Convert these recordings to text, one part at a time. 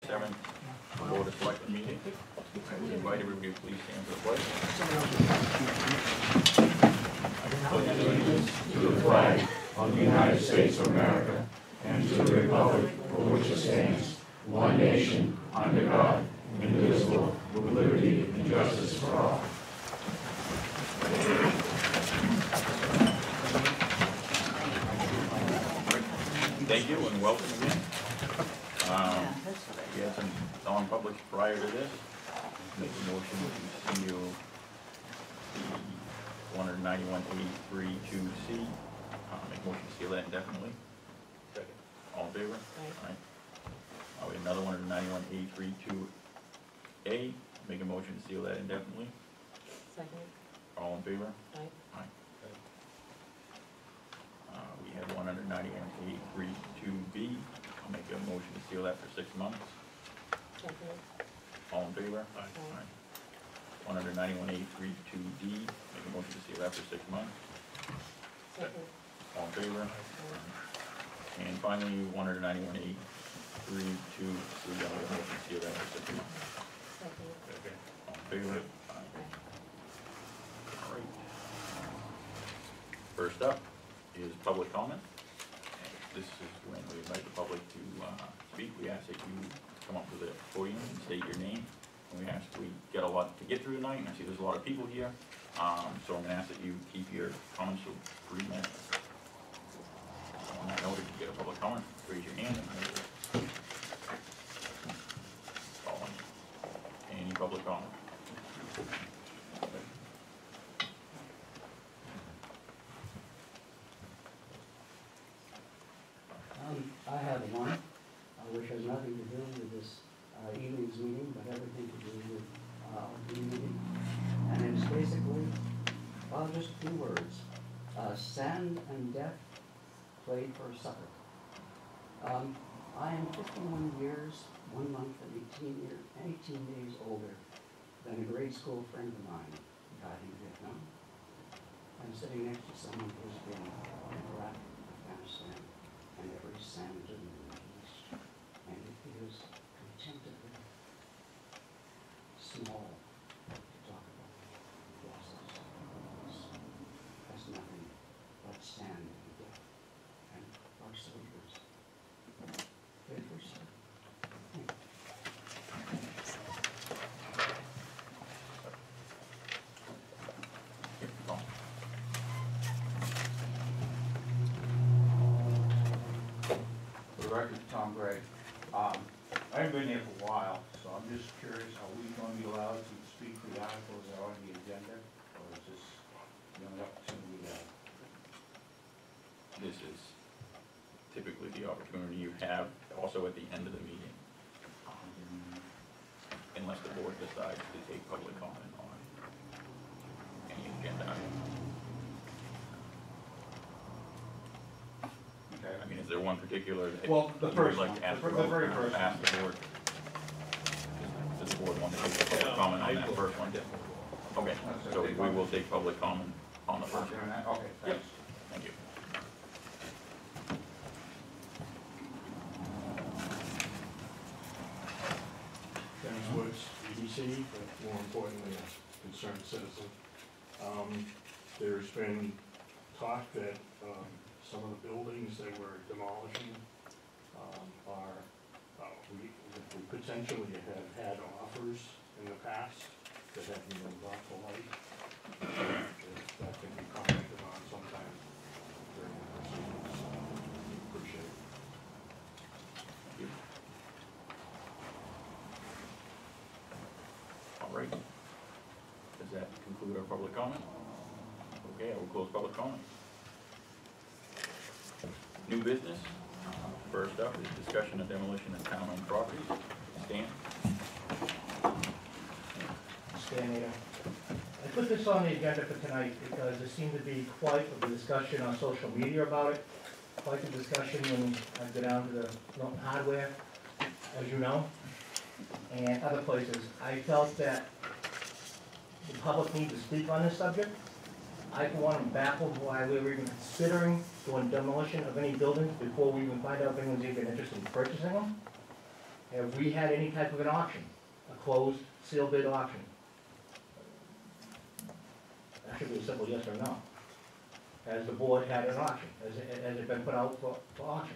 7th Board of Selectmen meeting. I would invite everybody to please stand for the pledge. Pledge allegiance to the flag of the United States of America and to the republic for which it stands, one nation, under God, indivisible, with liberty and justice for all. Thank you and welcome again. We had some non-public prior to this. Make a motion to seal the 191A32C. Make a motion to seal that indefinitely. Second. All in favor? Aye. We have another 191A32A. Make a motion to seal that indefinitely. Second. All in favor? Aye. Aye. We have 191A32B. I'll make a motion to seal that for 6 months. Second. All in favor? Aye. 191A32D. Make a motion to seal that for 6 months. Second. All in favor? Aye. And finally, 191A32C. I'll make a motion to seal that for 6 months. Second. All in favor? Aye. All right. First up is public comment. This is when we invite the public to speak. We ask that you come up to the podium and state your name. And we get a lot to get through tonight, and I see there's a lot of people here. So I'm going to ask that you keep your comments to 3 minutes. On that note, if you get a public comment, raise your hand. Call on. Any public comment? I have one, which has nothing to do with this evening's meeting, but everything to do with the meeting. And it's basically, just 2 words, sand and death played for supper. I am 51 years, 1 month and 18 days older than a grade school friend of mine who died in Vietnam. I'm sitting next to someone who's been in Iraq, Afghanistan, and every sand in the Middle East, and it is contemptibly small to talk about losses. That's nothing but sand and death, and our soldiers. Good for some. Tom Gray. I haven't been here for a while, so I'm just curious, are we going to be allowed to speak to the articles that are on the agenda, or is this the only opportunity we have? This is typically the opportunity you have also at the end of the meeting, unless the board decides to take public comment on any agenda item. Okay. I mean, is there one particular that Well, the you first would like one, to ask the about? very first Ask the board. Does the board want to take public comment on that first one? Okay, so we will take public comment on the first one. Okay, thanks. Thank you. Dennis Woods, EDC, but more importantly, a concerned citizen. There's been talk that some of the buildings they were demolishing we potentially have had offers in the past that haven't been brought to light. That can be commented on sometime during the proceedings. Appreciate it. Thank you. All right. Does that conclude our public comment? Okay, I will close public comment. New business. First up is discussion of demolition of town-owned properties. Stan? Stan here. I put this on the agenda for tonight because there seemed to be quite a discussion on social media about it. Quite a discussion when I go down to the Milton Hardware, as you know, and other places. I felt that the public needs to speak on this subject. I, for one, am baffled why we were even considering doing demolition of any buildings before we even find out if anyone's even interested in purchasing them. have we had any type of an auction, a closed, sealed bid auction? That should be a simple yes or no. Has the board had an auction? Has it been put out for auction?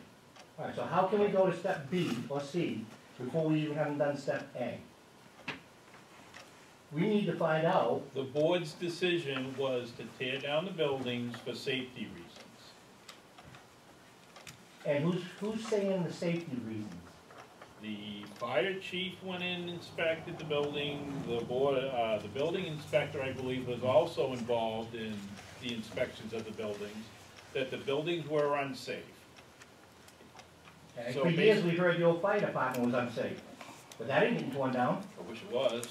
All right, so how can we go to step B or C before we even haven't done step A? We need to find out, The board's decision was to tear down the buildings for safety reasons. and who's saying the safety reasons? The fire chief went in and inspected the building, the board, the building inspector, I believe, was also involved in the inspections of the buildings, that the buildings were unsafe. And So for years, we heard the old fire department was unsafe, but that ain't getting torn down. I wish it was,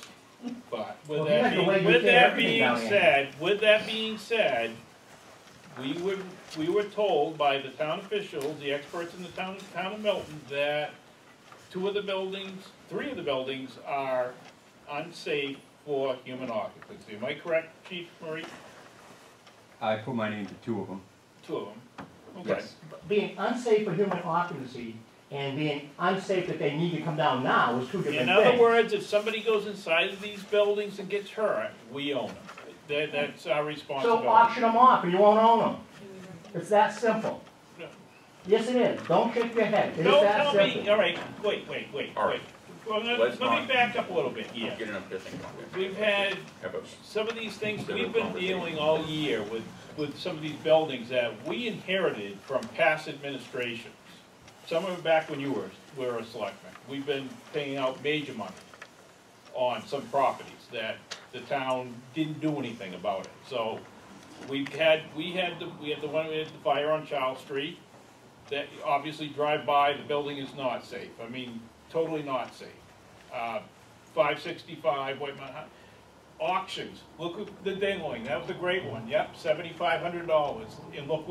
but Well, with you that had the way being, you with tear that everything being down here. said, with that being said, we were told by the town officials, the experts in the town of Milton, that three of the buildings are unsafe for human occupancy. Am I correct, Chief Marie? I put my name to two of them. Two of them? Okay. Yes. Being unsafe for human occupancy and being unsafe that they need to come down now is two different In things. other words, if somebody goes inside of these buildings and gets hurt, we own them. That's our responsibility. So auction them off and you won't own them. It's that simple. No. Yes, it is. Don't shake your head. It is Don't that tell simple. me, all right, wait. All right. Well, Let's let me not- back up a little bit here. Get enough pissing. We've had Have a some of these things, Consider we've been conversation. dealing all year with some of these buildings that we inherited from past administrations. Some of them back when you were a selectman. We've been paying out major money on some properties that the town didn't do anything about it. So we had the fire on Charles Street, that obviously drive by, the building is not safe. I mean, totally not safe. 565, auctions, look at the dingling, that was a great one, yep, $7,500, and look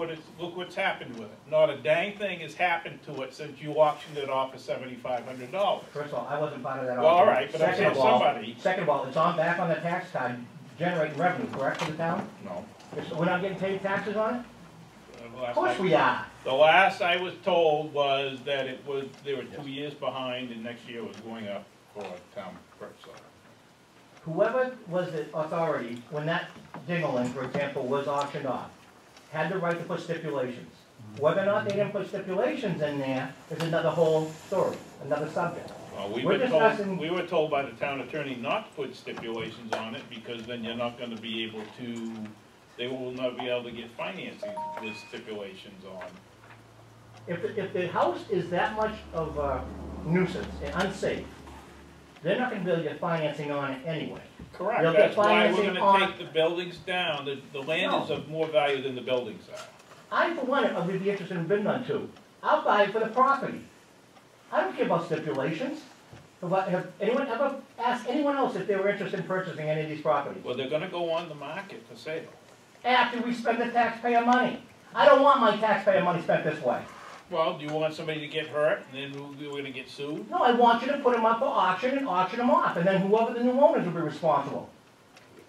what's happened with it. Not a dang thing has happened to it since you auctioned it off for $7,500. First of all, I wasn't part of that. Well, all auction. right, but I'm Second saying of all- somebody. Second of all, it's back on the tax card, generating revenue, correct, for the town? No. We're not getting paid taxes on it? The last Of course I- we are. The last I was told was that they were 2 years behind, and next year was going up for town clerk, so. Whoever was the authority, when that dingling, for example, was auctioned off, had the right to put stipulations. Whether or not they didn't put stipulations in there is another whole story, another subject. Well, we We're discussing- were told by the town attorney not to put stipulations on it, because then you're not gonna be able to, they will not be able to get financing with stipulations on. If the house is that much of a nuisance and unsafe, they're not gonna be able to get financing on it anyway. Correct, They'll get that's why we're financing gonna on- take the buildings down, the land is No. of more value than the buildings are. I, for one, would be interested in bidding on two. I'll buy it for the property. I don't care about stipulations. Have anyone ever asked anyone else if they were interested in purchasing any of these properties? Well, they're gonna go on the market for sale. After we spend the taxpayer money. I don't want my taxpayer money spent this way. Well, do you want somebody to get hurt, and then we're gonna get sued? No, I want you to put them up for auction and auction them off, and then whoever the new owners will be responsible.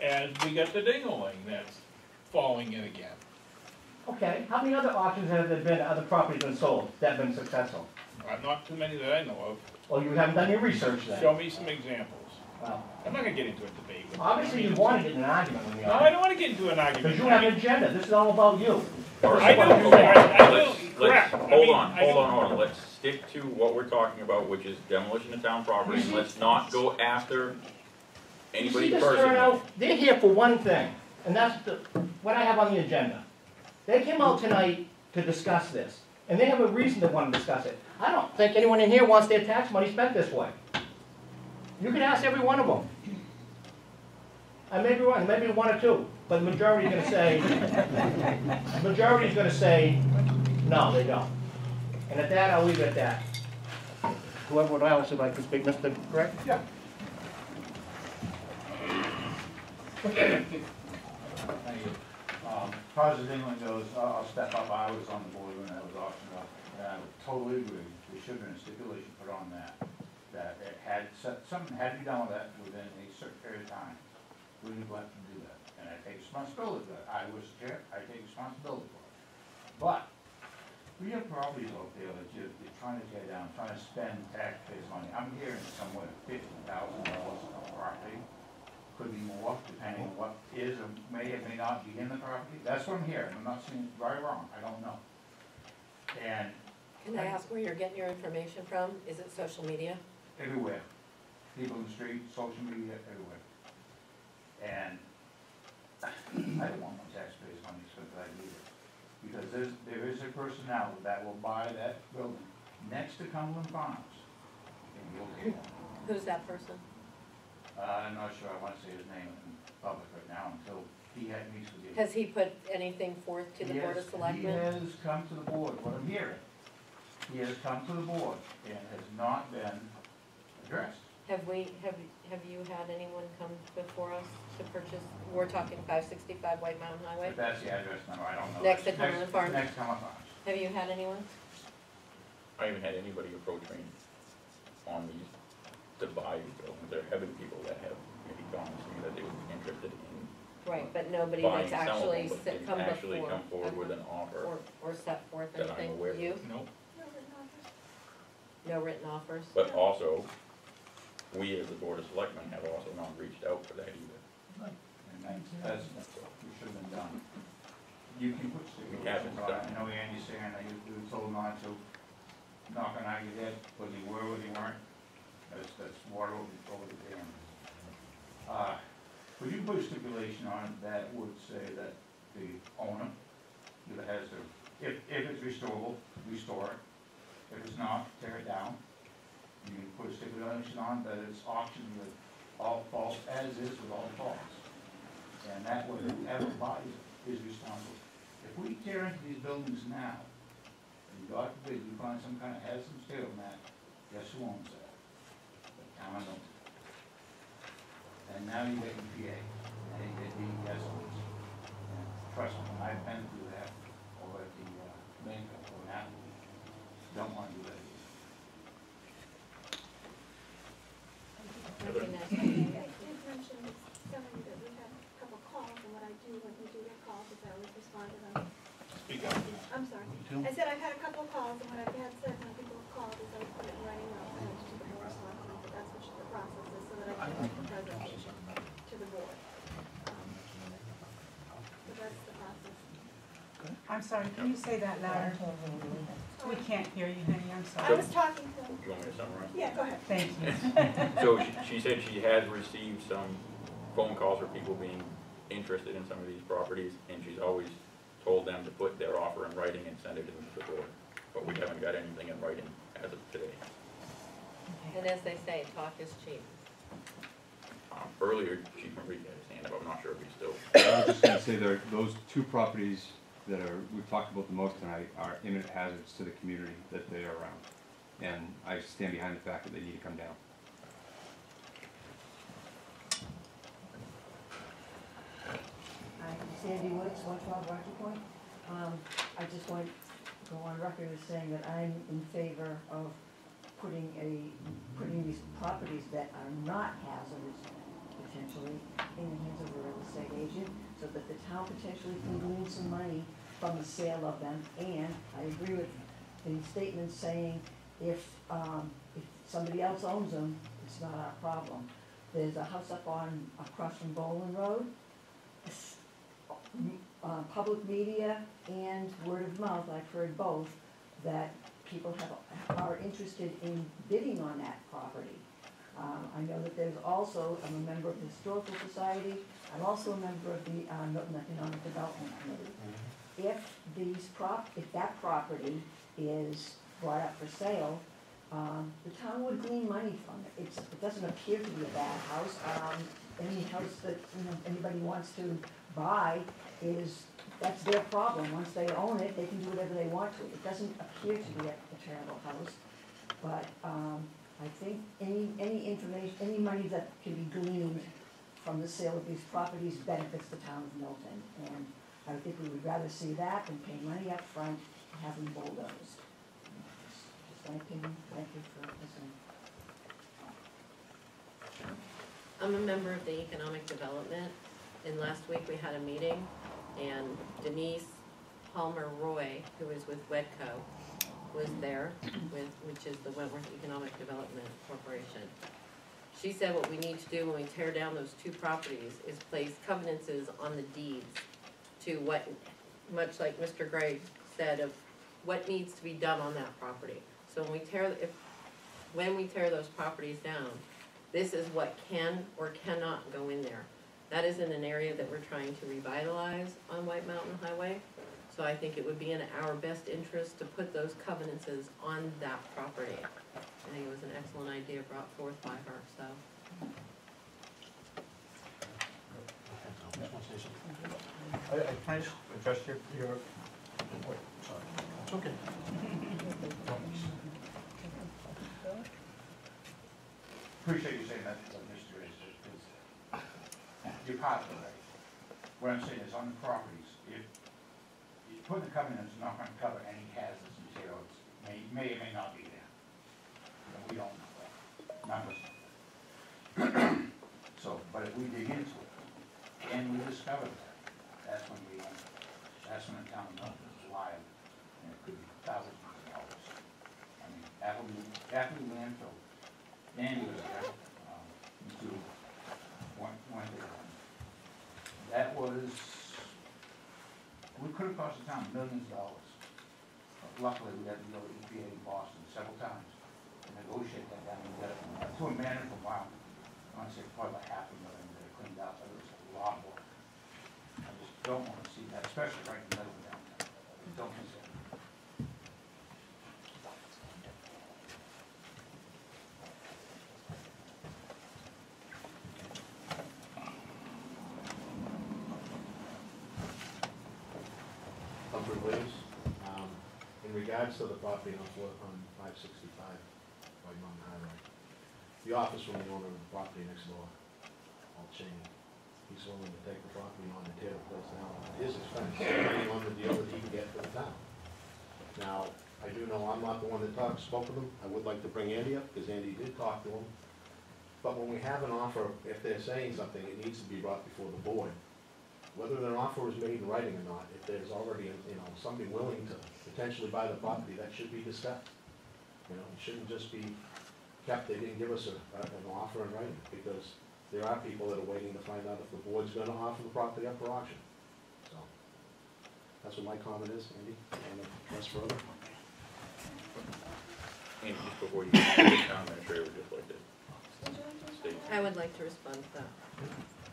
And we got the dingling that's falling in again. Okay, how many other auctions have there been, other properties been sold that have been successful? Not too many that I know of. Well, you haven't done your research then. Show me some examples. Well, I'm not gonna get into a debate with you. obviously you want to get in an argument with me No, on I it. don't wanna get into an argument. Because you have an agenda, this is all about you. I do, Okay, I do, let's, correct. I hold mean, on, I do. hold on. Let's stick to what we're talking about, which is demolition of town property, and let's not go after You anybody see this personally. turnout? They're here for one thing, and that's what I have on the agenda. They came out tonight to discuss this, and they have a reason to want to discuss it. I don't think anyone in here wants their tax money spent this way. You can ask every one of them. I may be wrong, maybe one or two, but the majority is gonna say, no, they don't. And at that, I'll leave it at that. Whoever else would like to speak, Mr. Greg? Yeah. Thank you. As far as the dingling goes, I'll step up. I was on the board when that was auctioned off. And I would totally agree. There should have been a stipulation put on that. That it had, something had to be done with that within a certain period of time. We didn't let them do that. And I take responsibility for that. I was the chair, I take responsibility for it. But We have properties out there that you're trying to tear down, trying to spend taxpayers' money. I'm hearing somewhere $50,000 a property, could be more, depending on what is or may not be in the property. That's what I'm hearing. I'm not saying it's right or wrong, I don't know. And Can I ask where you're getting your information from? Is it social media? everywhere, people in the street, social media, everywhere. And I don't want my taxpayers' money spent like that either. Because there is a person now that will buy that building next to Cumberland Farms. And he'll take it. Who's that person? I'm not sure, I want to say his name in public right now until he meets with you. Has he put anything forth to the Board of He Selectmen? has come to the board, what I'm hearing. He has come to the board and has not been addressed. Have you had anyone come before us to purchase, we're talking 565 White Mountain Highway? If that's the address number, I don't know. Next to Cumberland Farms? Next to Cumberland Farms. Have you had anyone? I haven't had anybody approach me on these to buy these buildings. There have been people that have maybe gone to me that they would be interested in Right, but nobody buying that's some of actually them, but didn't come actually before. come forward with an offer Or set forth that I'm anything, aware of. you? Nope. No written offers? But also, we as the Board of Selectmen have also not reached out for that either. And that's what should have been done. You can put We haven't stipulations on it. done. I know Andy's saying that you were told not to, not gonna argue that, whether you were or you weren't. That's water over the dam. Would you put a stipulation on it that would say that the owner either has to, if it's restorable, restore it. If it's not, tear it down. You can put a stipulation on that it's auctioned with all faults, as is with all faults. And that way, whoever buys it is responsible. If we tear into these buildings now, and God forbid you find some kind of hazardous material in that, guess who owns that? The town owns it. And now you get EPA, and you get DES owns it. And trust me, I've been through that over at the main company, now, don't want to do that again. Heather? Recognize- I did mention selling that we have a couple calls, and what I do when we do get calls is I always respond to them. Speak up, please. I'm sorry. I said I've had a couple of calls, and what I've had said when people have called is I put it in writing, and I'll send it to the board, so but that's what the process is, so that I can make the presentation to the board. So that's the process. I'm sorry, can you say that louder? We can't hear you, honey, I'm I sorry. was talking to them. You want me to summarize? Yeah, go ahead. Thank you. So she said she has received some phone calls for people being interested in some of these properties, and she's always told them to put their offer in writing and send it into the board. But we haven't got anything in writing as of today. And as they say, talk is cheap. Earlier, Chief Enrique had his hand up, I'm not sure if he's still. I was just gonna say there, those two properties that we've talked about the most tonight are imminent hazards to the community that they are around. And I stand behind the fact that they need to come down. Hi, Sandy Woods, 112 Rocky Point. I just want to go on record as saying that I'm in favor of putting these properties that are not hazardous potentially in the hands of a real estate agent, so that the town potentially can glean some money from the sale of them. And I agree with the statement saying if somebody else owns them, it's not our problem. There's a house up across from Bowling Road. Public media and word of mouth, I've heard both, that people are interested in bidding on that property. I know that there's also, I'm a member of the Historical Society, I'm also a member of the Milton Economic Development Committee. If that property is brought up for sale, the town would glean money from it. It doesn't appear to be a bad house. Any house that anybody wants to buy that's their problem. Once they own it, they can do whatever they want to. It doesn't appear to be a terrible house, but I think any information, any money that can be gleaned from the sale of these properties benefits the town of Milton. And I think we would rather see that than pay money up front and have them bulldozed. Just my opinion. Thank you for listening. I'm a member of the Economic Development, and last week we had a meeting, and Denise Palmer Roy, who is with Wedco, was there, which is the Wentworth Economic Development Corporation. She said what we need to do when we tear down those two properties is place covenants on the deeds to what, much like Mr. Gray said, of what needs to be done on that property. So when we tear those properties down, this is what can or cannot go in there. That is in an area that we're trying to revitalize on White Mountain Highway. So I think it would be in our best interest to put those covenants on that property. I think it was an excellent idea brought forth by her, so. Can I just address your, wait, sorry. It's okay. Appreciate you saying that, Mr. Ray, because you're positive, right? What I'm saying is on the properties, if you put the covenants, it's not gonna cover any hazardous materials, may or may not be there. And we don't know that, none of us know. So, but if we dig into it, and we discover that, that's when the town is liable, and it could be thousands of dollars. I mean, after we landfill, Andy was there, to one day. That was, we could have cost the town millions of dollars. But luckily, we had to go to EPA in Boston several times to negotiate that down and get it to a manageable amount. I want to say probably about $500,000 that it cleaned out, but it was a lot more. I just don't want to see that, especially right in the middle of downtown. Don't consider it. In regards to the property on 565 White Mountain Highway, the office from the owner of the property next door, Alt Cheney, he's willing to take the property on and tear the place down at his expense, depending on the deal that he can get for the town. Now, I do know I'm not the one that spoke with him. I would like to bring Andy up, because Andy did talk to him. But when we have an offer, if they're saying something, it needs to be brought before the board. Whether an offer is made in writing or not, if there's already, somebody willing to potentially buy the property, that should be discussed. It shouldn't just be kept, they didn't give us an offer in writing, because there are people that are waiting to find out if the board's gonna offer the property up for auction. So, that's what my comment is, Andy, and press further. And just before you, the town administrator would just like to state. I would like to respond to that,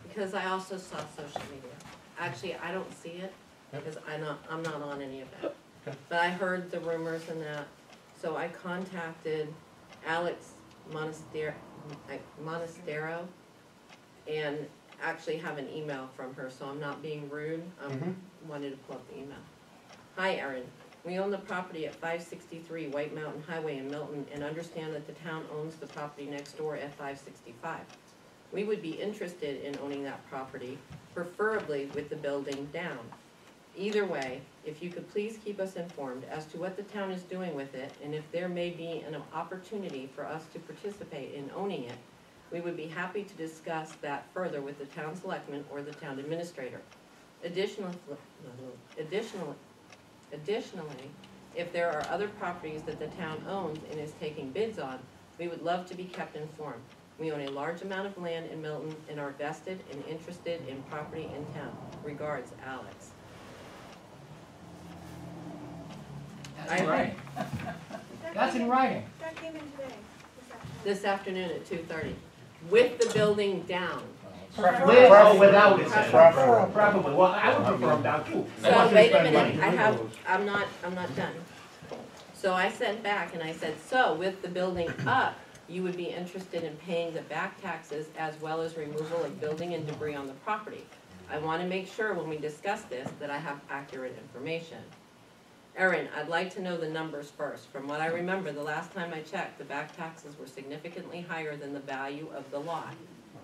because I also saw social media. Actually, I don't see it, because I'm not on any of that. Okay. But I heard the rumors and that, so I contacted Alex Monastero, and actually have an email from her, so I'm not being rude. Wanted to pull up the email. Hi, Erin. We own the property at 563 White Mountain Highway in Milton, and understand that the town owns the property next door at 565. We would be interested in owning that property, preferably with the building down. Either way, if you could please keep us informed as to what the town is doing with it, and if there may be an opportunity for us to participate in owning it, we would be happy to discuss that further with the town selectman or the town administrator. Additionally, if there are other properties that the town owns and is taking bids on, we would love to be kept informed. We own a large amount of land in Milton and are vested and interested in property in town. Regards, Alex. That's in writing. That's in writing. That came in today, This afternoon at 2:30, with the building down. With or without it, preferably. Well, I would prefer them down too. So wait a minute, I'm not done. So I sent back and I said, so with the building up, you would be interested in paying the back taxes as well as removal of building and debris on the property. I want to make sure when we discuss this that I have accurate information. Erin, I'd like to know the numbers first. From what I remember, the last time I checked, the back taxes were significantly higher than the value of the lot.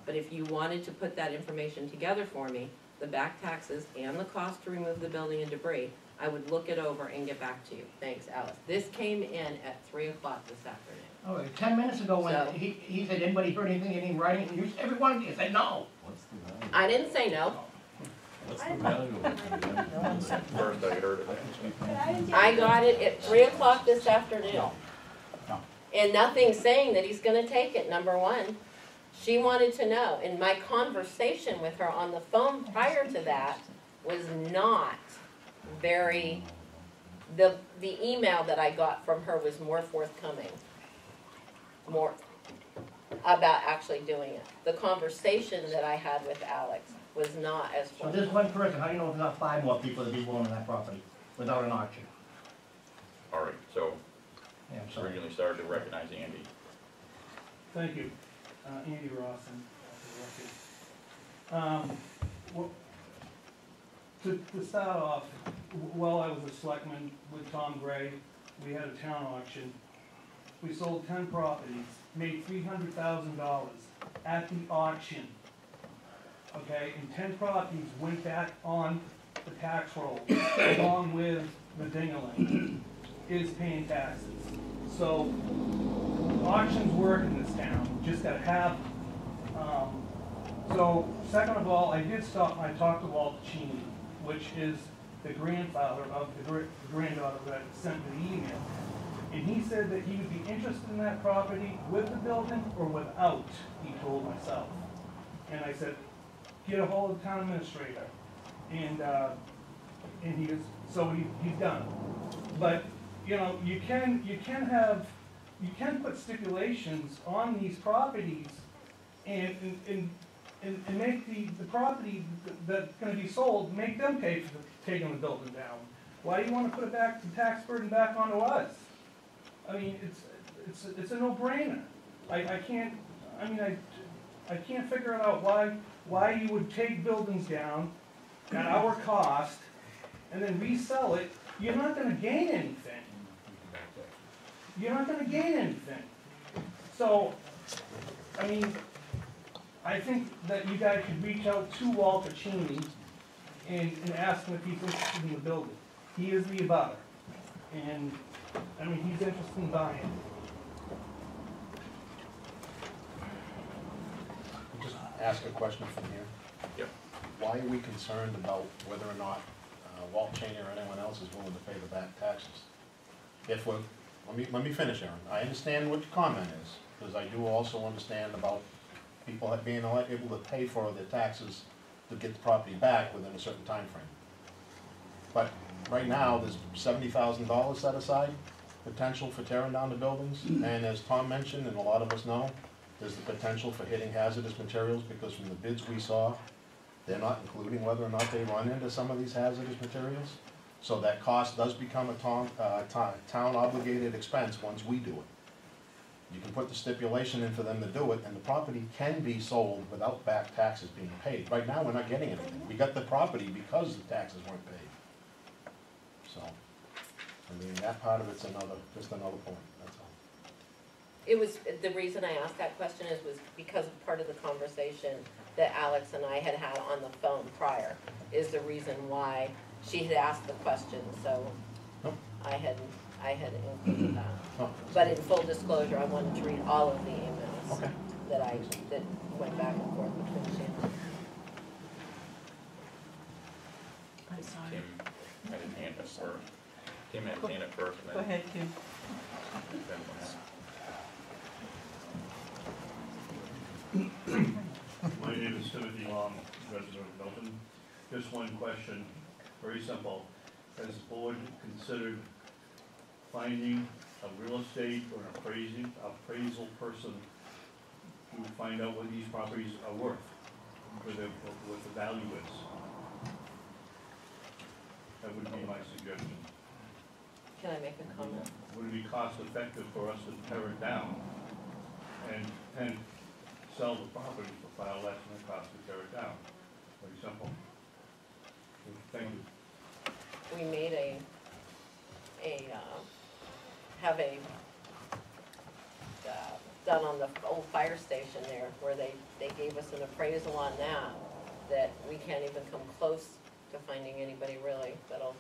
But if you wanted to put that information together for me, the back taxes and the cost to remove the building and debris, I would look it over and get back to you. Thanks, Alice. This came in at 3 o'clock this afternoon. Oh, 10 minutes ago when So- he said, anybody heard anything in writing? And everyone said no. I didn't say no. What's the value of it? First I heard of it. I got it at 3 o'clock this afternoon. No. And nothing's saying that he's gonna take it, number one. She wanted to know, and my conversation with her on the phone prior to that was not very, the email that I got from her was more forthcoming. More about actually doing it. The conversation that I had with Alex was not as So forthcoming. there's one person, how do you know if there's not 5 more people that be willing on that property without an auction? All right, so Yeah, I'm sorry. originally started to recognize Andy. Thank you. Andy Rawson, for the record. To start off, while I was a selectman with Tom Gray, we had a town auction. We sold 10 properties, made $300,000 at the auction. Okay, and 10 properties went back on the tax roll along with the ding-a-ling, is paying taxes. So auctions work in this town, just gotta have them. So second of all, I did stop, I talked to Walter Cheney, which is the grandfather of the granddaughter that sent me the email. And he said that he would be interested in that property with the building or without, he told myself. And I said, get a hold of the town administrator. And he is, so he's done. But, you know, you can put stipulations on these properties and make the property that's gonna be sold, make them pay for taking the building down. Why do you wanna put it back, the tax burden back onto us? I mean, it's a no-brainer. I can't figure it out why you would take buildings down at our cost and then resell it. You're not gonna gain anything. You're not gonna gain anything. So, I mean, I think that you guys should reach out to Walter Cheney and ask him if he's interested in the building. He is the abutter. And, I mean, he's interested in buying it. Just ask a question from here. Yep. Why are we concerned about whether or not Walt Cheney or anyone else is willing to pay the back taxes? If we're, let me finish, Aaron. I understand what your comment is, because I do also understand about people being able to pay for their taxes to get the property back within a certain time frame. But right now, there's $70,000 set aside, potential for tearing down the buildings, and as Tom mentioned, and a lot of us know, there's the potential for hitting hazardous materials, because from the bids we saw, they're not including whether or not they run into some of these hazardous materials. So that cost does become a town obligated expense once we do it. You can put the stipulation in for them to do it, and the property can be sold without back taxes being paid. Right now, we're not getting anything. We got the property because the taxes weren't paid. So, I mean, that part of it's just another point, that's all. It was, the reason I asked that question was because of part of the conversation that Alex and I had had on the phone prior, is the reason why she had asked the question, so Nope. I had included that. Oh, But in full disclosure, I wanted to read all of the emails okay. that went back and forth between she and I. I'm sorry. Tim had his hand up first. Tim had his hand up first, and then. Go ahead, Kim. My name is Timothy Long, resident of Milton. Just one question, very simple. Has the board considered finding a real estate or an appraisal person to find out what these properties are worth, what the value is? That would be my suggestion. Can I make a comment? Would it be cost effective for us to tear it down and sell the property for far less than it costs to tear it down? Very simple. Thank you. We made done on the old fire station there, where they gave us an appraisal on that we can't even come close to finding anybody really that'll,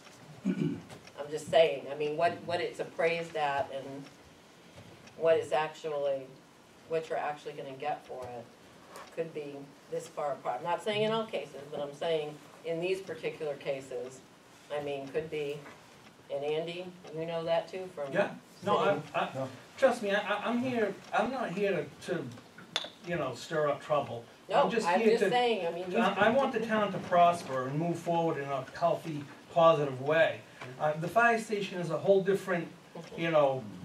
I'm just saying, I mean, what it's appraised at and what you're actually gonna get for it. could be this far apart. I'm not saying in all cases, but I'm saying in these particular cases, I mean, could be, and Andy, you know that too from Yeah, no, sitting- trust me, I'm not here to, stir up trouble. No, I'm just I'm here just to, saying, I mean, you. I want the town to prosper and move forward in a healthy, positive way. The fire station is a whole different,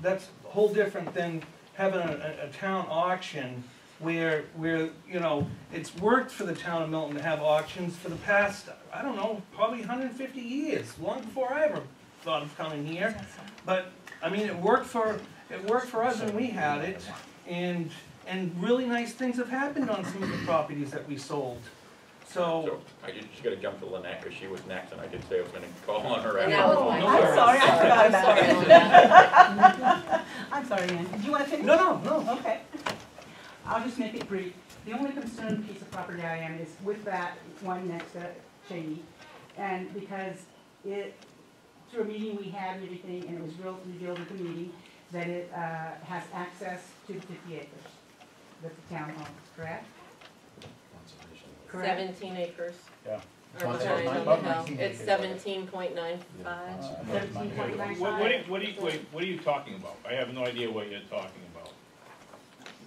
that's a whole different than having a town auction where, it's worked for the town of Milton to have auctions for the past, I don't know, probably 150 years, long before I ever thought of coming here. But, I mean, it worked for us when we had it, and really nice things have happened on some of the properties that we sold. So, I just gotta jump to Lynette, because she was next, and I did say I was gonna call on her And after. that was my. No, I'm sorry, I forgot about I'm it. sorry, Lynette. I'm sorry, Ann. Did you want to finish? no. Okay. I'll just make it brief. The only concerned piece of property I am is with that one next to Cheney. And because through a meeting we had and everything, and it was revealed at the meeting, that it has access to the 50 acres that the town owns, correct? Correct? 17 acres. Yeah. Or It's behind on about the hill. 19 It's acres. 17.95. 17.95. What are you talking about? I have no idea what you're talking about.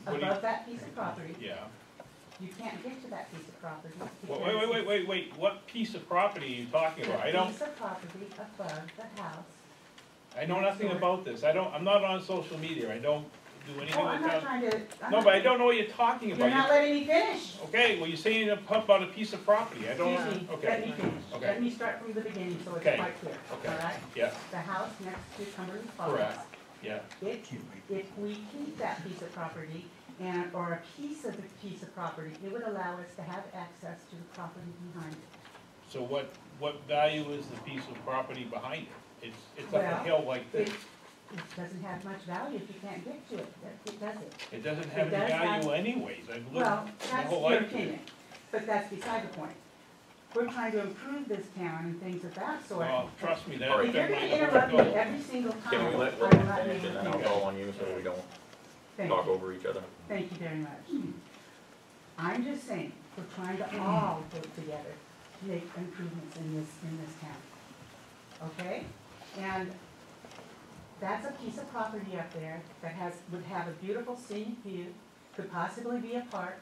What do you- Above that piece of property, Yeah. you can't get to that piece of property. Wait, what piece of property are you talking about? I The don't, piece of property above the house. I know nothing about this. I'm not on social media. I don't do anything Oh, I'm with not that. trying to. No, but I don't know what you're talking You're about. not letting me finish. Okay, well, you're saying about a piece of property. I don't, Excuse me, let okay, me finish. okay. Let me start from the beginning so it's Okay. quite clear, Okay. all right? Yeah, The house next to Cumberland Farms. correct, yeah. If we keep that piece of property or a piece of the piece of property, it would allow us to have access to the property behind it. So what value is the piece of property behind it? It's up a Well, hill like this. It doesn't have much value if you can't get to it. It doesn't. It doesn't have it any does have- value anyways. I've lived Well, my that's whole your life here. opinion, but that's beside the point. We're trying to improve this town and things of that sort. Well, trust me, that's All right. If you're been gonna my interrupt me goal. every single time, Can we I let will Lynette not be finish, and then able I'll to. call on you so we don't Thank talk you. over each other? Thank you very much. I'm just saying, we're trying to all work together to make improvements in this town. Okay? And that's a piece of property up there that would have a beautiful scenic view, could possibly be a park,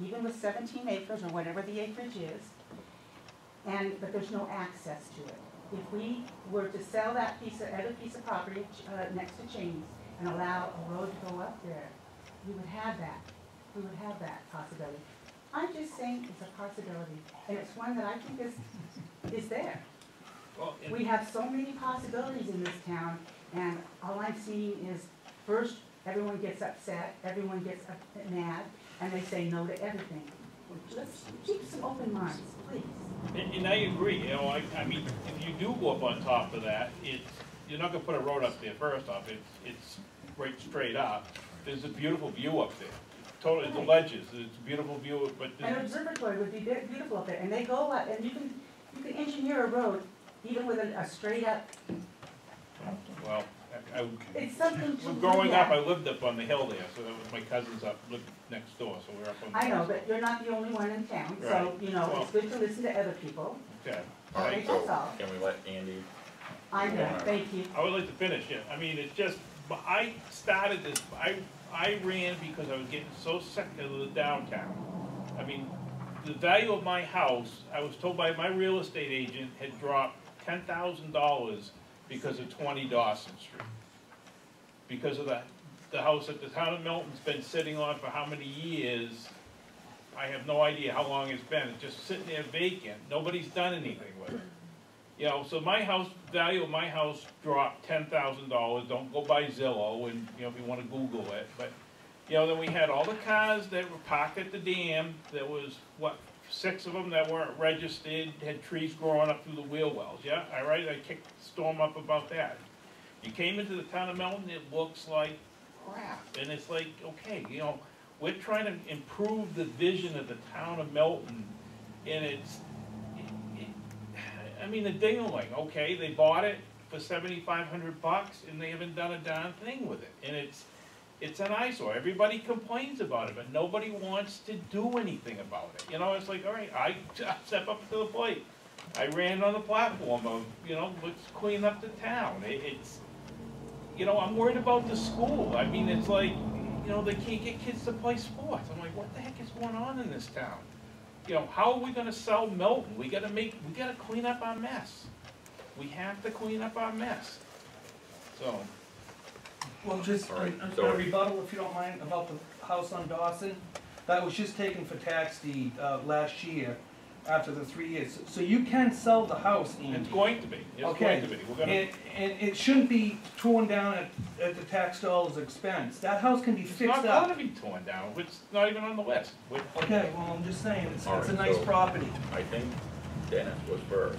even with 17 acres or whatever the acreage is. But there's no access to it. If we were to sell that other piece of property next to Cheney's and allow a road to go up there, we would have that. We would have that possibility. I'm just saying it's a possibility, and it's one that I think is there. Well, and- We have so many possibilities in this town, and all I'm seeing is, first, everyone gets upset, everyone gets mad, and they say no to everything. Let's keep some open minds, please. And I agree, I mean, if you do go up on top of that, you're not gonna put a road up there first off, it's right straight up. There's a beautiful view up there, totally, the ledges, it's a beautiful view, but An observatory would be beautiful up there, and they go up, and you can engineer a road even with a straight up, well, it's something to look growing up, at. I lived up on the hill there, so that was my cousins lived next door, so we're up on the I hill. know, but you're not the only one in town, so, Right. it's good to listen to other people. Okay, All right, Okay, so that's all. can we let Andy? I'm done, thank you. I would like to finish it, I mean, it's just, I started this, I ran because I was getting so sick of the downtown. I mean, the value of my house, I was told by my real estate agent, had dropped $10,000 because of 20 Dawson Street. Because of the house that the town of Milton's been sitting on for how many years, I have no idea how long it's been, it's just sitting there vacant, nobody's done anything with it. So my house, value of my house dropped $10,000, don't go by Zillow, and, if you wanna Google it, but, then we had all the cars that were parked at the dam, there was, 6 of them that weren't registered, had trees growing up through the wheel wells, yeah, all right, I kicked the storm up about that. You came into the town of Milton, it looks like crap, and it's like, okay, we're trying to improve the vision of the town of Milton, and I mean, the ding-a-ling, okay, they bought it for $7,500, and they haven't done a darn thing with it, and It's an eyesore. Everybody complains about it, but nobody wants to do anything about it. You know, it's like, all right, I step up to the plate. I ran on the platform of, you know, let's clean up the town. It's, you know, I'm worried about the school. I mean, it's like, you know, they can't get kids to play sports. I'm like, what the heck is going on in this town? You know, how are we gonna sell Milton? We gotta clean up our mess. We have to clean up our mess. So, Well, just All right, a so- rebuttal, if you don't mind, about the house on Dawson. That was just taken for tax deed, last year, after the 3 years. So you can sell the house, Andy. it's going to be, it's Okay. going to be. We're gonna, And it shouldn't be torn down at the tax dollars' expense. That house can be it's fixed not up. gonna be torn down. It's not even on the list. Okay, well, I'm just saying, it's All a right, nice so- property. I think Dennis was first.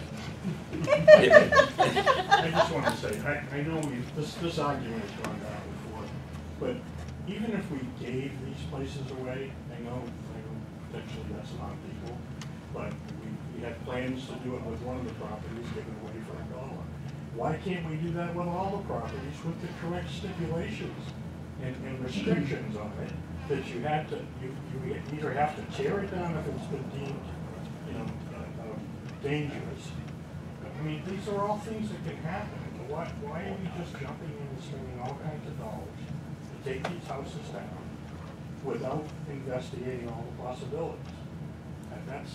I just want to say, I know this argument has gone down before, but even if we gave these places away, I know potentially that's a lot of people, but we had plans to do it with one of the properties, give it away for $1. Why can't we do that with all the properties with the correct stipulations and restrictions on it, that you had to, you either have to tear it down if it's been deemed, you know, dangerous. I mean, these are all things that can happen. Why are we just jumping in and spending all kinds of dollars to take these houses down without investigating all the possibilities? And that's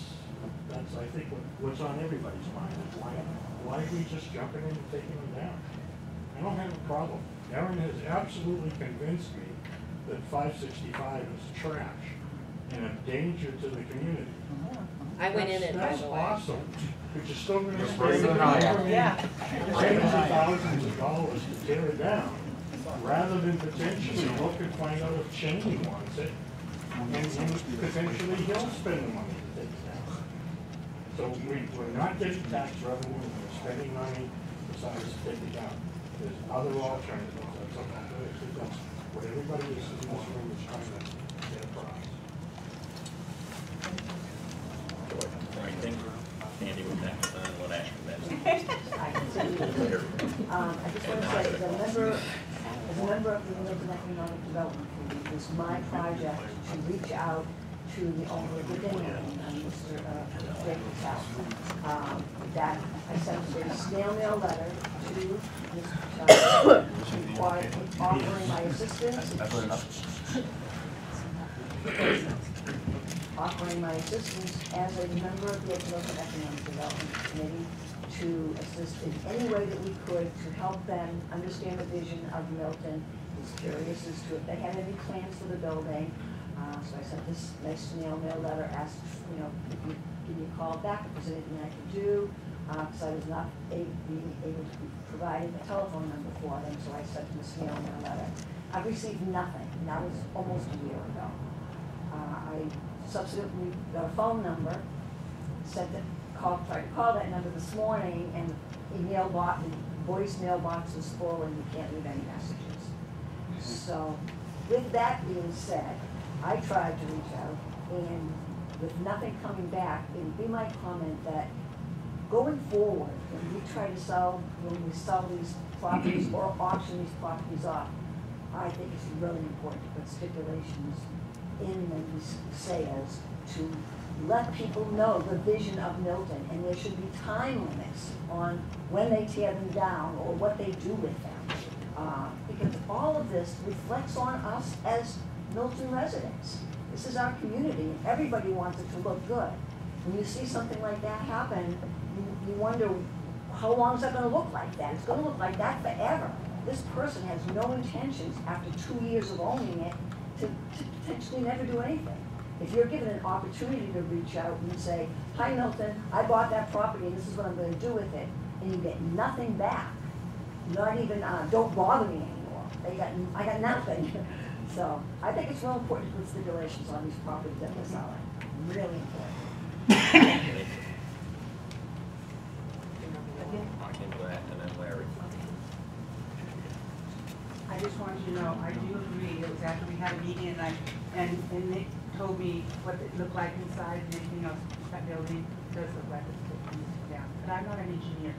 I think what's on everybody's mind is why are we just jumping in and taking them down? I don't have a problem. Erin has absolutely convinced me that 565 is trash and a danger to the community. I went in it, by That's the way. awesome, but you're still gonna Right. spend Yeah. tens of thousands of dollars to tear it down, rather than potentially look and find out if Cheney wants it, and potentially he'll spend the money to take it down. So we're not getting tax revenue, we're spending money besides to take it down. There's other alternatives, that's what everybody is in this room is trying to get across. So I think Andy was next, and then Lynette, and I can see you. I just want to say, as a member of the Milton Economic Development Committee, it was my project to reach out to the owner of the vineyard, Mr. Jacob's house. That I sent a snail mail letter to Mr. offering my assistance. Offering my assistance as a member of the Milton Economic Development Committee to assist in any way that we could to help them understand the vision of Milton. I was curious as to if they had any plans for the building. So I sent this nice snail mail letter, asked, you know, if you give me a call back if there's anything I could do, because I was not being able to provide a telephone number for them, so I sent them a snail mail letter. I've received nothing, and that was almost a year ago. I subsequently got a phone number, tried to call that number this morning, and the voicemail box was full and you can't leave any messages. So, with that being said, I tried to reach out, and with nothing coming back, it would be my comment that going forward, when we sell these properties or auction these properties off, I think it's really important to put stipulations in these sales to let people know the vision of Milton, and there should be time limits on when they tear them down or what they do with them. Because all of this reflects on us as Milton residents. This is our community, and everybody wants it to look good. When you see something like that happen, you wonder, how long is that going to look like that? It's going to look like that forever. This person has no intentions, after 2 years of owning it, to potentially never do anything. If you're given an opportunity to reach out and say, hi Milton, I bought that property and this is what I'm going to do with it, and you get nothing back, not even, don't bother me anymore. I got nothing. So I think it's real important to put stipulations on these properties that we're selling. Really important. I think Lynette, and then Larry. I just wanted you to know, I do agree, it was after we had a meeting and Nick told me what it looked like inside and everything else, that building does look like it's taken down. But I'm not an engineer,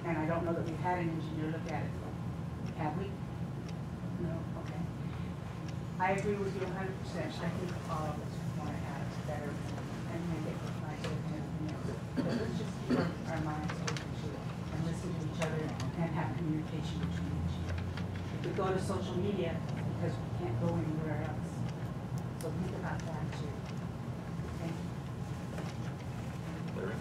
and I don't know that we've had an engineer look at it. Have we? No, okay. I agree with you 100%. I think all of us want to have it better and make it look nicer and everything else. But let's just keep our minds open to it and listen to each other and have communication between each other. If we go to social media, because we can't go anywhere else. So think about that too. Thank you. Larry?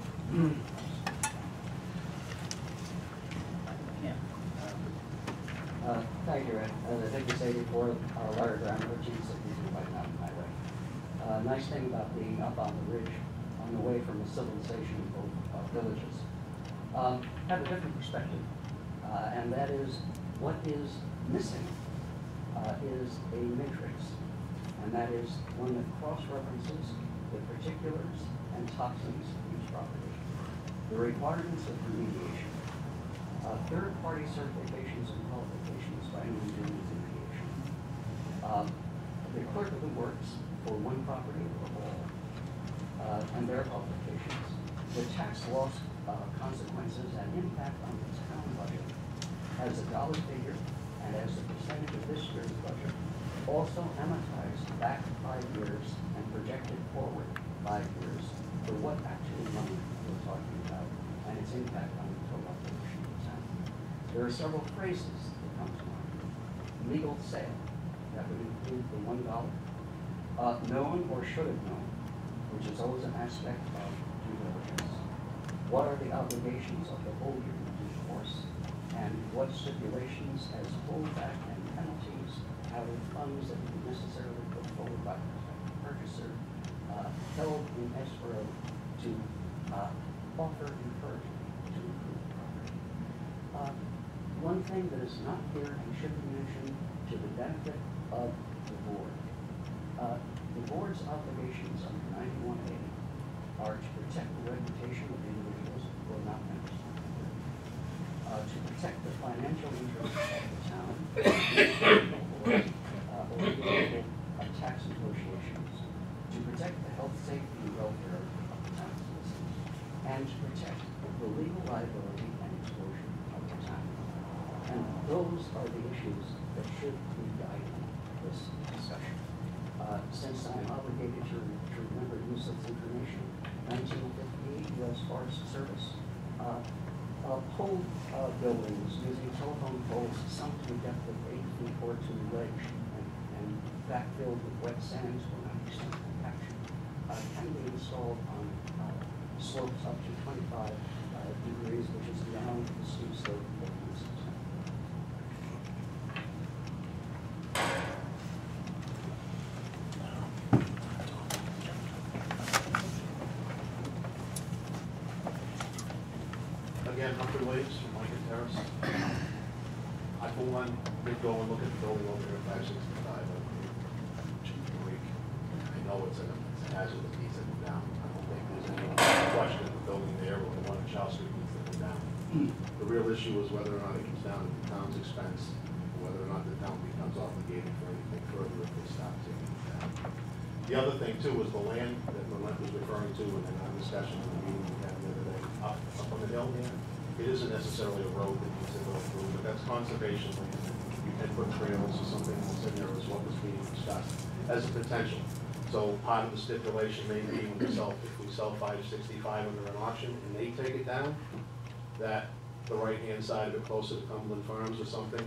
Thank you, Ed. As I think you say before, Larry Brown, Virginia City, White Mountain Highway. Nice thing about being up on the ridge, on the way from the civilization of both villages. Have a different perspective, and that is what is missing is a matrix, and that is one that cross-references the particulars and toxins of each property, the requirements of remediation, third-party certifications and qualifications by anyone doing remediation, the clerk of the works for one property or the whole, and their qualifications, the tax loss consequences and impact on the town budget as a dollar figure and as a percentage of this year's budget, also amortized back 5 years and projected forward 5 years for what actual money we're talking about and its impact on the total operation of the town. There are several phrases that come to mind. Legal sale, that would include the $1. Known or should have known, which is always an aspect of due diligence. What are the obligations of the holder in due course? And what stipulations as holdback and penalties out of funds that would necessarily put forward by the purchaser held in escrow to offer encouragement to improve the property. One thing that is not here and should be mentioned to the benefit of the board. The board's obligations under 91A are to protect the reputation of individuals who are not members of the board, to protect the financial interests of the town, or illegal tax negotiations, to protect the health, safety, and welfare of the town's citizens, and to protect the legal liability and exposure of the town. And those are the issues that should be guiding this discussion. Since I'm obligated to remember use of information, 1958 U.S. Forest Service pulled buildings using telephone poles sunk to a depth of 8 feet or to ledge and backfilled with wet sands for 90% compaction can be installed on slopes up to 25 degrees, which is beyond the steep slope of the system. Again, Humphrey Waits from Lincoln Terrace. I, for one, did go and look at the building over here at 565 week. I know it's a hazard that needs to come down. I don't think there's any question the building there or the one in Charles Street needs to come down. The real issue is whether or not it comes down at the town's expense, or whether or not the town becomes obligated for anything further if they stop taking it down. The other thing too is the land that Lynette was referring to in our discussion in the meeting we had the other day, up on the hill there. It isn't necessarily a road that needs to go through, but that's conservation land. You can put trails or something else in there is what was being discussed as a potential. So part of the stipulation may be when we sell, if we sell 565 under an auction and they take it down, that the right-hand side of it closer to Cumberland Farms or something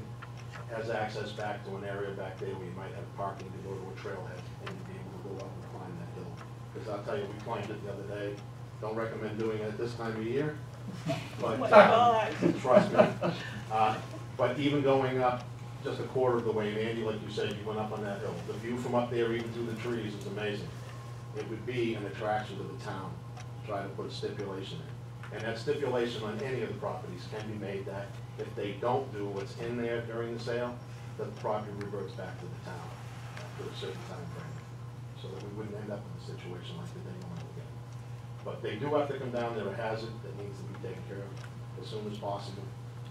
has access back to an area back there where you might have parking to go to a trailhead and be able to go up and climb that hill. Because I'll tell you, we climbed it the other day. Don't recommend doing it this time of year, but trust me. But even going up just a quarter of the way, and Andy, like you said, you went up on that hill. The view from up there, even through the trees, is amazing. It would be an attraction to the town to try to put a stipulation in. And that stipulation on any of the properties can be made that if they don't do what's in there during the sale, the property reverts back to the town after a certain time frame. So that we wouldn't end up in a situation like the day one again. But they do have to come down, they're a hazard that needs to be taken care of as soon as possible.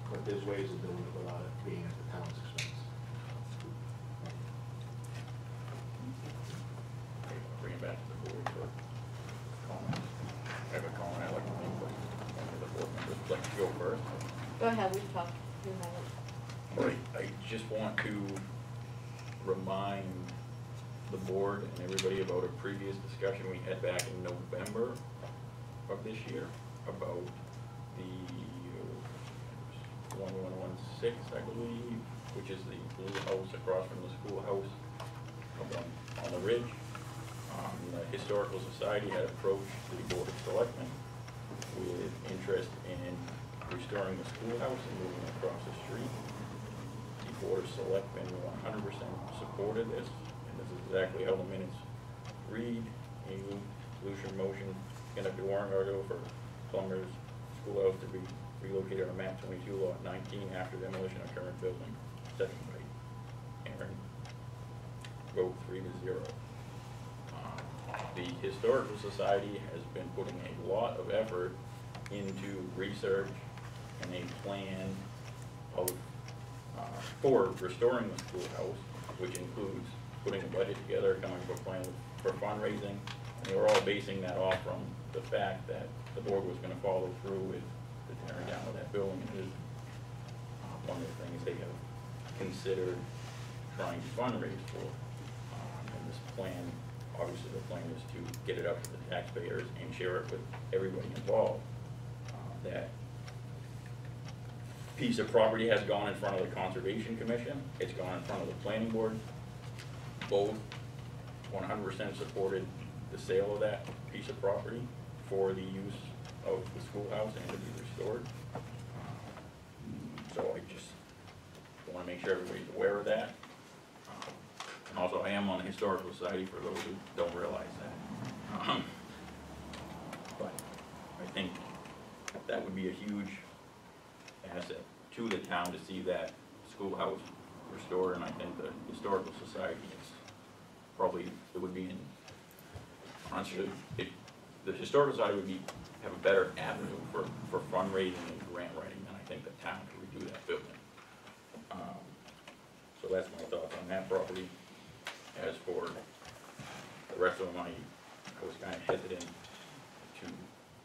But there's ways of doing it without it being at the town's expense. Bring it back to the board for comments. I have a comment I'd like to make, but the board members would like to go first. Go ahead, we've talked. You have it. All right, I just want to remind the board and everybody about a previous discussion we had back in November of this year about the 1116, I believe, which is the blue house across from the schoolhouse on the ridge. The Historical Society had approached the Board of Selectmen with interest in restoring the schoolhouse and moving across the street. The Board of Selectmen 100% supported this, and this is exactly how the minutes read. A resolution motion, conduct a warrant article for Plummer's Schoolhouse to be relocated on map 22, lot 19, after demolition of current building. Second by Aaron. Vote 3-0. The Historical Society has been putting a lot of effort into research and a plan of for restoring the schoolhouse, which includes putting a budget together, coming up with a plan for fundraising. And they were all basing that off from the fact that the board was going to follow through with the tearing down of that building. It is one of the things they have considered trying to fundraise for. And this plan, obviously the plan is to get it up to the taxpayers and share it with everybody involved. That piece of property has gone in front of the Conservation Commission, it's gone in front of the Planning Board. Both 100% supported the sale of that piece of property for the use of the schoolhouse and to be restored. So I just want to make sure everybody's aware of that. And also, I am on the Historical Society for those who don't realize that. But I think that would be a huge asset to the town to see that schoolhouse restored, and I think the Historical Society is probably, it would be in, honestly, the Historical Society would be, have a better avenue for fundraising and grant writing than I think the town to redo that building. So that's my thoughts on that property. As for the rest of them, I was kind of hesitant to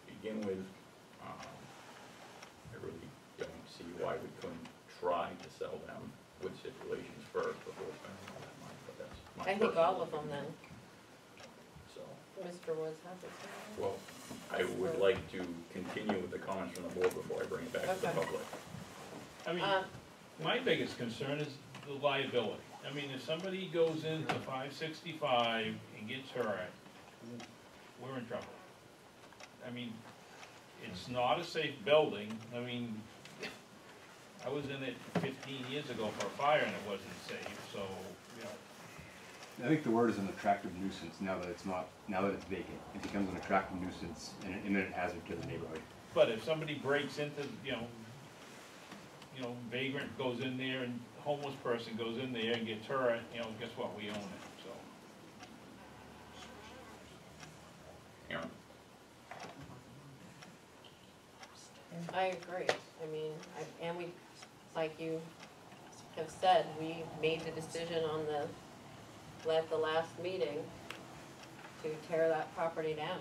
begin with. I really don't see why we couldn't try to sell them with stipulations first before spending all that money, but that's my I think personal all of them then. So, Mr. Woods has his hand. well, I would like to continue with the comments from the board before I bring it back to the Okay. public. I mean, my biggest concern is the liability. I mean, if somebody goes into 565 and gets hurt, we're in trouble. I mean, it's not a safe building. I mean, I was in it 15 years ago for a fire and it wasn't safe, so, you know. I think the word is an attractive nuisance now that it's not, now that it's vacant. It becomes an attractive nuisance and an imminent hazard to the neighborhood. But if somebody breaks into, you know, vagrant goes in there and homeless person goes in there and gets hurt, you know, guess what, we own it, so. Aaron? I agree. I mean, and we, like you have said, we made the decision on at the last meeting to tear that property down.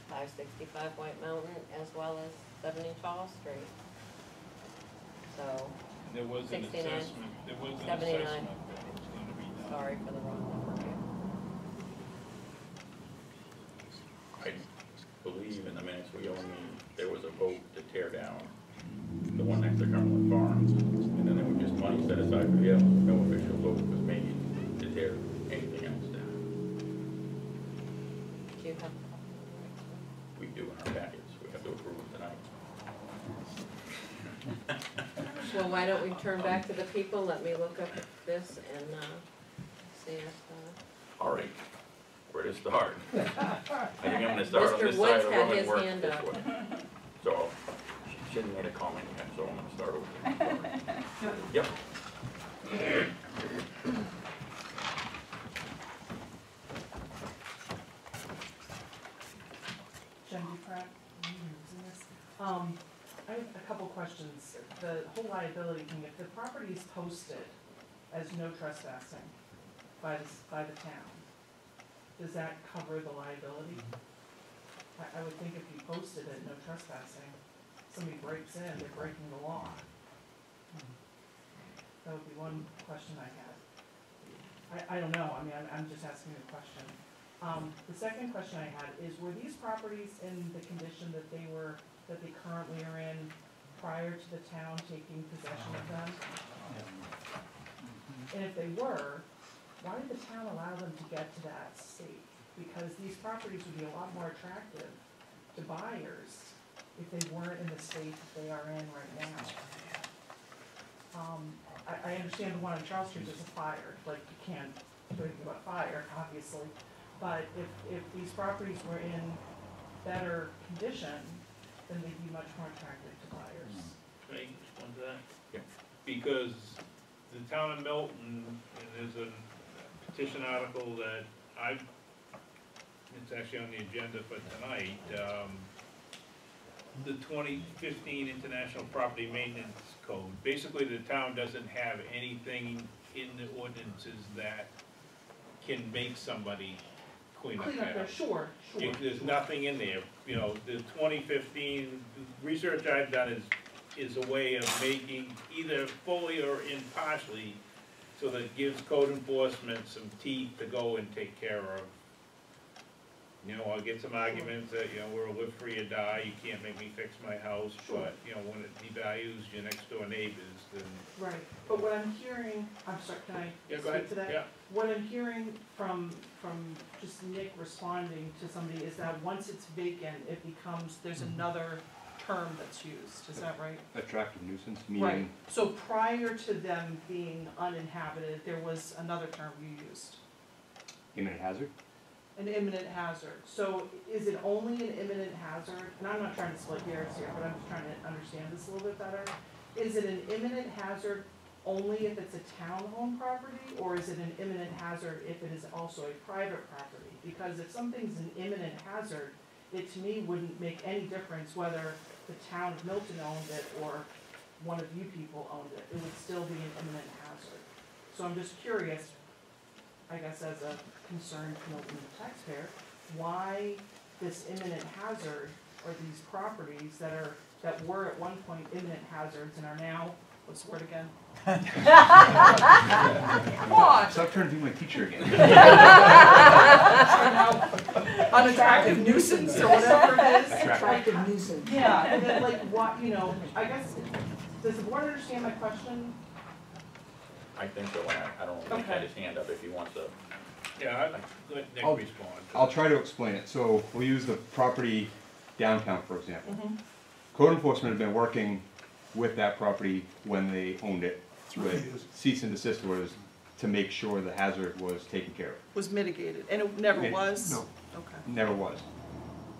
565 White Mountain as well as 70 Charles Street. So, There was an 69, assessment, there was an 79. assessment that was gonna be done. sorry for the wrong number here. I believe in the minutes we only, there was a vote to tear down the one next to Cumberland Farms, and then there was just money set aside for the other. No official vote was made to tear anything else down. Do you have? We do in our packets, we have to approve it tonight. Well, why don't we turn back to the people, let me look up this and, see if, All right, where to start? I think I'm gonna start on Mr. this side Woods of the had room and his work hand this up. way. So, she shouldn't made a comment yet, so I'm gonna start over. Yep. Jenny Pratt, I have a couple questions. The whole liability thing, if the property is posted as no trespassing by the town, does that cover the liability? I would think if you posted it, no trespassing, somebody breaks in, they're breaking the law. That would be one question I had. I don't know, I mean, I'm just asking a question. The second question I had is, were these properties in the condition that they currently are in prior to the town taking possession of them? And if they were, why did the town allow them to get to that state? Because these properties would be a lot more attractive to buyers if they weren't in the state that they are in right now. I understand the one on Charles Street is a fire, like you can't do anything about fire, obviously. But if these properties were in better condition, then they'd be much more attractive to buyers. Can I respond to that? Yeah. Because the town of Milton, and there's a petition article that it's actually on the agenda for tonight, the 2015 International Property Maintenance Code. Basically, the town doesn't have anything in the ordinances that can make somebody clean up Clean up their there, house. sure. There's nothing in there, you know, the 2015, research I've done is a way of making either fully or in partially, so that it gives code enforcement some teeth to go and take care of. You know, I'll get some arguments that, you know, we're a live free or die, you can't make me fix my house, Sure. but, you know, when it devalues your next door neighbors, then. Right, but what I'm hearing, I'm sorry, can I Yeah, go ahead. speak to that? Yeah. What I'm hearing from just Nick responding to somebody is that once it's vacant, it becomes, there's another term that's used, is that right? Attractive nuisance, Right, meaning, so prior to them being uninhabited, there was another term you used, imminent hazard? an imminent hazard. So is it only an imminent hazard, and I'm not trying to split hairs here, but I'm just trying to understand this a little bit better. Is it an imminent hazard only if it's a town-owned property, or is it an imminent hazard if it is also a private property? Because if something's an imminent hazard, it to me wouldn't make any difference whether the town of Milton owned it or one of you people owned it. It would still be an imminent hazard. So I'm just curious, I guess as a concerned Milton taxpayer, why this imminent hazard or these properties that were at one point imminent hazards and are now, what's the word again? What? Stop trying to be my teacher again. Are now unattractive nuisance or whatever it is. Attractive nuisance. Yeah, and then like what, you know, I guess, does the board understand my question? I think so, I don't know, Nick had his hand up if he wants to. Yeah, let Nick I'll- respond. I'll try to explain it. So we'll use the property downtown, for example. Mm-hmm. Code enforcement had been working with that property when they owned it, with cease and desist orders to make sure the hazard was taken care of. Was mitigated, and it never was? No, Okay. never was.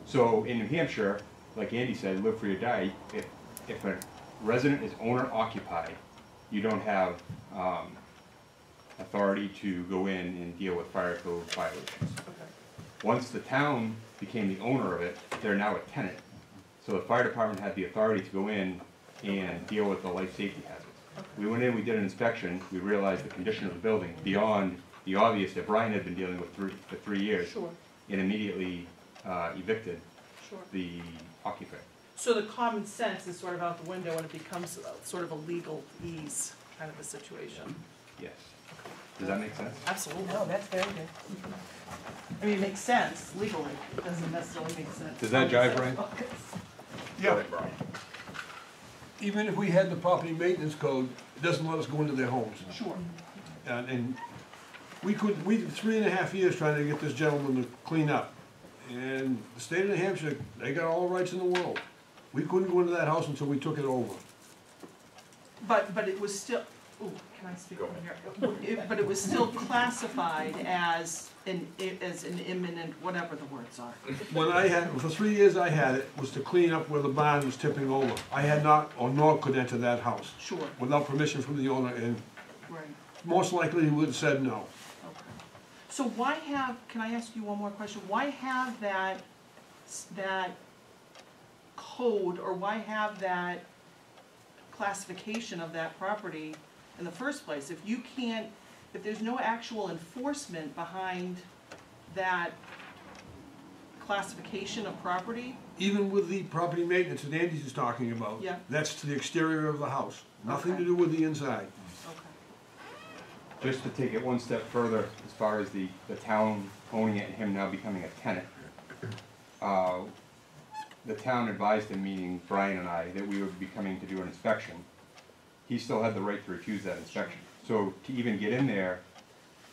So in New Hampshire, like Andy said, live free or die, if a resident is owner occupied, you don't have authority to go in and deal with fire code violations. Okay. Once the town became the owner of it, they're now a tenant. So the fire department had the authority to go in and deal with the life safety hazards. We went in, we did an inspection, we realized the condition of the building beyond the obvious that Brian had been dealing with for 3 years. Sure, And immediately evicted sure. the occupant. So the common sense is sort of out the window and it becomes sort of a legal ease kind of a situation. Yes. Does that make sense? Absolutely. No, that's very good. I mean, it makes sense legally, it doesn't necessarily make sense. Does that jive, Brian? Go Yeah, ahead, Brian. even if we had the property maintenance code, it doesn't let us go into their homes. Sure. And we 3.5 years trying to get this gentleman to clean up. And the state of New Hampshire, they got all the rights in the world. We couldn't go into that house until we took it over. But it was still, ooh, can I speak over here? But it was still classified as an imminent, whatever the words are. When I had, for 3 years I had it, was to clean up where the barn was tipping over. I had not, or nor could enter that house Sure, without permission from the owner, and right, most likely he would have said no. okay. So why have, can I ask you one more question? Why have that code, or why have that classification of that property in the first place? If you can't, if there's no actual enforcement behind that classification of property, Even with the property maintenance that Andy's is talking about, Yeah. that's to the exterior of the house, nothing to do with the inside. okay. just to take it one step further, as far as the town owning it and him now becoming a tenant, the town advised him, meaning Brian and I, that we would be coming to do an inspection. He still had the right to refuse that inspection. So to even get in there,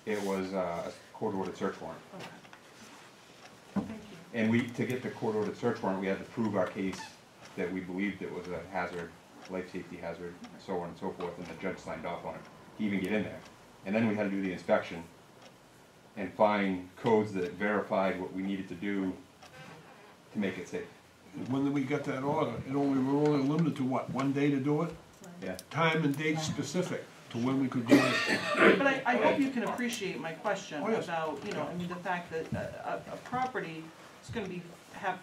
it was a court-ordered search warrant. Okay. Thank you. And to get the court-ordered search warrant, we had to prove our case that we believed it was a hazard, life safety hazard, so on and so forth, and the judge signed off on it to even get in there. And then we had to do the inspection and find codes that verified what we needed to do to make it safe. When we got that order, we're only limited to what, 1 day to do it? Yeah. Time and date specific to when we could do it. But I hope you can appreciate my question Oh, yes. about, you know, I mean, the fact that a property is gonna have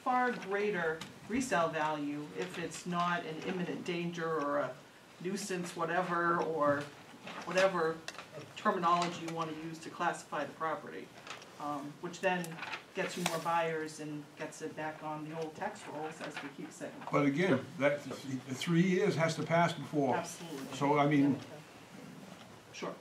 far greater resale value if it's not an imminent danger or a nuisance, whatever, or whatever terminology you wanna use to classify the property. Which then gets you more buyers and gets it back on the old tax rolls, as we keep saying. But again, that, 3 years has to pass before. Absolutely. So, I mean, Sure.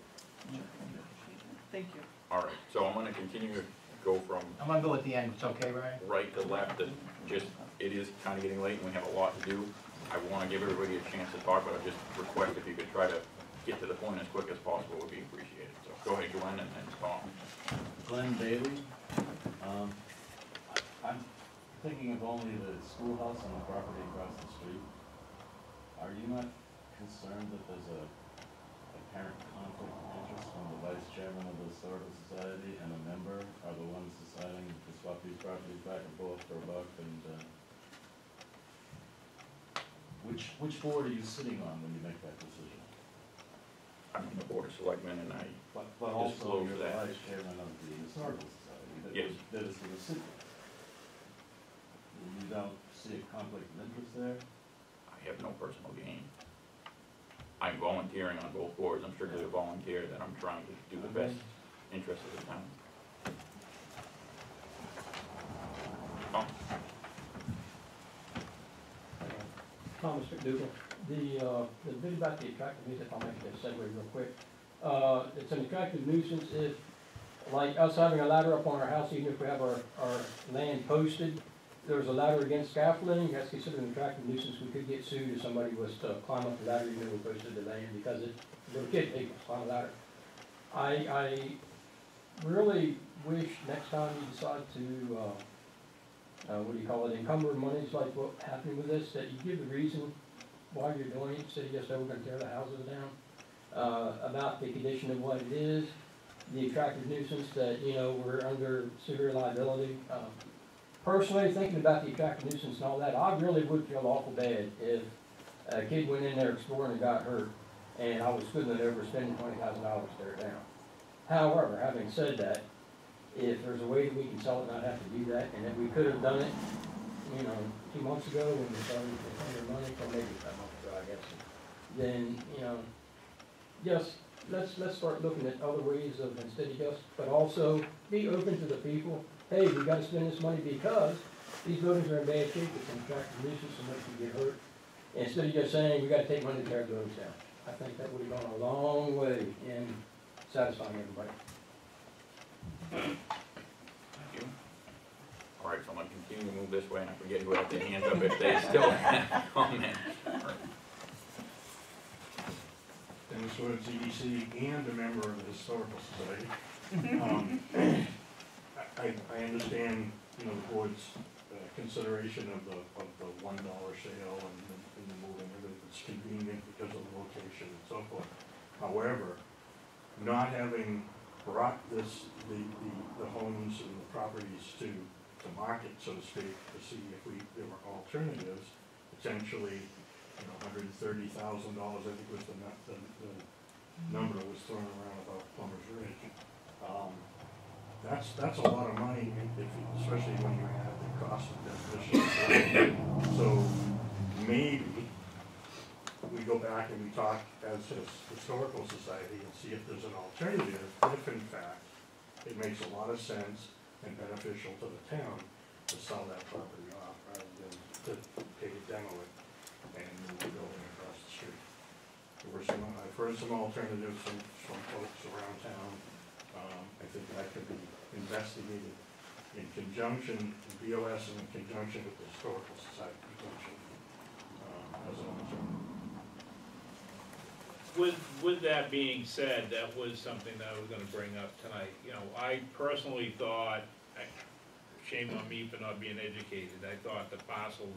Thank you. All right, so I'm gonna continue to go from I'm gonna go at the end, it's okay, Brian? right to left, and just, it is kinda getting late and we have a lot to do. I wanna give everybody a chance to talk, but I just request if you could try to get to the point as quick as possible would be appreciated. So go ahead, Glenn, and then Tom. Glenn Bailey. I'm thinking of only the schoolhouse on the property across the street. Are you not concerned that there's a apparent conflict of interest when the vice chairman of the historical society and a member are the ones deciding to swap these properties back and forth for a buck? And which board are you sitting on when you make that decision? I'm on the Board of Selectmen and I But also disclose you're the that. vice chairman of the historical society that Yes. that is the recipient. You don't see a conflict of interest there? I have no personal gain. I'm volunteering on both boards, I'm strictly a volunteer, that I'm trying to do the best interest of the town. Tom? Thomas McDougal. The bit about the attractive nuisance, I'll make it a segue real quick. It's an attractive nuisance if, like us having a ladder up on our house, even if we have our land posted, there's a ladder against scaffolding, that's considered an attractive nuisance. We could get sued if somebody was to climb up the ladder even though we posted the land, because little kid people climb a ladder. I really wish next time you decide to, what do you call it, encumber monies like what happened with this, that you give the reason why you're doing it, instead of just, oh, we're gonna tear the houses down, about the condition of what it is, the attractive nuisance that, you know, we're under severe liability. Personally, thinking about the attractive nuisance and all that, I really would feel awful bad if a kid went in there exploring and got hurt, and I was fiddling over spending $20,000 to tear it down. However, having said that, if there's a way that we can sell it and not have to do that, and if we could have done it, you know, 2 months ago when we started to money, or maybe 5 months ago, I guess, then, you know, just, let's start looking at other ways of, instead of just, but also be open to the people. Hey, we gotta spend this money because these buildings are in bad shape, it's an attractive nuisance, somebody can get hurt. Instead of just saying, we gotta take money to tear buildings down. I think that would have gone a long way in satisfying everybody. Thank you. All right, so I'm gonna continue to move this way, and I forget who had their hands up if they still have comment. Dennis Woods, EDC, and a member of the Historical Society. I understand, you know, the board's consideration of the $1 sale and the moving of it. It's convenient because of the location and so forth. However, not having brought the homes and the properties to market, so to speak, to see if there were alternatives, potentially, you know, $130,000, I think was the number that was thrown around about Plummer's Ridge. That's a lot of money, especially when you have the cost of demolition. So maybe we go back and we talk as a historical society and see if there's an alternative, if in fact it makes a lot of sense and beneficial to the town to sell that property off rather than to pay to demo it and move the building across the street. I've heard some alternatives from folks around town. I think that could be investigated in conjunction, BOS in conjunction with the Historical Society protection, as an alternative. With that being said, that was something that I was gonna bring up tonight. You know, I personally thought, shame on me for not being educated, I thought the parcel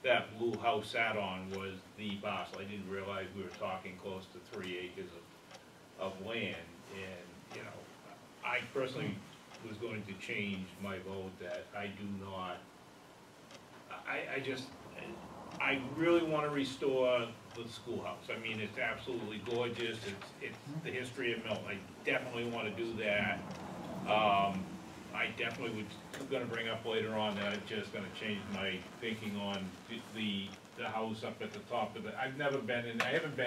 that blue house sat on was the parcel. I didn't realize we were talking close to 3 acres of land. And, you know, I personally was going to change my vote that I do not, I really wanna restore the schoolhouse. I mean, it's absolutely gorgeous, it's the history of Milton, I definitely wanna do that. I definitely was gonna bring up later on that I'm just gonna change my thinking on the house up at the top of the, I haven't been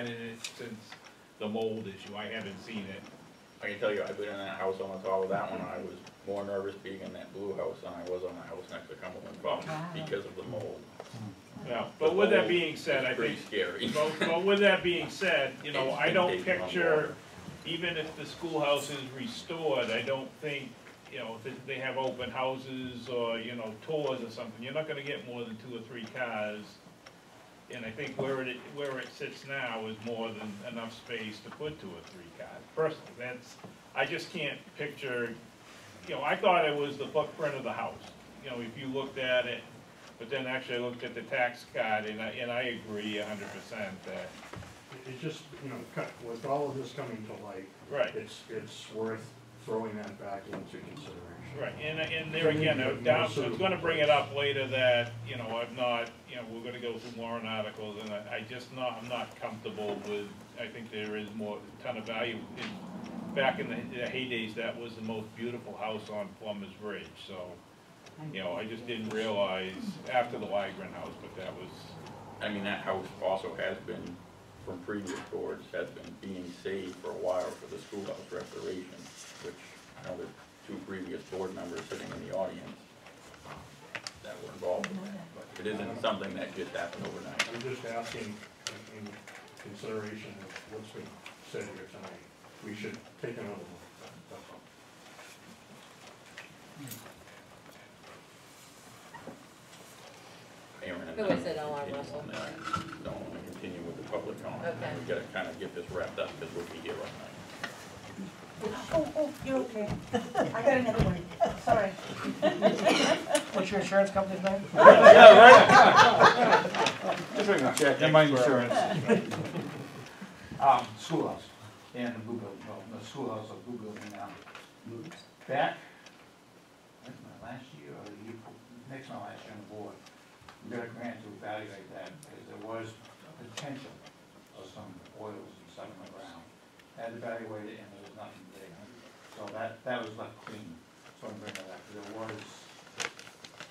in it since the mold issue, I haven't seen it. I can tell you, I've been in that house on the top of that one, I was more nervous being in that blue house than I was on the house next to Cumberland Farm because of the mold. Yeah, but with that being said, I think, scary. but with that being said, you know, I don't It's taking on picture, water. even if the schoolhouse is restored, I don't think, you know, if they have open houses or, you know, tours or something, you're not gonna get more than 2 or 3 cars. And I think where it sits now is more than enough space to put 2 or 3 cars. Personally, I just can't picture, you know, I thought it was the footprint of the house. You know, if you looked at it, but then actually I looked at the tax card and I agree 100% that. It just, you know, with all of this coming to light. Right. It's worth throwing that back into consideration. Right, and there again, I was gonna bring it up later that, you know, I'm not, you know, we're gonna go through warrant articles, and I'm not comfortable with, I think there is a ton of value. Back in the heydays, that was the most beautiful house on Plummer's Bridge, so, you know, I just didn't realize, after the Wagner house, but that was. I mean, that house also has been, from previous boards, has been being saved for a while for the schoolhouse restoration, which I know the 2 previous board members sitting in the audience that were involved in that, but it isn't something that just happened overnight. I'm just asking in consideration of what's been said here tonight. We should take another look. That's all. Aaron and Who I is it, Alan continue Russell? on that. Don't want to continue with the public comment. Okay. We gotta kind of get this wrapped up because we'll be here all night. Oh, you're okay. I got another one. Sorry. What's your insurance company's name? And my insurance. Schoolhouse, and the blue building, well, the schoolhouse or blue building now. Back, that's my last year, or the year, next my last year on the board, we got a grant to evaluate that, because there was a potential of some oils and stuff in the ground. Had evaluated it, and there was nothing there. So that was left clean, so I'm bringing that up, because there was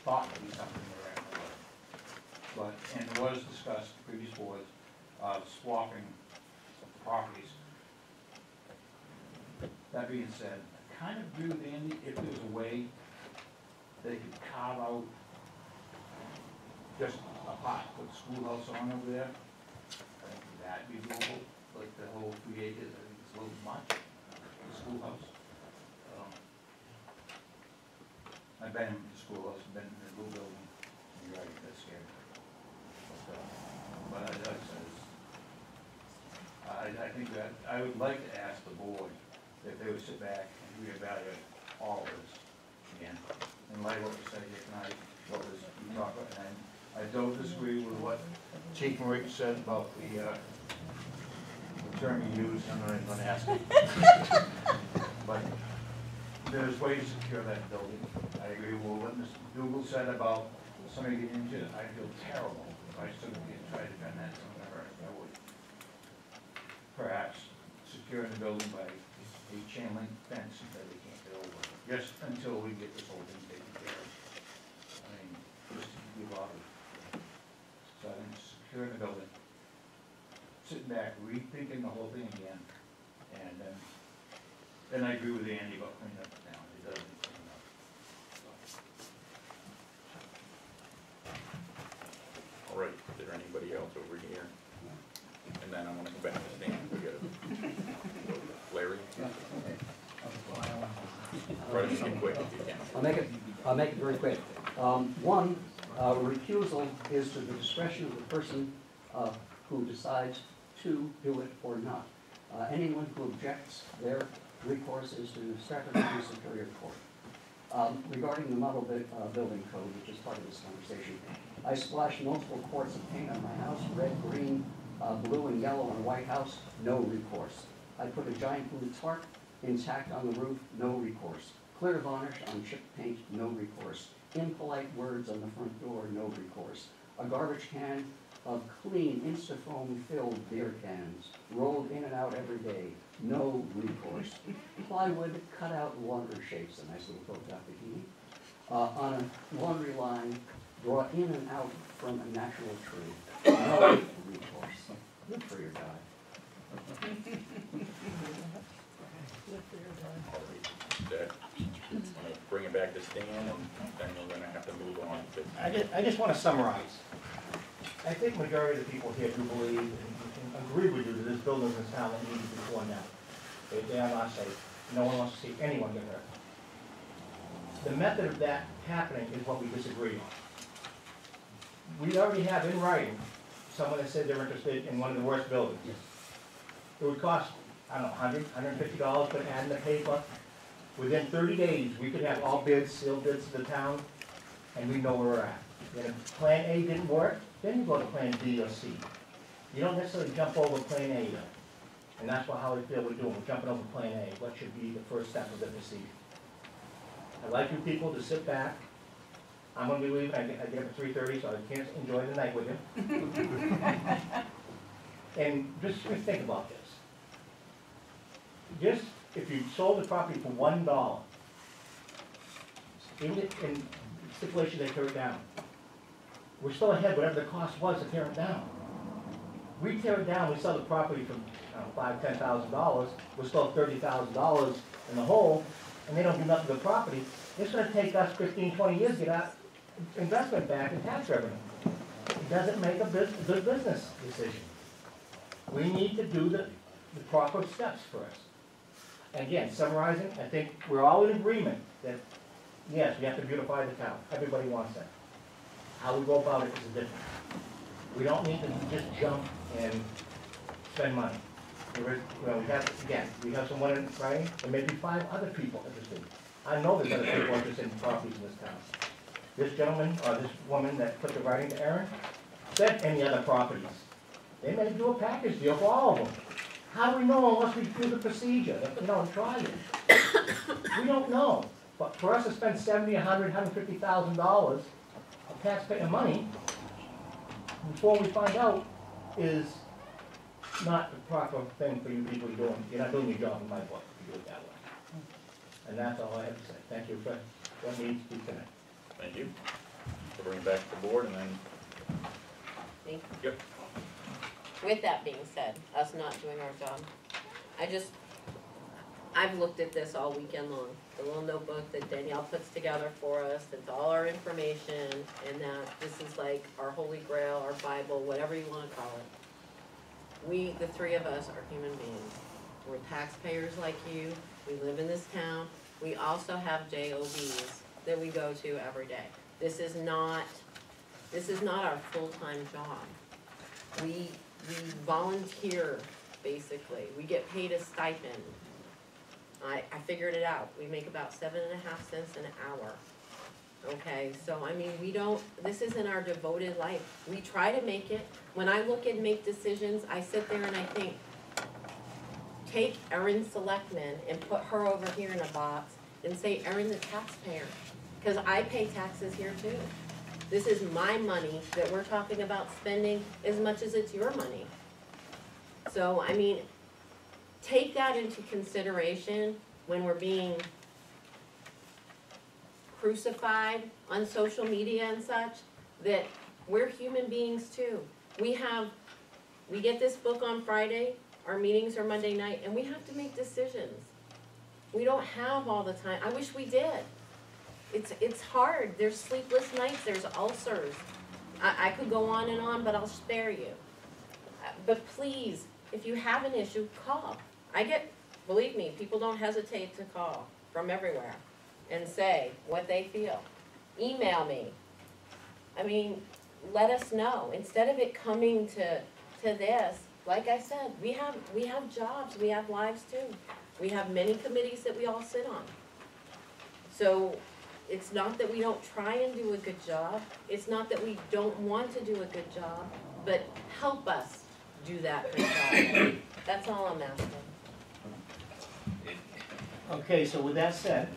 thought to be something around there. But, and it was discussed, previous boards, swapping properties. That being said, I kind of agree with Andy, if there's a way they could carve out just a pot, put schoolhouse on over there, I think that'd be doable, like the whole 3 acres, I think it's a little much, the schoolhouse. I've been in the schoolhouse, I've been in the blue building, you're right, that's scary. But as I said, I think that, I would like to ask the board if they would sit back and reevaluate all of this again. In light of what was said here tonight, what was, we talked about, and I don't disagree with what Chief Marie said about the term you used, I'm not even gonna ask it. But there's ways to secure that building. I agree with what Mr. Dougal said about somebody getting injured. I feel terrible if I stood and tried to defend that, someone got hurt, I would. Perhaps securing the building by a chain link fence that they can't get over, just until we get this whole thing taken care of. I mean, just to be bothered. So I think securing the building, sitting back, rethinking the whole thing again, and then I agree with Andy about cleaning up the town, it does need cleaning up. All right, is there anybody else over here? And then I'm gonna go back it quick if you can. I'll make it very quick. One, recusal is to the discretion of the person who decides to do it or not. Anyone who objects, their recourse is to Stratford County Superior Court. Regarding the model building code, which is part of this conversation, I splashed multiple quarts of paint on my house, red, green, blue and yellow on a white house, no recourse. I put a giant blue tarp intact on the roof, no recourse. Clear varnish on chipped paint, no recourse. Impolite words on the front door, no recourse. A garbage can of clean Instafoam filled beer cans, rolled in and out every day, no recourse. Plywood cut out water shapes, a nice little photograph bikini, on a laundry line brought in and out from a natural tree, no recourse. Good for your guy. I'm gonna bring it back to Stan, and then we're gonna have to move on. I just want to summarize. I think majority of the people here do believe and agree with you that this building in this town that needs to be torn down. They are not safe. No one wants to see anyone get hurt. The method of that happening is what we disagree on. We already have in writing someone that said they're interested in one of the worst buildings. It would cost, I don't know, $100, $150, put an ad in the paper. Within 30 days, we could have all bids, sealed bids to the town, and we know where we're at. And if plan A didn't work, then you go to plan B or C. You don't necessarily jump over plan A though. And that's how we feel we're doing. We're jumping over plan A, what should be the first step of the procedure. I'd like you people to sit back. I'm gonna be leaving, I get up at 3:30, so I can't enjoy the night with you. And just think about this. Just, if you sold the property for $1, even if in stipulation they tear it down, we're still ahead whatever the cost was to tear it down. We tear it down, we sell the property for $5,000, $10,000, we're still $30,000 in the hole, and they don't do nothing with the property. It's gonna take us 15, 20 years to get our investment back in tax revenue. It doesn't make a good business decision. We need to do the proper steps first. And again, summarizing, I think we're all in agreement that, yes, we have to beautify the town. Everybody wants that. How we go about it is different. We don't need to just jump and spend money. We have someone in writing, there may be 5 other people interested. I know there's other people interested in properties in this town. This gentleman, or this woman that put the writing to Aaron, said any other properties. They may do a package deal for all of them. How do we know unless we do the procedure, and try it? We don't know. But for us to spend $70, $100, $150,000 of taxpayer money before we find out is not the proper thing for you people doing. You're not doing your job in my book if you do it that way. And that's all I have to say. Thank you for what needs to be tonight. Thank you. We'll bring it back to the board, and then. Thank you. Yep. With that being said, us not doing our job, I've looked at this all weekend long. The little notebook that Danielle puts together for us, that's all our information, and that this is like our holy grail, our Bible, whatever you wanna call it. We, the 3 of us, are human beings. We're taxpayers like you, we live in this town, we also have JOBs that we go to every day. This is not our full-time job. We volunteer, basically. We get paid a stipend. I figured it out. We make about 7.5 cents an hour. Okay, so I mean, this isn't our devoted life. We try to make it. When I look and make decisions, I sit there and I think, take Erin Selectman and put her over here in a box and say Erin the taxpayer. Because I pay taxes here too. This is my money that we're talking about spending as much as it's your money. So, I mean, take that into consideration when we're being crucified on social media and such, that we're human beings too. We get this book on Friday, our meetings are Monday night, and we have to make decisions. We don't have all the time. I wish we did. It's hard. There's sleepless nights, there's ulcers. I could go on and on, but I'll spare you. But please, if you have an issue, call. Believe me, people don't hesitate to call from everywhere. and say what they feel. Email me. I mean, let us know, instead of it coming to this, like I said, we have jobs, we have lives too. We have many committees that we all sit on. So, it's not that we don't try and do a good job, it's not that we don't want to do a good job, but help us do that good job. That's all I'm asking. Okay, so with that said,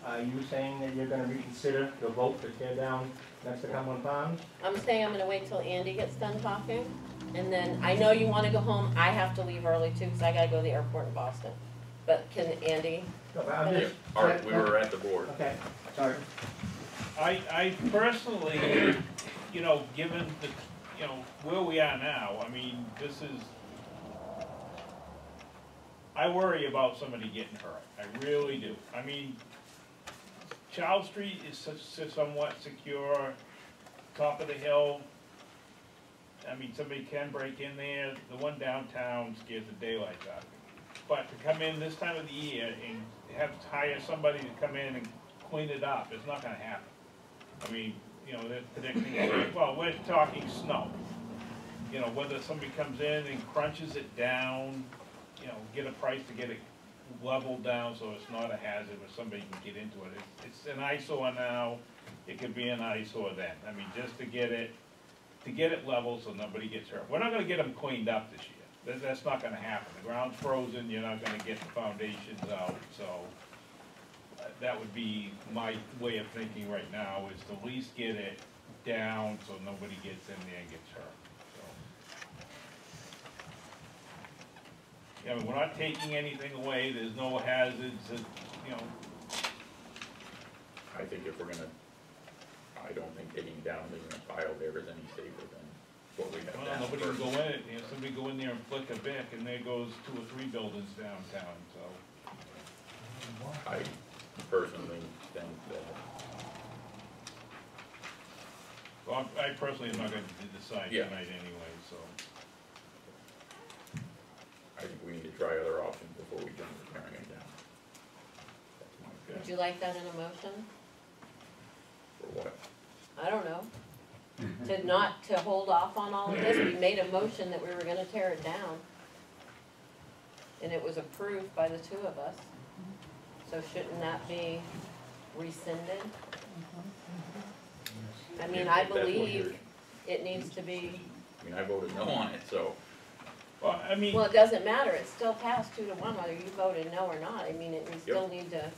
are you saying that you're gonna reconsider the vote to tear down next to Cumberland Farms? I'm saying I'm gonna wait till Andy gets done talking, and then, I know you wanna go home, I have to leave early too, because I gotta go to the airport in Boston. But can Andy? No, but I'm just. Art, we were at the board. Okay, sorry. I personally, you know, given the, you know, where we are now, I mean, this is, I worry about somebody getting hurt, I really do. I mean, Child Street is somewhat secure, top of the hill. I mean, somebody can break in there, the one downtown scares the daylights out of me. But to come in this time of the year and have to hire somebody to come in and clean it up, it's not gonna happen. I mean, you know, they're predicting, well, we're talking snow. You know, whether somebody comes in and crunches it down, you know, get a price to get it leveled down so it's not a hazard or somebody can get into it. It's an eyesore now, it could be an eyesore then. I mean, just to get it level so nobody gets hurt. We're not gonna get them cleaned up this year. That's not gonna happen. The ground's frozen, you're not gonna get the foundations out, so that would be my way of thinking right now, is to at least get it down so nobody gets in there and gets hurt, so. I mean, we're not taking anything away, there's no hazards, you know. I think if we're gonna, I don't think taking down, leaving a pile there is any safer than what we have Well, down. nobody can go in it, you know, somebody go in there and flick a bic, and there goes 2 or 3 buildings downtown, so. I personally think that, Well, I personally am not gonna decide Yeah. tonight anyway, so. I think we need to try other options before we jump to tearing it down. That's my Would guess. you like that in a motion? For what? I don't know. To hold off on all of this, we made a motion that we were gonna tear it down. And it was approved by the 2 of us. So shouldn't that be rescinded? I mean, I If that's what believe you're- it needs to be, I mean, I voted no on it, so. Well, I mean. well, it doesn't matter, it's still passed 2 to 1, whether you voted no or not. I mean, we still need to, It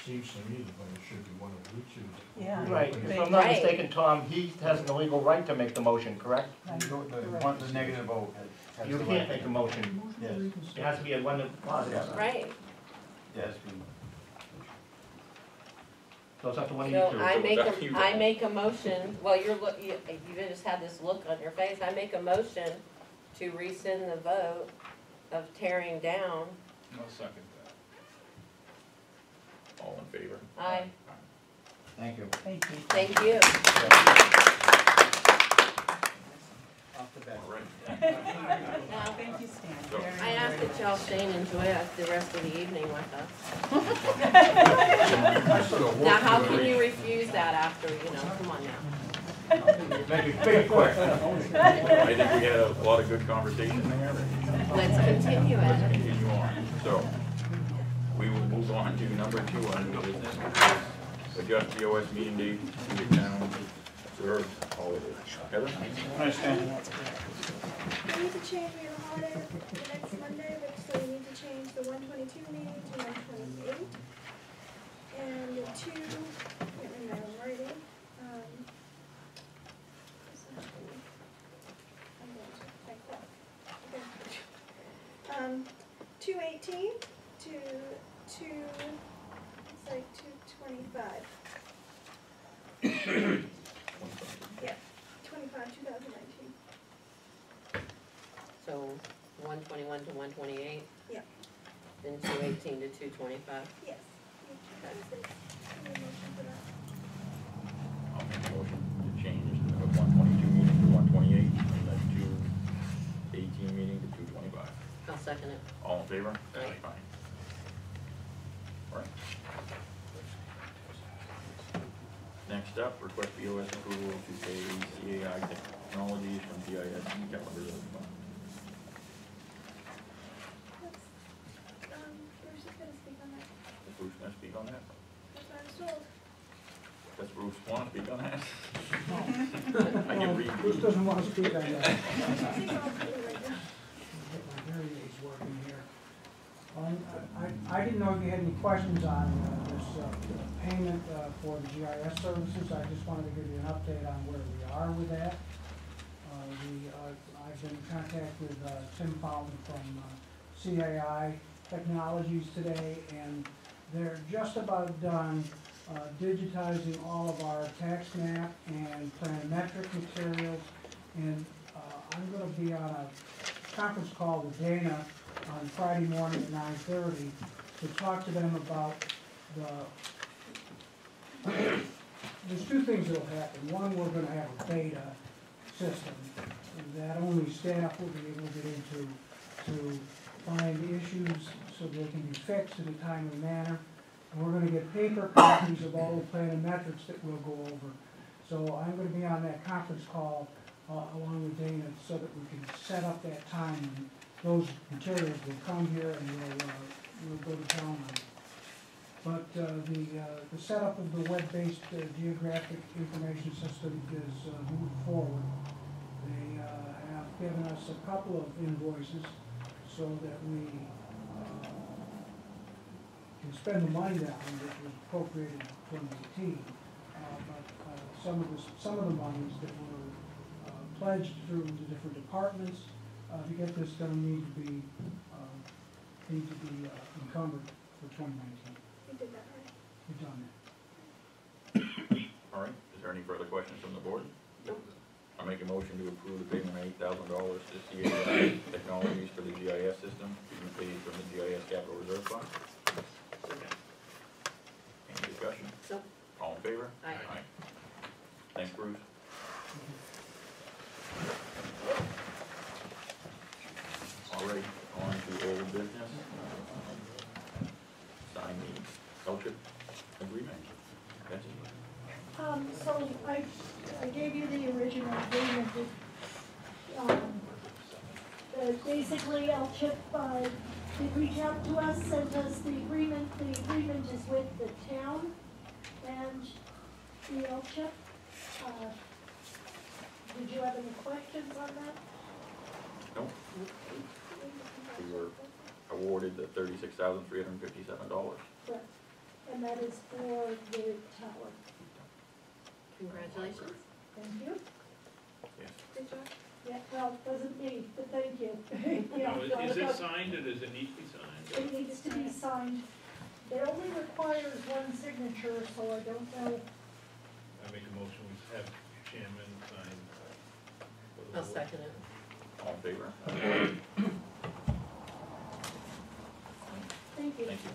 seems to me that it should be one of you two. Yeah. Right, if I'm not Right. mistaken, Tom, he has the legal right to make the motion, correct? The negative vote has You to can't write. make the motion. Yes, It has to be a one positive. right. yes, So it's up to one of you So two. I make a motion, well, you just had this look on your face, I make a motion to rescind the vote of tearing down. I'll second that. All in favor? Aye. thank you. Thank you. Thank you. Off the bat. All right. Now, Thank you, Stan. So- Very, I ask very that y'all stay and enjoy the rest of the evening with us. Now, how can you refuse that after, come on now. Make it quick. I think we had a lot of good conversation there. Let's continue Let's it. continue on. So, we will move on to number 2 on new business. Adjust the OS meeting date to the town serve holidays. Heather? Nice, Stan. We need to change, we have a holiday the next Monday, so we need to change the 122 meeting to 128. And the 2, can't remember, I'm writing, I'm going to, my clock. Okay. 218 to 2, it's like 225. Yeah, 25, 2019. So, 121 to 128? Yeah. Then 218 to 225? Yes. I'll make a motion to change the 122 meeting to 128, and the 218 meeting to 225. I'll second it. All in favor? Aye. Fine. All right. Next up, request BOS approval to pay CAI Technologies from GIS Capital Reserve Fund. Bruce is gonna speak on that. Is Bruce gonna speak on that? That's what I was told. Does Bruce wanna speak on that? I can read. Bruce doesn't want to speak on that. He's all cool right now. Get my hearing aids working here. I didn't know if you had any questions on this payment for the GIS services. I just wanted to give you an update on where we are with that. I've been in contact with Tim Fountain from CAI Technologies today, and they're just about done digitizing all of our tax map and planimetric materials. And I'm going to be on a conference call with Dana on Friday morning at 9:30 to talk to them about there's two things that'll happen. One, we're gonna have a beta system that only staff will be able to get into to find issues so they can be fixed in a timely manner. And we're gonna get paper copies of all the planimetrics that we'll go over. So I'm gonna be on that conference call along with Dana so that we can set up that time when those materials will come here and we'll go to town on it. But the setup of the web-based geographic information system is moving forward. They have given us a couple of invoices so that we can spend the money down, which was appropriated in 2018. But some of the monies that were pledged through the different departments to get this done need to be encumbered for 2019. You did that right. We've done that. All right, is there any further questions from the board? Nope. I make a motion to approve the payment of $8,000 to CAI Technologies for the GIS system to be paid from the GIS Capital Reserve Fund. Any discussion? Nope. All in favor? Aye. Thanks, Bruce. All right, on to old business. Sign the township agreement. Betsy? So I gave you the original agreement. Basically, LCHIP did reach out to us, sent us the agreement. The agreement is with the town and the LCHIP. Did you have any questions on that? No. We were awarded the $36,357. Correct. And that is for the tower. Congratulations. Thank you. Yes. Good job. Yeah, well, it wasn't me, but thank you. Now, is it signed or does it need to be signed? It needs to be signed. It only requires one signature, so I don't know. I make a motion, we have chairman sign. I'll second it. All in favor? Thank you. Thank you.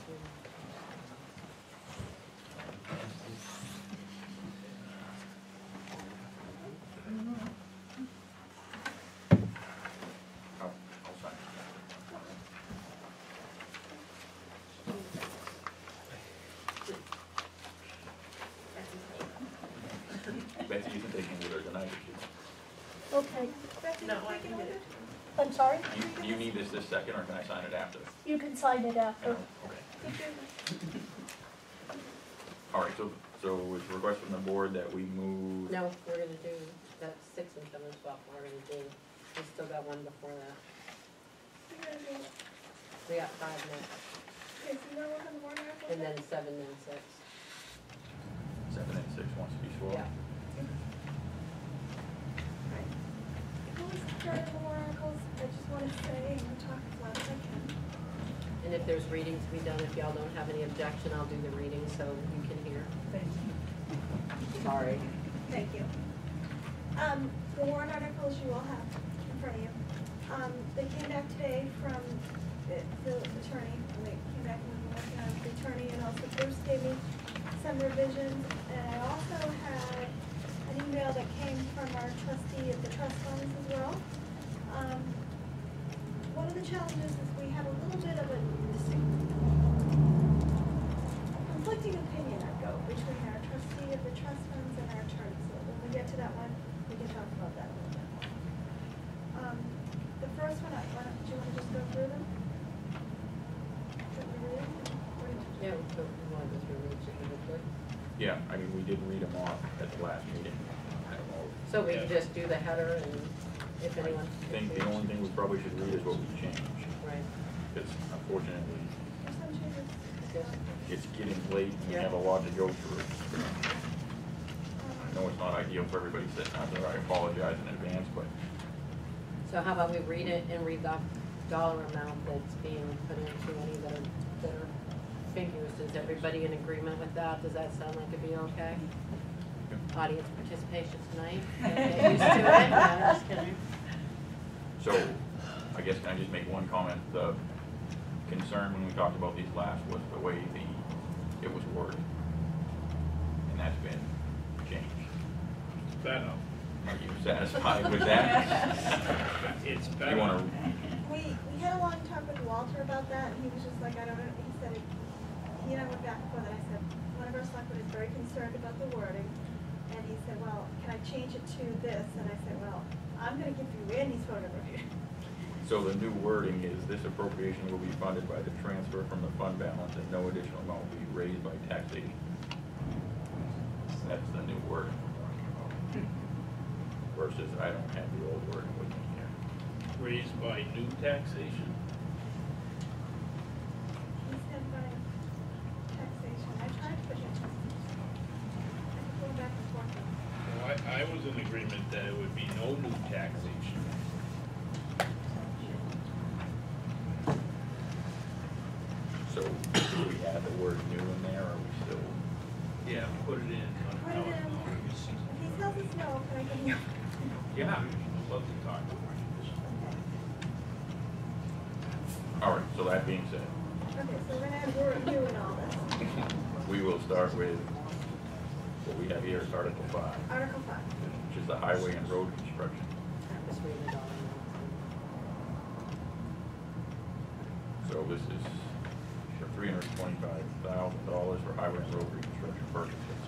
I'll sign. Betsy, you can take me with her tonight if you want. Okay. No, I can get it. I'm sorry? Do you need this second, or can I sign it after? You can sign it after. Okay. All right, so it's a request from the board that we move. No, we're gonna do that 6 and 7 swap, we're gonna do, we still got one before that. We got 5 next, Okay, so you wanna work on the warrant article? and then 7 and 6. 7 and 6 wants to be sworn. Yeah. Before we start the warrant articles, I just wanna say, and I'll talk as loud as I can. And if there's reading to be done, if y'all don't have any objection, I'll do the reading so you can hear. Thank you. Sorry. Thank you. The warrant articles you all have in front of you. They came back today from the attorney, and they came back and we were working on the attorney, and also Bruce gave me some revisions, and I also had an email that came from our trustee at the trust funds as well. One of the challenges is we have a little bit of a conflicting opinion, I'd go between our trustee of the trust funds and our attorney, so when we get to that one, we can talk about that a little bit more. The first one, do you wanna just go through them? Should we read them? Or do you- Yeah, so we want to go through each of them real quick. Yeah, I mean, we did read them off at the last meeting. I don't know. So we can just do the header and if anyone. I think the only thing we probably should read is what we changed. Right. Because unfortunately, There's some changes. Yes. it's getting late and we have a lot to go through. I know it's not ideal for everybody sitting out there, I apologize in advance, but So how about we read it and read the dollar amount that's being put into any that are figures? Is everybody in agreement with that? Does that sound like it'd be okay? Audience participation tonight? Get used to it? No, just kidding. so, I guess can I just make one comment? The concern when we talked about these last was the way it was worded. And that's been changed. Better. Are you satisfied with that? It's You better. wanna, We had a long talk with Walter about that, and he was just like, I don't know, he said, he and I went back and forth, and I said, one of our selectmen is very concerned about the wording, and he said, well, can I change it to this? And I said, well, I'm gonna give you Randy's phone number here. so the new wording is this appropriation will be funded by the transfer from the fund balance and no additional amount will be raised by taxation. That's the new wording. Versus I don't have the old wording with me here. Raised by new taxation. He said by taxation, I tried to put it, I could go back and forth. Well, I was in agreement that it would be no new taxation. So do we add the word new in there or are we still? Yeah, put it in. Put it in, if he tells us no, can I give you? Yeah, I'd love to talk to him. All right, so that being said, Okay, so we're gonna add word new and all this. we will start with what we have here is Article 5, Article 5. which is the highway and road construction. Just read the dollar amount. So this is for $325,000 for highway and road reconstruction purposes.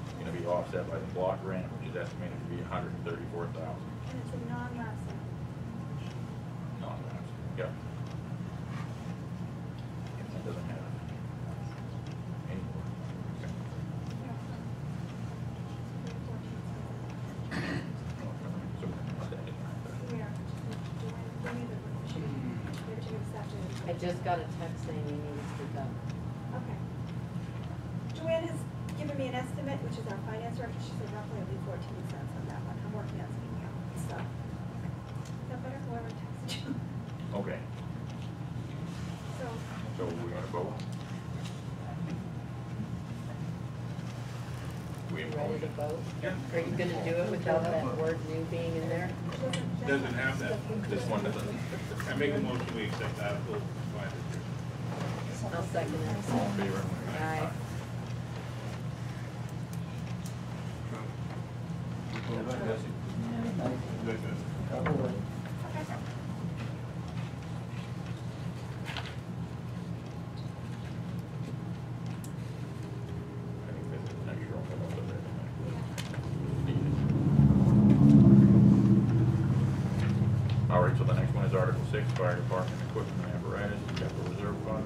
It's gonna be offset by the block grant, which is estimated to be $134,000. And it's a non-lapsing. Non-lapsing, yeah. That doesn't have any. I just got a text saying you need to speak up. Okay. Joanne has given me an estimate, which is our finance director, she said roughly it'll be 14 cents on that one, I'm working on speaking up, so. Is that better, whoever texted you? Okay, So, so we're gonna vote. We have a Ready to motion. vote? Are you gonna do it without that word new being in there? Doesn't have that. This one doesn't. I make a motion, we accept Article 5. I'll second it. All in favor? Aye. Good, good. I think this is an extra one of the All right, so the next one is Article 6, Fire Department Equipment and Apparatus, Capital Reserve Fund.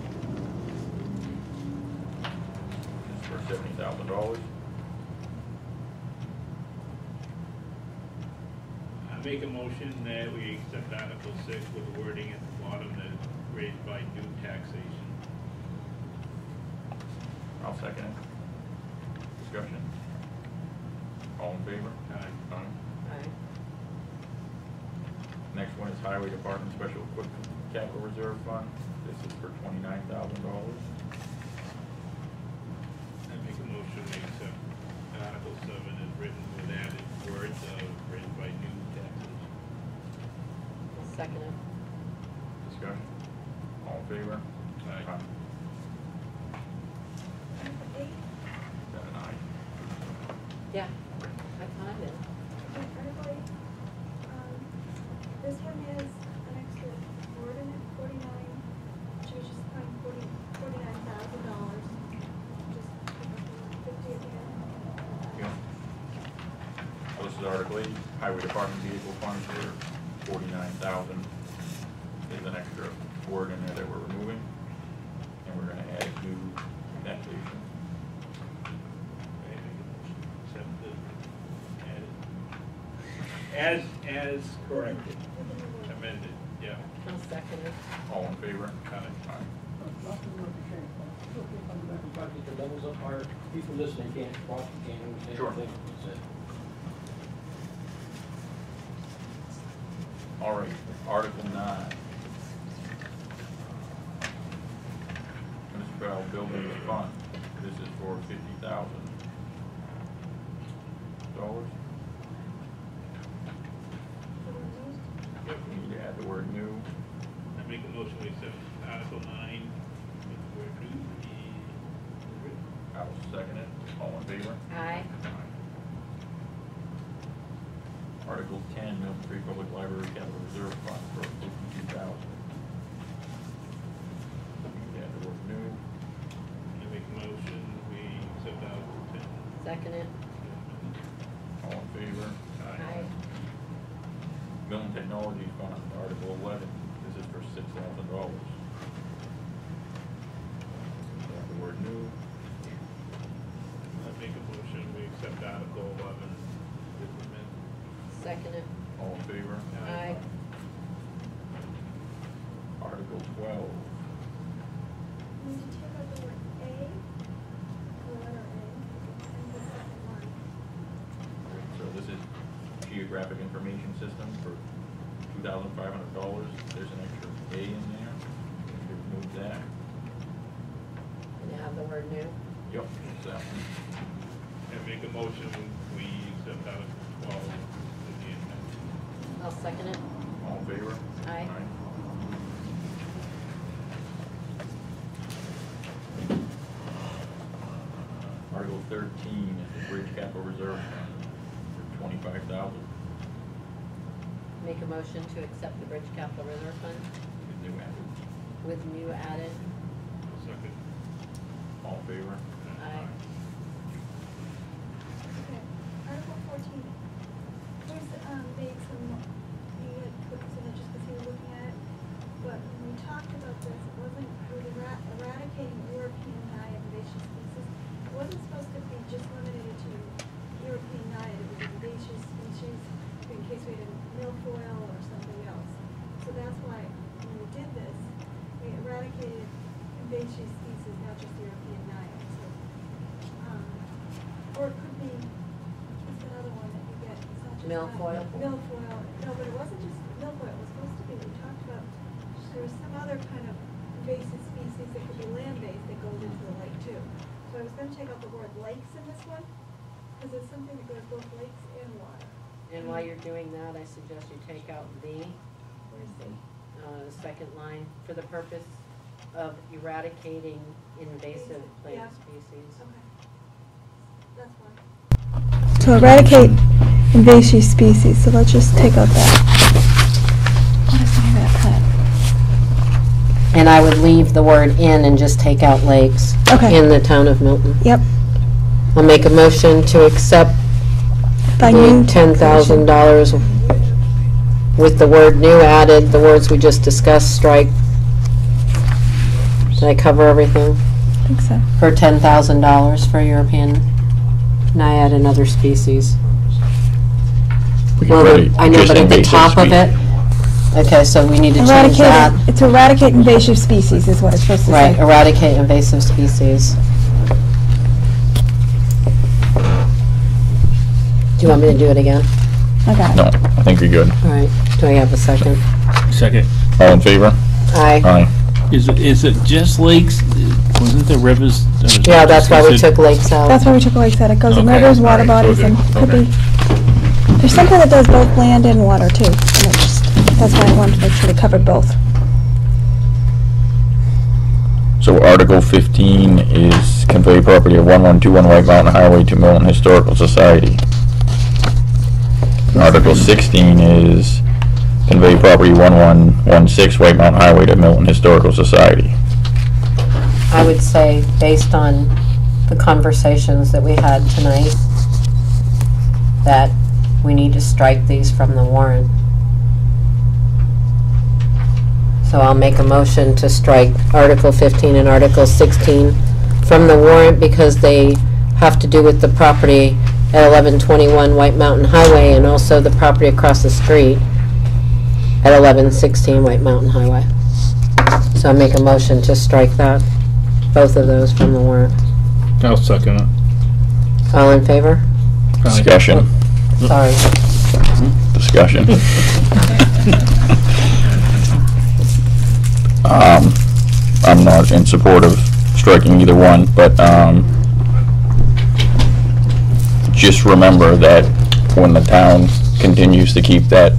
This is for $70,000. I make a motion that we accept Article 6 with the wording at the bottom that raised by new taxation. I'll second it. Discussion? All in favor? Aye. Aye. Next one is Highway Department Special Equipment Capital Reserve Fund. This is for $29,000. I make a motion we accept Article 7 as written with added words of raised by new taxation. Second it. Discussion? All in favor? Aye. Article 8, Is that an aye? Yeah, I thought it. Article 8, this one has an extra word in it, 49, she was just putting $49,000. Just pick up the 50 at is Article 8, Highway Department vehicle funds for $49,000. There's an extra word in there that we're removing, and we're gonna add new taxation. As corrected, amended, yeah. I'll second it. All in favor? Aye. Nothing worth the shame. It's okay if I'm back and try to get the levels up, our people listening can't watch, can't understand Sure. anything that's said. All right, Article 9. Municipal Buildings Fund, this is for $50,000. Yep, we need to add the word new. I make a motion to accept Article 9 with the word new. I will second it. All in favor? Aye. Article 10, Milton Free Public Library Capital Reserve Fund for $52,000. Add the word new. I make a motion, we accept Article 10. Second it. All in favor? Aye. Milton Technology Fund, Article 11, this is for $6,000. Add the word new. I make a motion, we accept Article 11 with amendment. Second it. All in favor? Aye. Article 12, We need to take out the word A, the letter A, and the second line. so this is Geographic Information System for $2,500. There's an extra A in there. Remove that. And you have the word new. Yep, that's that one. I make a motion, we accept Article 12 with the amendment. I'll second it. All in favor? Aye. Article 13 is the Bridge Capital Reserve Fund for $25,000. Make a motion to accept the Bridge Capital Reserve Fund With new added. with new added. Second. All in favor? Aye. Okay, Article 14. There's, made some, he had put some in just because he was looking at it, but when we talked about this, it wasn't, it was eradicating European naiad invasive species. It wasn't supposed to be just limited to European naiad, it was invasive species, in case we had a milfoil or something else. So that's why, when we did this, we eradicated invasive species, not just European naiad, so, or it could be, what's that other one that you get, it's not just. Milfoil? Milfoil, no, but it wasn't just milfoil, it was supposed to be, we talked about, there was some other kind of invasive species that could be land-based that goes into the lake too. So I was gonna take out the word lakes in this one, because it's something that goes both lakes and water. And while you're doing that, I suggest you take out the Where's the, second line, for the purpose of eradicating invasive Yeah. plant species. okay. That's one. To eradicate invasive species, so let's just take out that. What is the name of that plant? And I would leave the word in and just take out lakes. Okay. In the town of Milton. Yep. I'll make a motion to accept By the new $10,000 with the word new added, the words we just discussed, strike. Did I cover everything? I think so. For $10,000 for European naiad and other species. Well, I know, but at the top of it, okay, so we need to change that. Eradicate, to eradicate invasive species is what it's supposed to Right, say. eradicate invasive species. Do you want me to do it again? I got it. No, I think you're good. All right, do I have a second? Second. All in favor? Aye. Aye. Is it just lakes? Wasn't there rivers? Yeah, that's why we took lakes out. That's why we took lakes out. It goes in Okay, rivers, water all right, bodies, so and good. could be, there's something that does both land and water too. And it just, that's why I wanted to make sure they covered both. So Article 15 is convey property of 1121 White Mountain Highway to Milton Historical Society. Article 16 is convey property 1116 White Mountain Highway to Milton Historical Society. I would say, based on the conversations that we had tonight, that we need to strike these from the warrant. So I'll make a motion to strike Article 15 and Article 16 from the warrant because they have to do with the property at 1121 White Mountain Highway and also the property across the street at 1116 White Mountain Highway. So I'll make a motion to strike that, both of those from the warrant. I'll second it. All in favor? Discussion. Sorry. Discussion. I'm not in support of striking either one, but just remember that when the town continues to keep that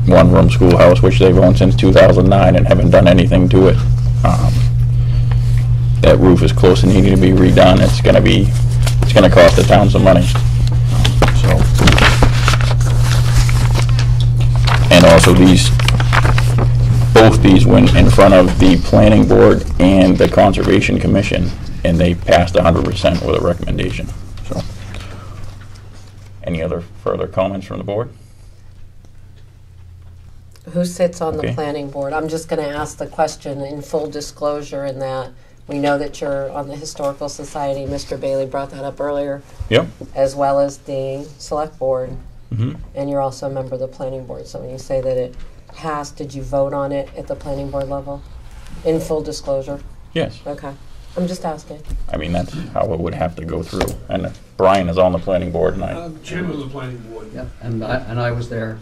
one-room schoolhouse, which they've owned since 2009 and haven't done anything to it, that roof is close to needing to be redone. It's gonna cost the town some money. So, and also both these went in front of the planning board and the conservation commission, and they passed 100% with a recommendation. So, any other further comments from the board? Who sits on the Okay. planning board? I'm just gonna ask the question in full disclosure in that we know that you're on the Historical Society. Mr. Bailey brought that up earlier. Yep. As well as the select board. Mm-hmm. And you're also a member of the planning board. So when you say that it passed, did you vote on it at the planning board level? In full disclosure? Yes. Okay. I'm just asking. I mean, that's how it would have to go through. And Brian is on the planning board, and I'm chairman of the planning board. Yep, and I was there,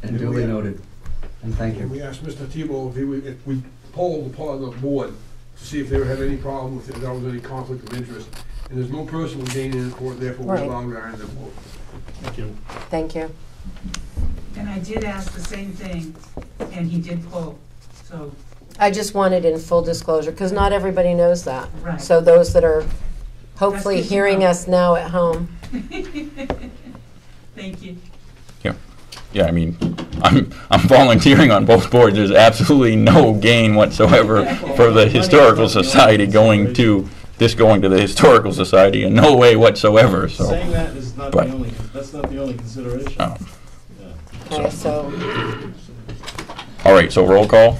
and duly noted, and thank you. We asked Mr. Tebow if we polled the part of the board to see if they had any problem with it, if there was any conflict of interest. And there's no personal gain in court, therefore we Right. allow Ryan to vote. Thank you. Thank you. And I did ask the same thing, and he did quote, so. I just wanted in full disclosure, because not everybody knows that. Right. So those that are hopefully good to hearing know. us now at home. Thank you. yeah, I mean, I'm volunteering on both boards. There's absolutely no gain whatsoever for the Historical Society going to the Historical Society in no way whatsoever. So, Saying that is not but- the only, that's not the only consideration. Oh. Yeah. Okay, so all right, so roll call.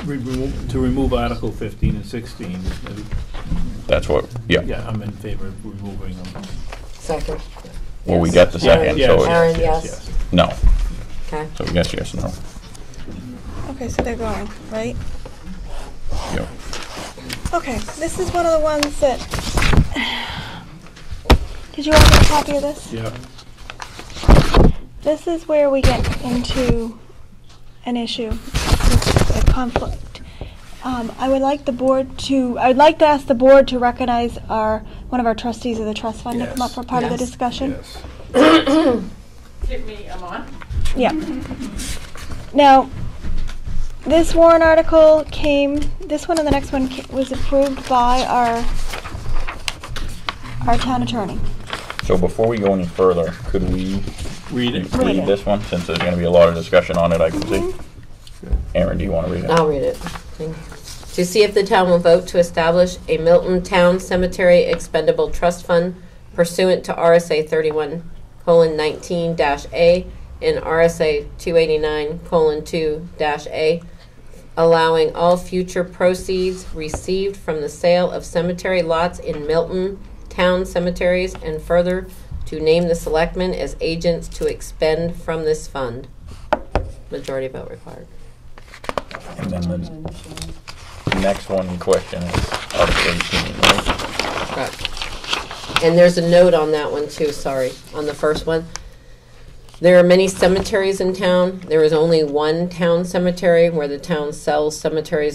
To remove Article 15 and 16. That's what. Yeah. Yeah, I'm in favor of removing them. second. Well, we Yes. got the second, Aaron, so Aaron, it's yes. no. Okay. So we got yes, no. Okay, so they're going, right? Yep. Okay, this is one of the ones that. Did you all get a copy of this? Yeah. This is where we get into an issue, a conflict. I would like to ask the board to recognize one of our trustees of the trust fund to come up for part of the discussion. Hit me, I'm on. Yeah. Now, this warrant article this one and the next one was approved by our town attorney. So before we go any further, could we read it? Read it. this one, since there's going to be a lot of discussion on it, I can see. Aaron, do you want to read it? I'll read it. To see if the town will vote to establish a Milton Town Cemetery Expendable Trust Fund pursuant to RSA 31:19-A and RSA 289:2-A, allowing all future proceeds received from the sale of cemetery lots in Milton Town cemeteries, and further to name the selectmen as agents to expend from this fund. Majority vote required. And then the next one in question is Article 18, right? Correct. And there's a note on that one too, sorry, on the first one. There are many cemeteries in town. There is only one town cemetery where the town sells cemetery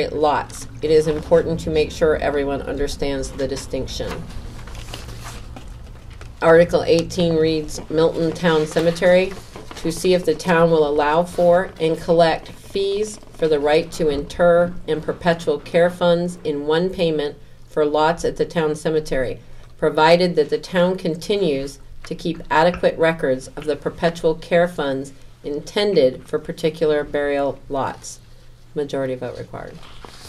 lots. It is important to make sure everyone understands the distinction. Article 18 reads, Milton Town Cemetery, to see if the town will allow for and collect fees for the right to inter and perpetual care funds in one payment for lots at the town cemetery, provided that the town continues to keep adequate records of the perpetual care funds intended for particular burial lots. Majority vote required.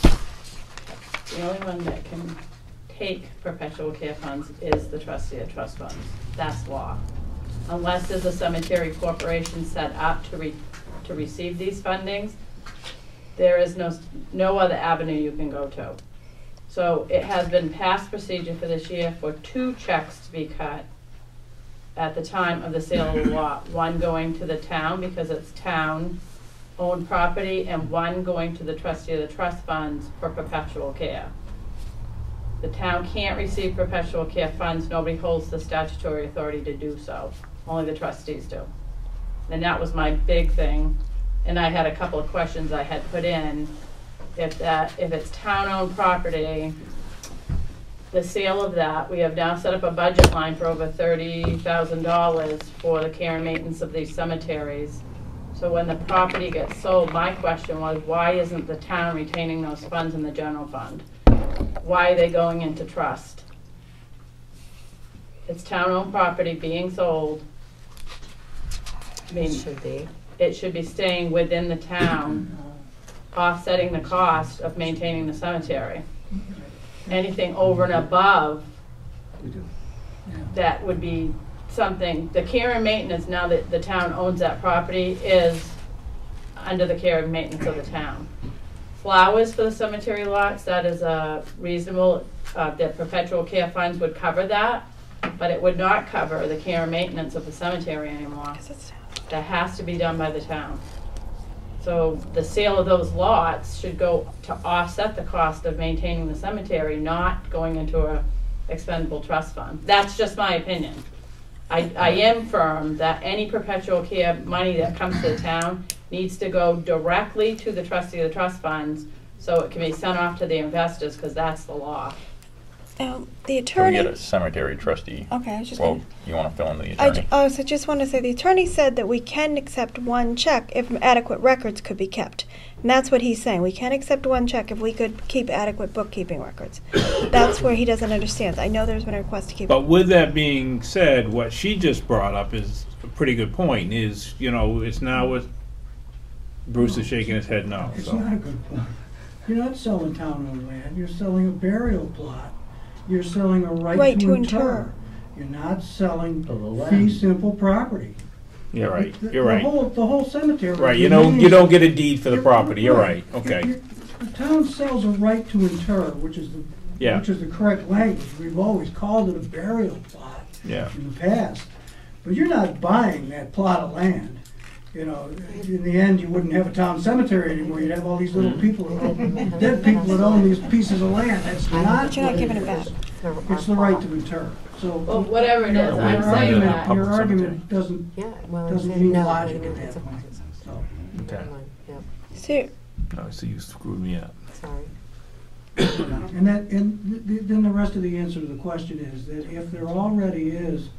The only one that can take perpetual care funds is the trustee of trust funds. That's law. Unless there's a cemetery corporation set up to receive these fundings, there is no other avenue you can go to. So it has been past procedure for this year for 2 checks to be cut at the time of the sale of the lot. One going to the town because it's town-owned property, and one going to the trustee of the trust funds for perpetual care. The town can't receive perpetual care funds. Nobody holds the statutory authority to do so. Only the trustees do. And that was my big thing. And I had a couple of questions I had put in. If it's town-owned property, the sale of that, we have now set up a budget line for over $30,000 for the care and maintenance of these cemeteries. So when the property gets sold, my question was, why isn't the town retaining those funds in the general fund? Why are they going into trust? It's town-owned property being sold. I mean, it should be staying within the town, offsetting the cost of maintaining the cemetery. Anything over and above, that would be something, the care and maintenance, now that the town owns that property, is under the care and maintenance of the town. Flowers for the cemetery lots, that is reasonable, that perpetual care funds would cover that, but it would not cover the care and maintenance of the cemetery anymore. That has to be done by the town. So the sale of those lots should go to offset the cost of maintaining the cemetery, not going into a expendable trust fund. That's just my opinion. I am firm that any perpetual care money that comes to the town needs to go directly to the trustee of the trust funds, so it can be sent off to the investors, because that's the law. The So attorney. we get a cemetery trustee. Okay, I was just Well, gonna. you wanna fill in the attorney? So just want to say the attorney said that we can accept one check if adequate records could be kept. And that's what he's saying. We can accept one check if we could keep adequate bookkeeping records. That's where he doesn't understand. I know there's been a request to keep. But with that being said, what she just brought up is a pretty good point, is, you know, it's now with, Bruce is shaking his head no, It's so. not a good point. You're not selling town-owned land, you're selling a burial plot. You're selling a right to inter. You're not selling fee simple property. You're right, The- you're right. The whole cemetery. Right, you don't get a deed for the property, you're right, okay. The town sells a right to inter, which is Yeah. the correct language. We've always called it a burial plot Yeah. in the past. But you're not buying that plot of land. You know, in the end, you wouldn't have a town cemetery anymore. You'd have all these little people, dead people that own these pieces of land. That's not. But you're not what giving it it back. is. It's the right to inter. So. Well, whatever it is, your I'm saying argument- that. Your argument doesn't mean logic at that point, so. Okay. So, Oh, so you screwed me up. And then the rest of the answer to the question is that if there already is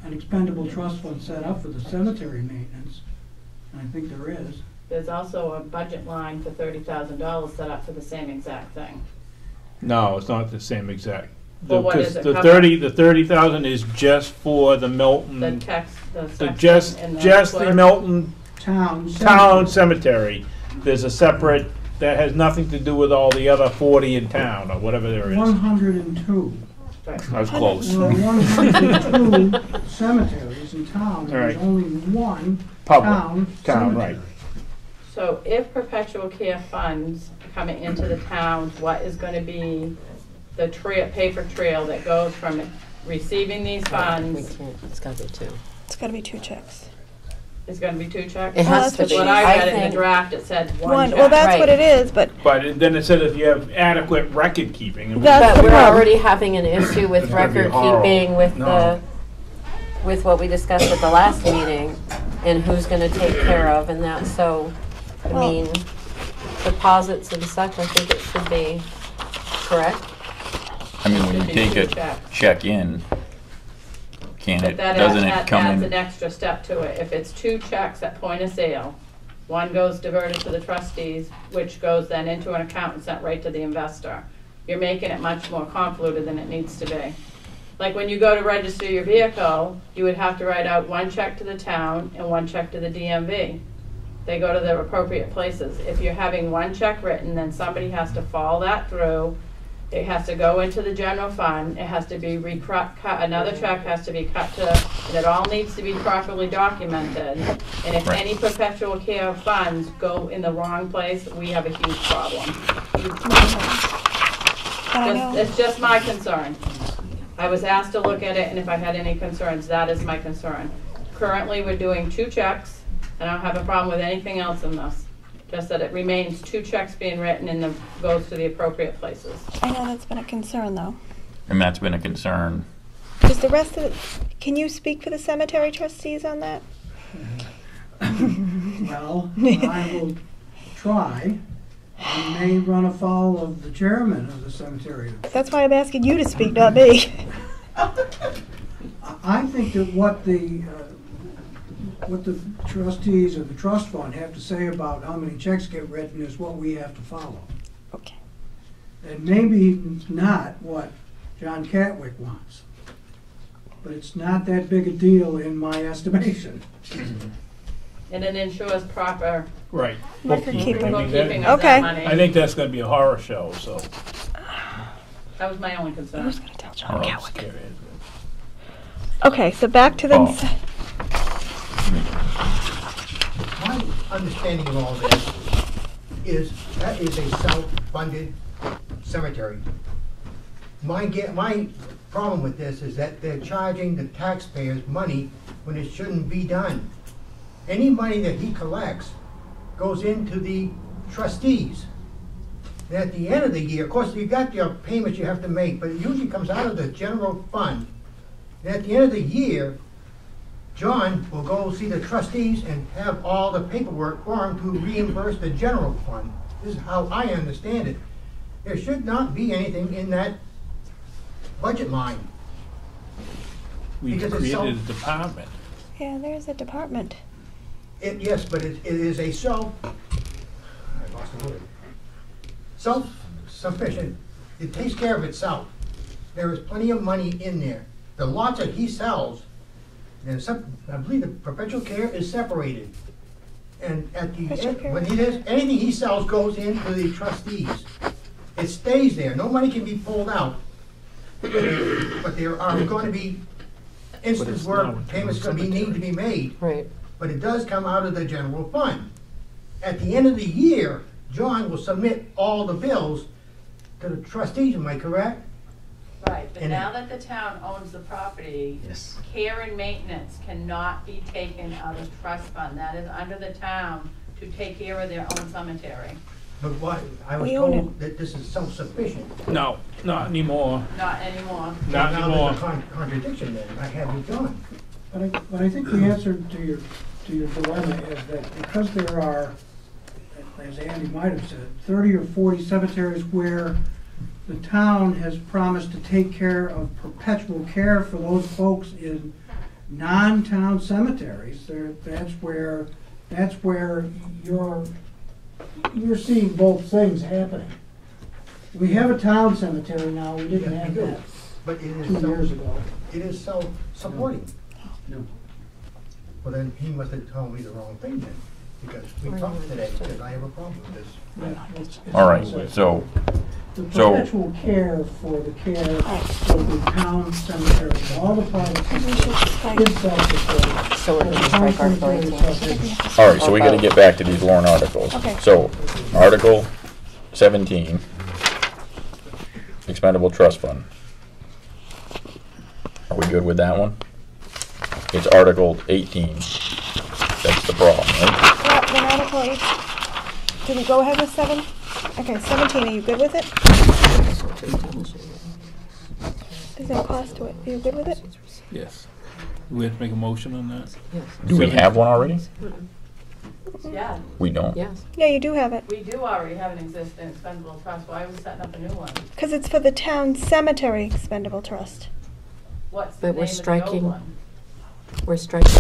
an expendable trust fund set up for the cemetery maintenance, and I think there is. There's also a budget line for $30,000 set up for the same exact thing. No, it's not the same exact. Well, what Because is it the cover? 30,000 is just for the Milton. The text, the section Just in the the clerk. Milton Town cemetery. There's a separate, that has nothing to do with all the other 40 in town, or whatever there is. 102. I was close. There are 102 cemeteries in town, and there's Right. only one Public. town Town, cemetery. right. So if perpetual care funds coming into the towns, what is gonna be the paper trail that goes from receiving these funds? It's gotta be 2. it's got to be 2 checks. It's gonna be 2 checks? It has to Because be. what I I read in the think- draft, it said one One. check. Well, that's what it is, but But then it said if you have adequate record keeping. and That's But the we're problem. already having an issue with It's gonna be record horrible. keeping with No. with what we discussed at the last meeting and who's gonna take care of and that, so, I Well- mean, deposits and such, I think it should be correct. I mean, when you Should be take 2 a checks. check in, But doesn't that it come adds in? an extra step to it. If it's 2 checks at point of sale, one goes diverted to the trustees, which goes then into an account and sent right to the investor. You're making it much more convoluted than it needs to be. Like when you go to register your vehicle, you would have to write out 1 check to the town and 1 check to the DMV. They go to their appropriate places. If you're having 1 check written, then somebody has to follow that through, It has to go into the general fund, it has to be another check has to be cut to, and it all needs to be properly documented. And if any perpetual care funds go in the wrong place, we have a huge problem. It's just my concern. I was asked to look at it, and if I had any concerns, that is my concern. Currently, we're doing 2 checks, and I don't have a problem with anything else in this. Just that it remains 2 checks being written and goes to the appropriate places. I know that's been a concern, though. And that's been a concern. Does the rest of it, can you speak for the cemetery trustees on that? Well, I will try. I may run afoul of the chairman of the cemetery. That's why I'm asking you to speak, not me. I think that what the trustees of the trust fund have to say about how many checks get written is what we have to follow. Okay. And maybe not what John Catwick wants, but it's not that big a deal in my estimation. And it ensures proper Right. Bookkeeping. bookkeeping Okay. of that money. I think that's gonna be a horror show, so. That was my only concern. Who's gonna tell John Oh, Catwick? scary. Okay, so back to the. Oh. My understanding of all this is that is a self-funded cemetery. My problem with this is that they're charging the taxpayers money when it shouldn't be done. Any money that he collects goes into the trustees. And at the end of the year, of course, you got your payments you have to make, but it usually comes out of the general fund. And at the end of the year, John will go see the trustees and have all the paperwork for him to reimburse the general fund. This is how I understand it. There should not be anything in that budget line. We Because it's created a department. Yeah, there's a department. Yes, but it is a I lost the word. Self-sufficient. It takes care of itself. There is plenty of money in there. The lots that he sells, and I believe the perpetual care is separated. And at the end, when he does, anything he sells goes into the trustees. It stays there. No money can be pulled out. But there are going to be instances where payments need to be made. Right. But it does come out of the general fund. At the end of the year, John will submit all the bills to the trustees, am I correct? Right, but now that the town owns the property, care and maintenance cannot be taken out of trust fund. That is under the town to take care of their own cemetery. But what, I was We own told that this is self-sufficient. No, not anymore. Not anymore. Not Now anymore. there's a contradiction then, I have with John. But I think the answer to your dilemma is that because there are, as Andy might have said, 30 or 40 cemeteries where the town has promised to take care of perpetual care for those folks in non-town cemeteries, that's where you're seeing both things happening. We have a town cemetery now, we didn't have that But it is 2 years ago. It is self-supporting. No. Well, then he must have told me the wrong thing then, because we talked today, because I have a problem with this. All right, so The perpetual care for the care of the town cemetery, all the private cemeteries, is self-supporting. So we're gonna strike Article 18. all right, so we gotta get back to these warrant articles. Okay. So, Article 17, expendable trust fund. Are we good with that one? It's Article 18. That's the problem, right? Yeah, then Article 8. Did we go ahead with 7? Okay, 17, are you good with it? There's no cost to it. Are you good with it? Yes. Do we have to make a motion on that? Do we have one already? Yeah, We don't. Yes. Yeah, you do have it. we do already have an existing expendable trust. Why are we setting up a new one? Because it's for the town cemetery expendable trust. What's the But name we're of the old striking- one? We're striking.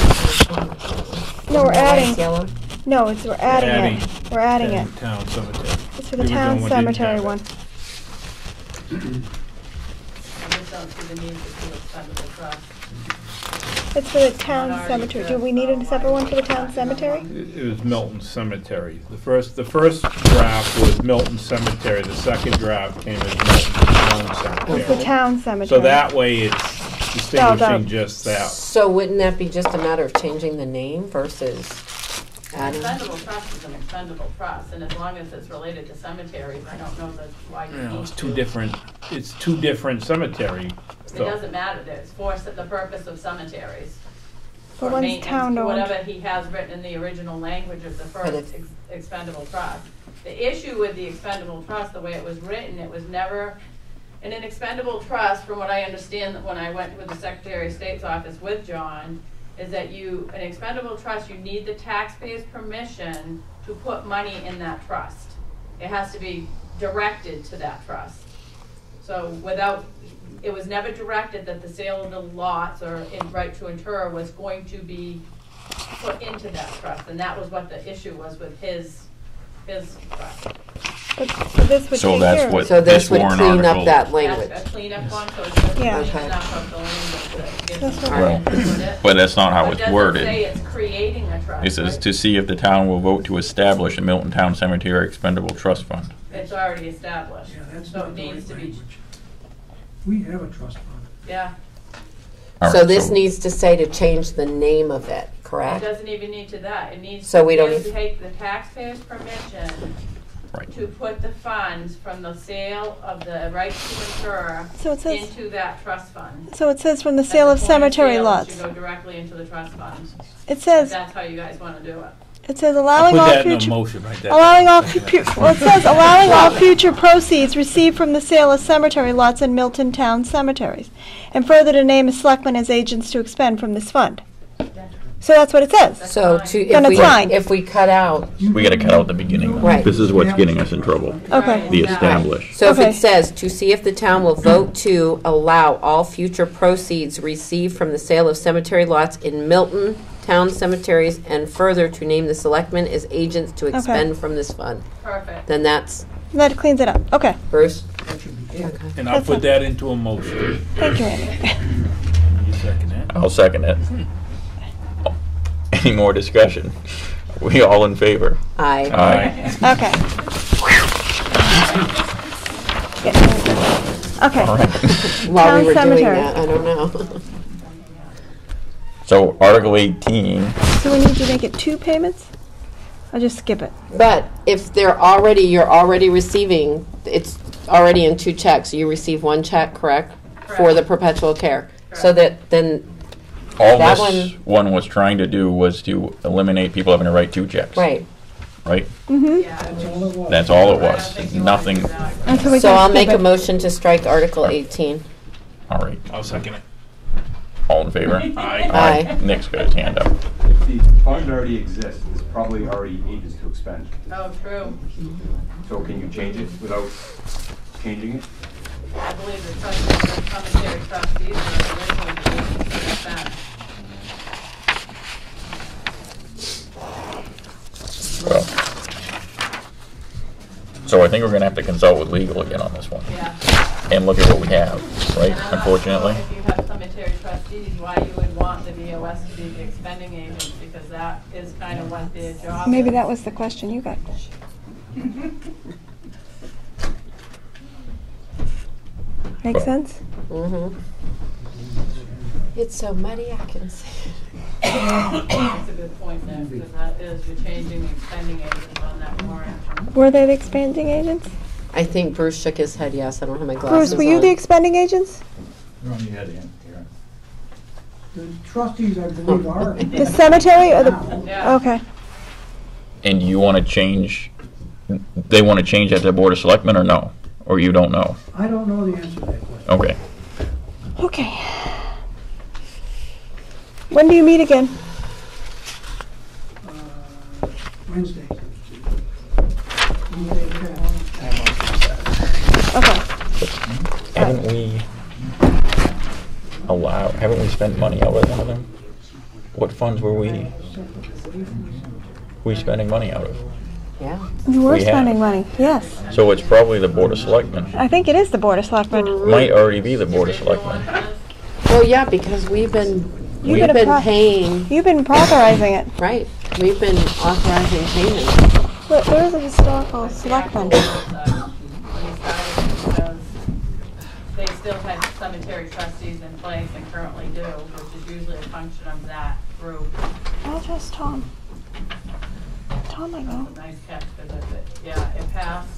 No, we're adding. Yellow? No, we're adding it. We're adding it. Town cemetery. It's for the We were town doing what didn't cemetery have it. one. I just don't see the need for two expendable trusts. It's for the town cemetery. Do we need a separate one for the town cemetery? It was Milton Cemetery. The first draft was Milton Cemetery. The second draft came as Milton town cemetery. It's the town cemetery. So that way it's distinguishing just that. So wouldn't that be just a matter of changing the name versus adding? Expendable trust is an expendable trust, and as long as it's related to cemeteries, I don't know why you need It's to. two different cemetery. It doesn't matter, it's for the purpose of cemeteries. But Or one's maintenance, town-owned. whatever he has written in the original language of the first expendable trust. The issue with the expendable trust, the way it was written, it was never, in an expendable trust, from what I understand, when I went with the Secretary of State's office with John, is that an expendable trust, you need the taxpayer's permission to put money in that trust. It has to be directed to that trust. So it was never directed that the sale of the lots or right to inter was going to be put into that trust, and that was what the issue was with his trust. So this would take care of it. So this would clean up that language. That's a cleanup one, so it's just Yeah. cleaning enough of the language that gives That's them what time to put it. But that's not how But it's doesn't worded. say it's creating a trust, It says right? to see if the town will vote to establish a Milton Town Cemetery Expendable Trust Fund. It's already established, Yeah, that's so not it the needs right to be, language. We have a trust fund. yeah. All So right, this needs to say to change the name of it, It correct? doesn't even need to that, it needs So we don't to need- take the taxpayer's permission Right. to put the funds from the sale of the right to insure So it says- into that trust fund. So it says from the At sale of point cemetery sale, lots. It should go directly into the trust fund. It If says, that's how you guys wanna do it. it says allowing Put all that in a future, motion right there. allowing all well, it says allowing all future proceeds received from the sale of cemetery lots in Milton Town cemeteries, and further to name a selectman as agents to expend from this fund. So that's what it says. So Then it's fine. if we cut out, We gotta cut out the beginning. though. Right. This is what's getting us in trouble. Okay. The established. so if Okay. it says, to see if the town will vote to allow all future proceeds received from the sale of cemetery lots in Milton Town cemeteries, and further to name the selectmen as agents to expend from this fund, Perfect. then that's, That cleans it up. Okay. Bruce? And I'll put that into a motion. Thank you, Andy. You second that? I'll second it. Any more discussion? We all in favor? Aye. Aye. Okay. Okay. All right. While we were Town doing cemetery. that, I don't know. So Article 18, So we need to make it 2 payments? I'll just skip it. But if you're already receiving, it's already in 2 checks, you receive 1 check, correct? For the perpetual care, so that then, all That this one was trying to do was to eliminate people having to write 2 checks. right. Right? Mm-hmm. That's all it was. That's all it was. Nothing. So I'll make a motion to strike Article 18. All right. I'll second it. All in favor? Aye. Aye. Nick's got his hand up. If the fund already exists, there's probably already agents to expend. Oh, true. So can you change it without changing it? I believe the cemetery trustees are originally agents to expend. Well, so I think we're gonna have to consult with legal again on this one. Yeah. And look at what we have, right, And I'm not unfortunately? sure if you have cemetery trustees, why you would want the BOS to be the expending agent, because that is kind of what their job is. Maybe that was the question you got. Make sense? Mm-hmm. It's so muddy, I can see. That's a good point, Nick, because that is, you're changing the expending agents on that warrant. Were they the expanding agents? I think Bruce shook his head yes, I don't have my glasses Bruce, on. were you the expending agents? The trustees, I believe, are. The cemetery or the, Yeah. okay. And do you wanna change, they wanna change that to Board of Selectmen or no? Or you don't know? I don't know the answer to that question. Okay. Okay. When do you meet again? Wednesday. Okay. Haven't we haven't we spent money out of one of them? What funds were we spending money out of? Yeah. You were We have. spending money, yes. So it's probably the Board of Selectmen. I think it is the Board of Selectmen. Might already be the Board of Selectmen. Well, yeah, because we've been paying, You've been authorizing it. right, we've been authorizing payments. Look, there is a historical selectman. still had cemetery trustees in place and currently do, which is usually a function of that group. I'll just Tom. Tom, I know. That's a nice catch, because yeah, it passed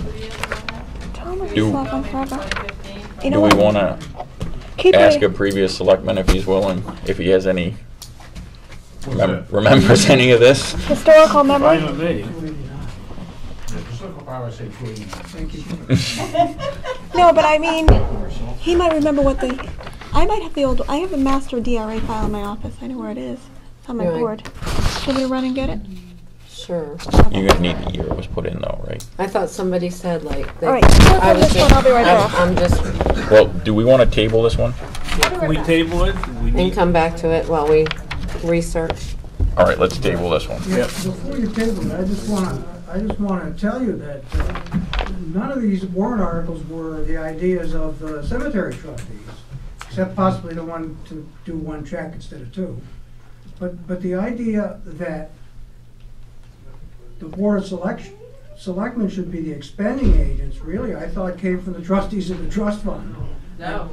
2 years ago now. Tom will be Do- selectman forever. 2015. You know Do what? we wanna Keep ask it. a previous selectman if he's willing, if he has any, What's that? remembers any of this? Historical memory. Fine with me. Thank you. No, but I mean, he might remember what the. I might have the old. I have a master DRA file in my office. I know where it is. It's on my Right. board. Should we run and get it? Sure. You're gonna need the year it was put in though, right? I thought somebody said like. All right, work on this one. I'll be right back. I'm just, Well, do we wanna table this one? Can we table it? We and need, come back to it while we research. All right, let's table this one. Yeah, before you table it, I just wanna tell you that none of these warrant articles were the ideas of the cemetery trustees, except possibly the one to do one check instead of two. But the idea that the board of selectmen should be the expending agents, really, I thought came from the trustees of the trust fund. No.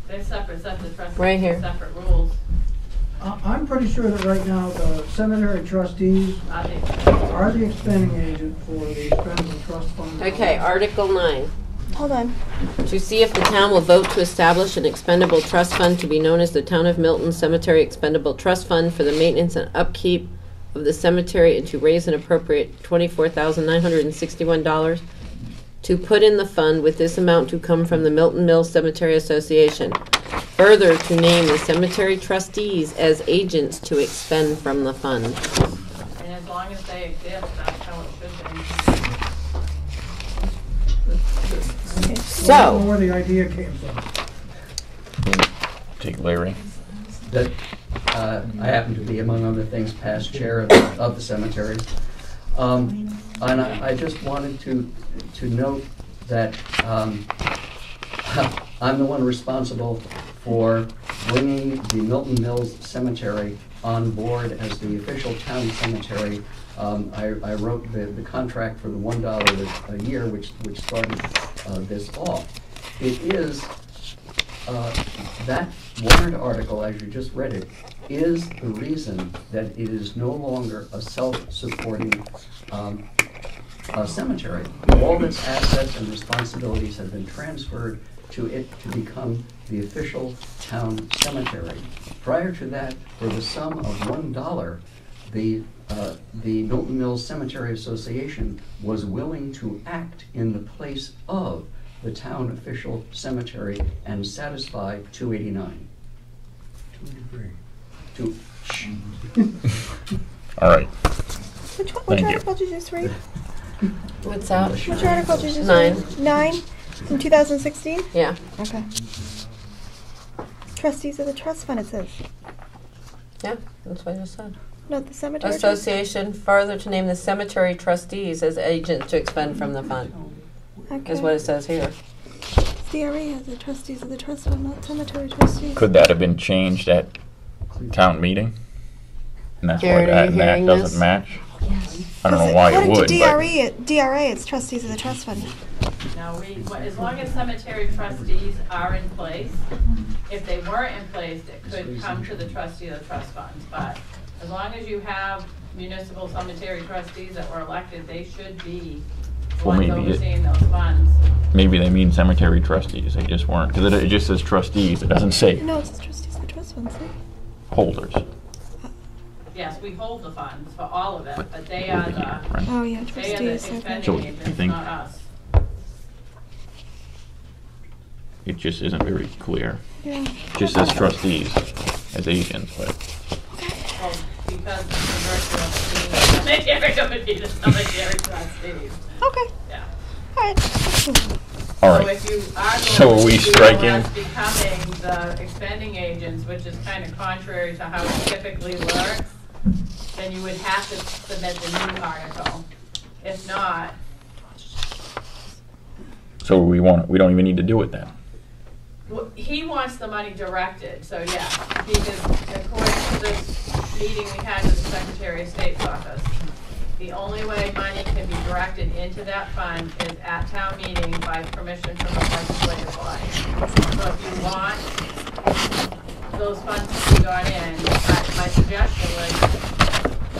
They're separate sets of trustees, Right here. separate rules. I'm pretty sure that right now the cemetery trustees are the expending agent for the expendable trust fund. Okay, Article 9. Hold on. To see if the town will vote to establish an expendable trust fund to be known as the Town of Milton Cemetery Expendable Trust Fund for the maintenance and upkeep of the cemetery, and to raise and appropriate $24,961 to put in the fund, with this amount to come from the Milton Mills Cemetery Association. Further, to name the cemetery trustees as agents to expend from the fund. And as long as they exist, that's how it should be. I don't So, know where the idea came from. Take Larry. That, I happen to be, among other things, past chair of the cemetery. And I just wanted to note that I'm the one responsible for bringing the Milton Mills Cemetery on board as the official town cemetery. I wrote the contract for the $1 a year, which started this fall. It is, that warrant article, as you just read it, is the reason that it is no longer a self-supporting cemetery. All of its assets and responsibilities have been transferred to it to become the official town cemetery. Prior to that, for the sum of $1, the Milton Mills Cemetery Association was willing to act in the place of the town official cemetery and satisfy 289. All right. Which Thank you. article did you just read? what's that? Which article did you just 9. read? 9 from 2016? Yeah. Okay. Trustees of the trust fund, it says. Yeah, that's what I just said. No, the cemetery. Association further to name the cemetery trustees as agents to expend from the fund, Okay. is what it says here. DRA has the trustees of the trust fund, not cemetery trustees. Could that have been changed at town meeting? And that's why Karen, are that you match hearing doesn't this? match? I don't know why it According would, to but DRA, it's trustees of the trust fund. Now, as long as cemetery trustees are in place, if they weren't in place, it could come to the trustee of the trust funds. But as long as you have municipal cemetery trustees that were elected, they should be the Well, ones maybe it- overseeing those funds. maybe they mean cemetery trustees, they just weren't, because it just says trustees, it doesn't say No, it's trustees of the trust fund, see? holders. Yes, we hold the funds for all of it, but they are the, Oh, yeah, they are the trustees, okay. expending So, you agents, think- not us. It just isn't very clear. Yeah. It just says trustees as agents, but Well, because the virtue of being the cemetery, it would be the cemetery trustees. Okay. Yeah. All right. all So right. if you are So going are we to do striking- us becoming the expending agents, which is kind of contrary to how it typically works, then you would have to submit the new article. If not, So we don't even need to do it then. he wants the money directed, so yeah, because according to this meeting we had with the Secretary of State's office, The only way money can be directed into that fund is at town meeting by permission from the legislative body. So if you want those funds to be got in, my suggestion was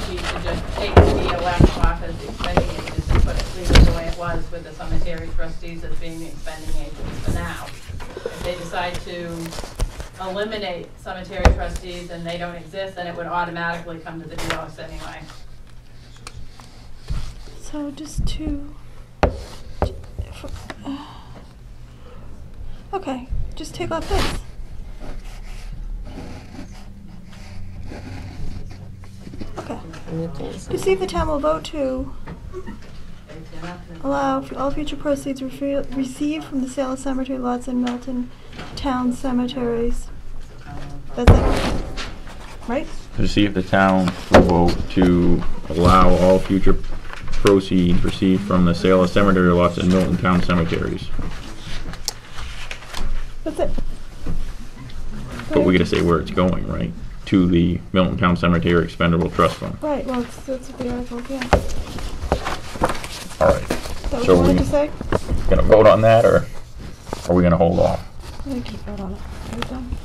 we should just take the DOF off as the expending agents and put it, leave it the way it was with the cemetery trustees as being the expending agents for now. If they decide to eliminate cemetery trustees and they don't exist, then it would automatically come to the DOS anyway. So just to, okay, just take off this. Okay. To see if the town will vote to allow all future proceeds received from the sale of cemetery lots in Milton town cemeteries. That's it, right? To see if the town will vote to allow all future proceeds received from the sale of cemetery lots in Milton town cemeteries. That's it. But we gotta say where it's going, right? To the Milton Town Cemetery Expendable Trust Fund. Right, well, that's what the article, yeah. All right. Is that what So you wanted we to say? gonna vote on that, or are we gonna hold off? I'm gonna keep vote on it. Are you done?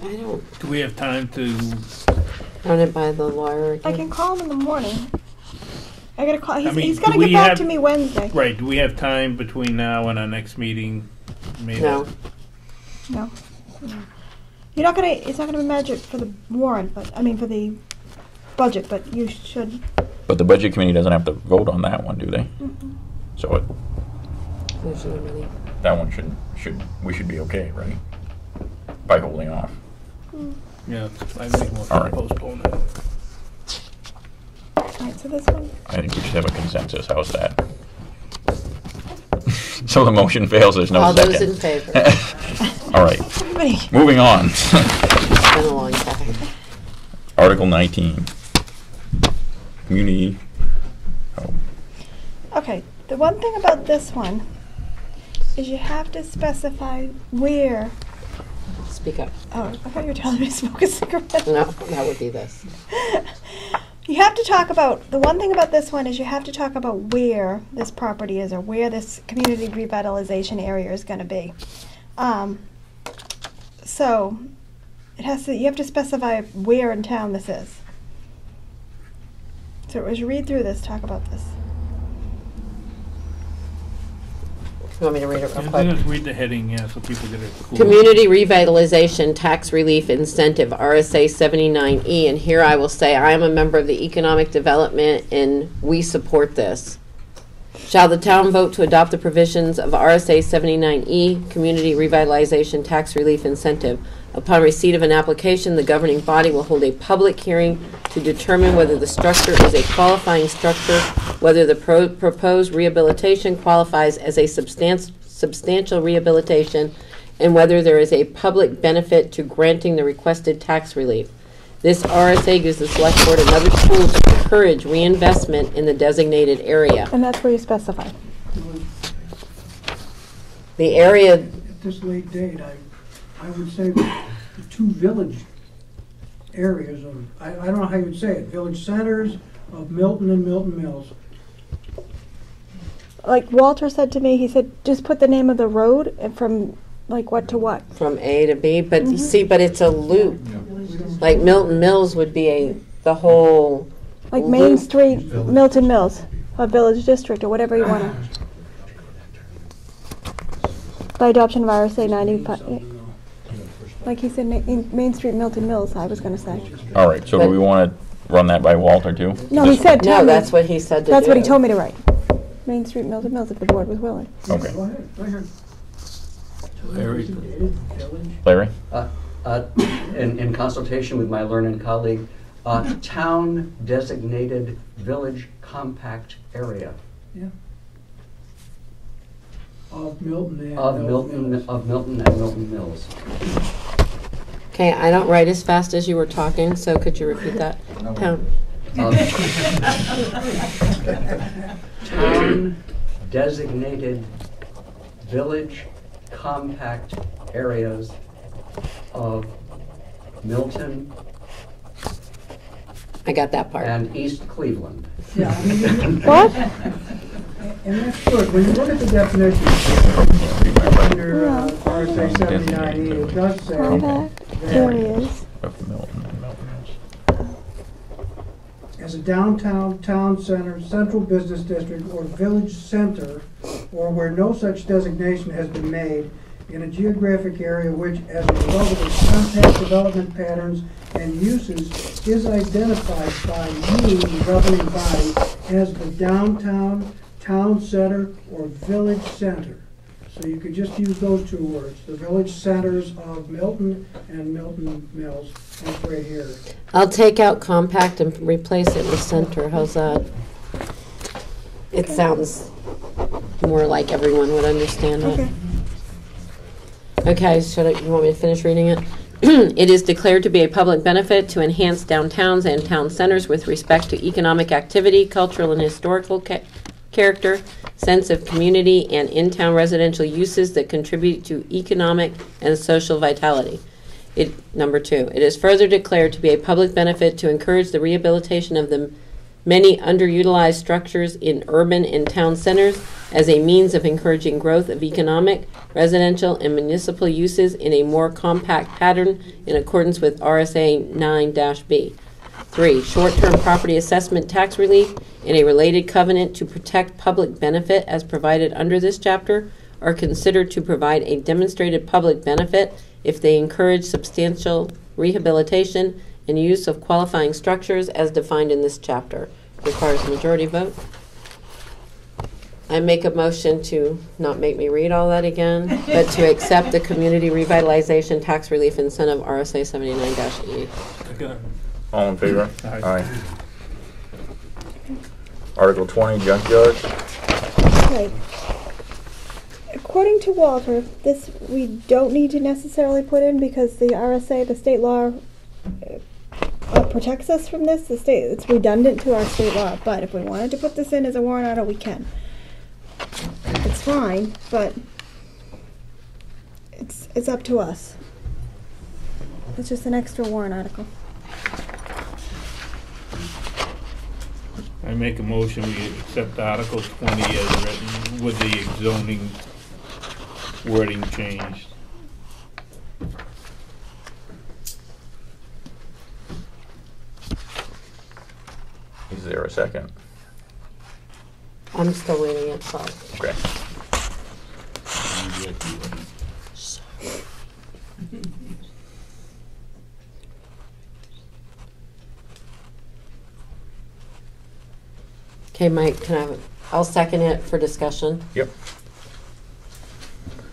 I don't, Do we have time to, run it by the lawyer I again. can call him in the morning. I gotta call, I mean, he's do gotta we get back have- to me Wednesday. right, do we have time between now and our next meeting? Maybe? No. No. You're not gonna, it's not gonna be magic for the warrant, but, I mean, for the budget, but you should. But the budget committee doesn't have to vote on that one, do they? Mhm. So it, There's no money. that one we should be okay, right? By holding off. Yeah, I make a motion All to right. postpone it. Alright, so this one, I think we should have a consensus. How's that? So the motion fails, there's no All second. those in favor? All right, everybody, moving on. It's been a long time. Article 19. Community. Oh, okay, the one thing about this one is you have to specify where, Speak up. oh, I thought you were telling me to smoke a cigarette. No, that would be this. You have to talk about, the one thing about this one is you have to talk about where this property is or where this community revitalization area is gonna be. So, it has to, you have to specify where in town this is. So as you read through this, talk about this. You want me to read it real Yeah, quick? just read the heading, yeah, so people get a clue. Community Revitalization Tax Relief Incentive, RSA 79E, and here I will say, I am a member of the Economic Development and we support this. Shall the town vote to adopt the provisions of RSA 79E, Community Revitalization Tax Relief Incentive? Upon receipt of an application, the governing body will hold a public hearing to determine whether the structure is a qualifying structure, whether the proposed rehabilitation qualifies as a substantial rehabilitation, and whether there is a public benefit to granting the requested tax relief. This RSA gives the select board another tool to encourage reinvestment in the designated area. And that's where you specify. The area, At this late date, I would say the two village areas of, I don't know how you would say it, village centers of Milton and Milton Mills. Like Walter said to me, he said, just put the name of the road and from like what to what. from A to B, but you see, but it's a loop. Like Milton Mills would be the whole Like Main loop. Street, Milton Mills, or Village District, or whatever you wanna. By adoption of RSA 95, like he said, Main Street, Milton Mills, I was gonna say. all right, so do we want to run that by Walter too? No, he said, tell No, me. that's what he said to That's what he do. told me to write. Main Street, Milton Mills, if the board was willing. Okay. Go ahead, go ahead. Larry? Larry? In consultation with my learned colleague, town designated village compact area Of Milton and of Milton Mills. Milton and Milton Mills. Okay, I don't write as fast as you were talking, so could you repeat that? Town. Town designated village compact areas of Milton I got that part. and East Cleveland. Yeah, I mean, What? and that's good, when you look at the definition, under RSA 79E, it does say Compact that areas. Of Milton and Milton as a downtown, town center, central business district, or village center, or where no such designation has been made, in a geographic area which, as a result of its compact development patterns and uses, is identified by you, the governing body, as the downtown, town center, or village center. So you could just use those two words, the village centers of Milton and Milton Mills, that's right here. I'll take out compact and replace it with center. How's that? It sounds more like everyone would understand it. Okay. Okay, you want me to finish reading it? It is declared to be a public benefit to enhance downtowns and town centers with respect to economic activity, cultural and historical character, sense of community, and in-town residential uses that contribute to economic and social vitality. Number 2, it is further declared to be a public benefit to encourage the rehabilitation of the many underutilized structures in urban and town centers as a means of encouraging growth of economic, residential, and municipal uses in a more compact pattern in accordance with RSA 9-B. 3, short-term property assessment tax relief in a related covenant to protect public benefit as provided under this chapter are considered to provide a demonstrated public benefit if they encourage substantial rehabilitation and use of qualifying structures as defined in this chapter. Requires a majority vote. I make a motion to not make me read all that again, but to accept the community revitalization tax relief incentive RSA 79-E. All in favor? Aye. Article 20, junkyard. Okay. According to Walter, this we don't need to necessarily put in because the RSA, the state law, protects us from this. It's redundant to our state law, but if we wanted to put this in as a warrant article, we can. It's fine, but it's up to us. It's just an extra warrant article. I make a motion, we accept Article 20 as written with the zoning wording changed. Is there a second? I'm still reading it, so. Okay. Okay, Mike, I'll second it for discussion. Yep.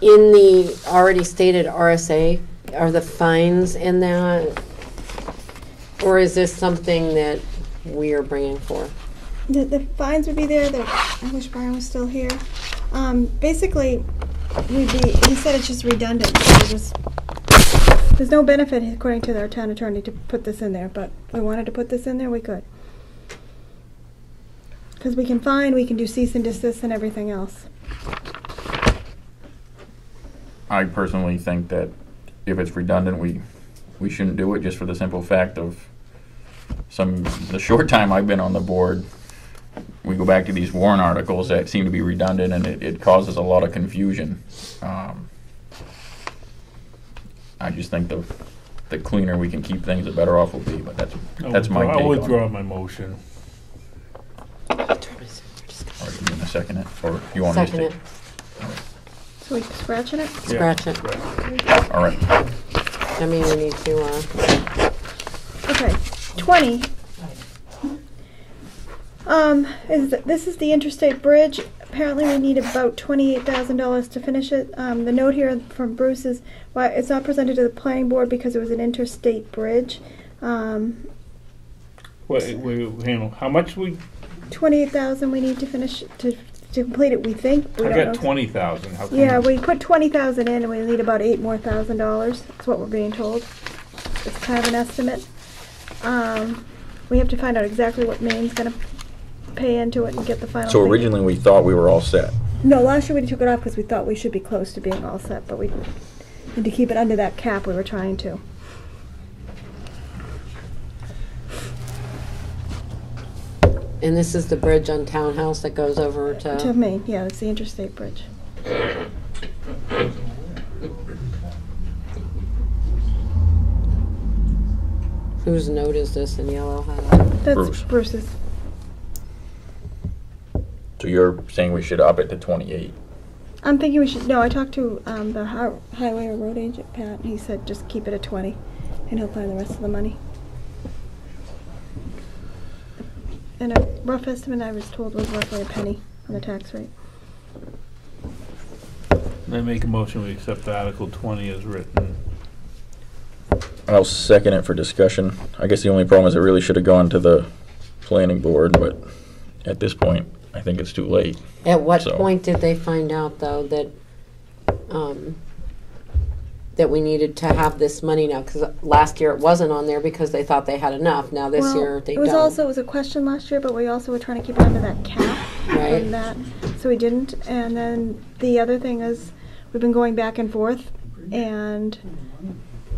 In the already stated RSA, are the fines in that? Or is this something that we are bringing forth? The fines would be there. I wish Brian was still here. Basically, he said it's just redundant. So there's no benefit, according to our town attorney, to put this in there, but we wanted to put this in there, we could. Because we can fine, we can do cease and desist and everything else. I personally think that if it's redundant, we shouldn't do it, just for the simple fact of the short time I've been on the board, we go back to these warrant articles that seem to be redundant, and it causes a lot of confusion. I just think the cleaner we can keep things, the better off we'll be, but that's my take on it. I'll withdraw my motion. All right, you gonna second it, or you want me to Second it. So we scratching it? Scratch it. All right. I mean, we need to, Okay, 20. This is the interstate bridge. Apparently we need about $28,000 to finish it. The note here from Bruce is why it's not presented to the planning board because it was an interstate bridge. Wait, how much we? 28,000 we need to finish to complete it. We think. We I don't got know. 20,000. How come? Yeah, we put 20,000 in, and we need about $8,000 more. That's what we're being told. It's kind of an estimate. We have to find out exactly what Maine's going to pay into it and get the final. So thing. originally we thought we were all set. No, last year we took it off because we thought we should be close to being all set, but we need to keep it under that cap we were trying to. And this is the bridge on Townhouse that goes over to. To Maine, yeah, it's the interstate bridge. Whose note is this in yellow highlight? That's Bruce. Bruce's. So you're saying we should up it to 28? I'm thinking we should, no, I talked to the highway or road agent, Pat, and he said just keep it at 20, and he'll find the rest of the money. And a rough estimate I was told was roughly a penny on the tax rate. I make a motion, we accept Article 20 as written. I'll second it for discussion. I guess the only problem is it really should have gone to the planning board, but at this point, I think it's too late. At what So- point did they find out, though, that we needed to have this money now? Because last year it wasn't on there because they thought they had enough. Now this year they it was don't. also, it was a question last year, but we also were trying to keep it under that cap. Right. And that, so we didn't. And then the other thing is, we've been going back and forth, and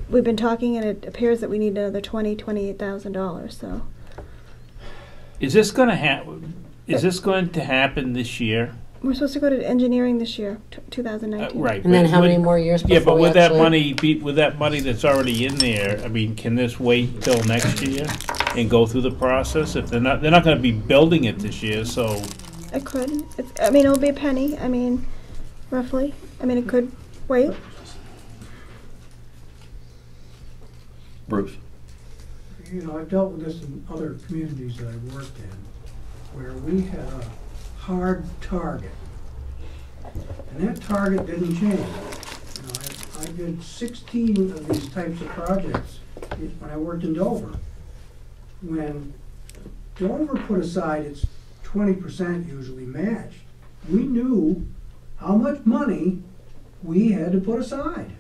we've been talking, and it appears that we need another $28,000, so. Is this gonna happen? Is this going to happen this year? We're supposed to go to engineering this year, 2019. Right. And then but how many would- more years Yeah, before but we with that actually- money, with that money that's already in there, I mean, can this wait till next year and go through the process? If they're not gonna be building it this year, so. It could. I mean, it'll be a penny. I mean, roughly. I mean, it could wait. Bruce? You know, I've dealt with this in other communities that I've worked in, where we had a hard target. And that target didn't change. You know, I did 16 of these types of projects when I worked in Dover. When Dover put aside its 20% usually matched, we knew how much money we had to put aside.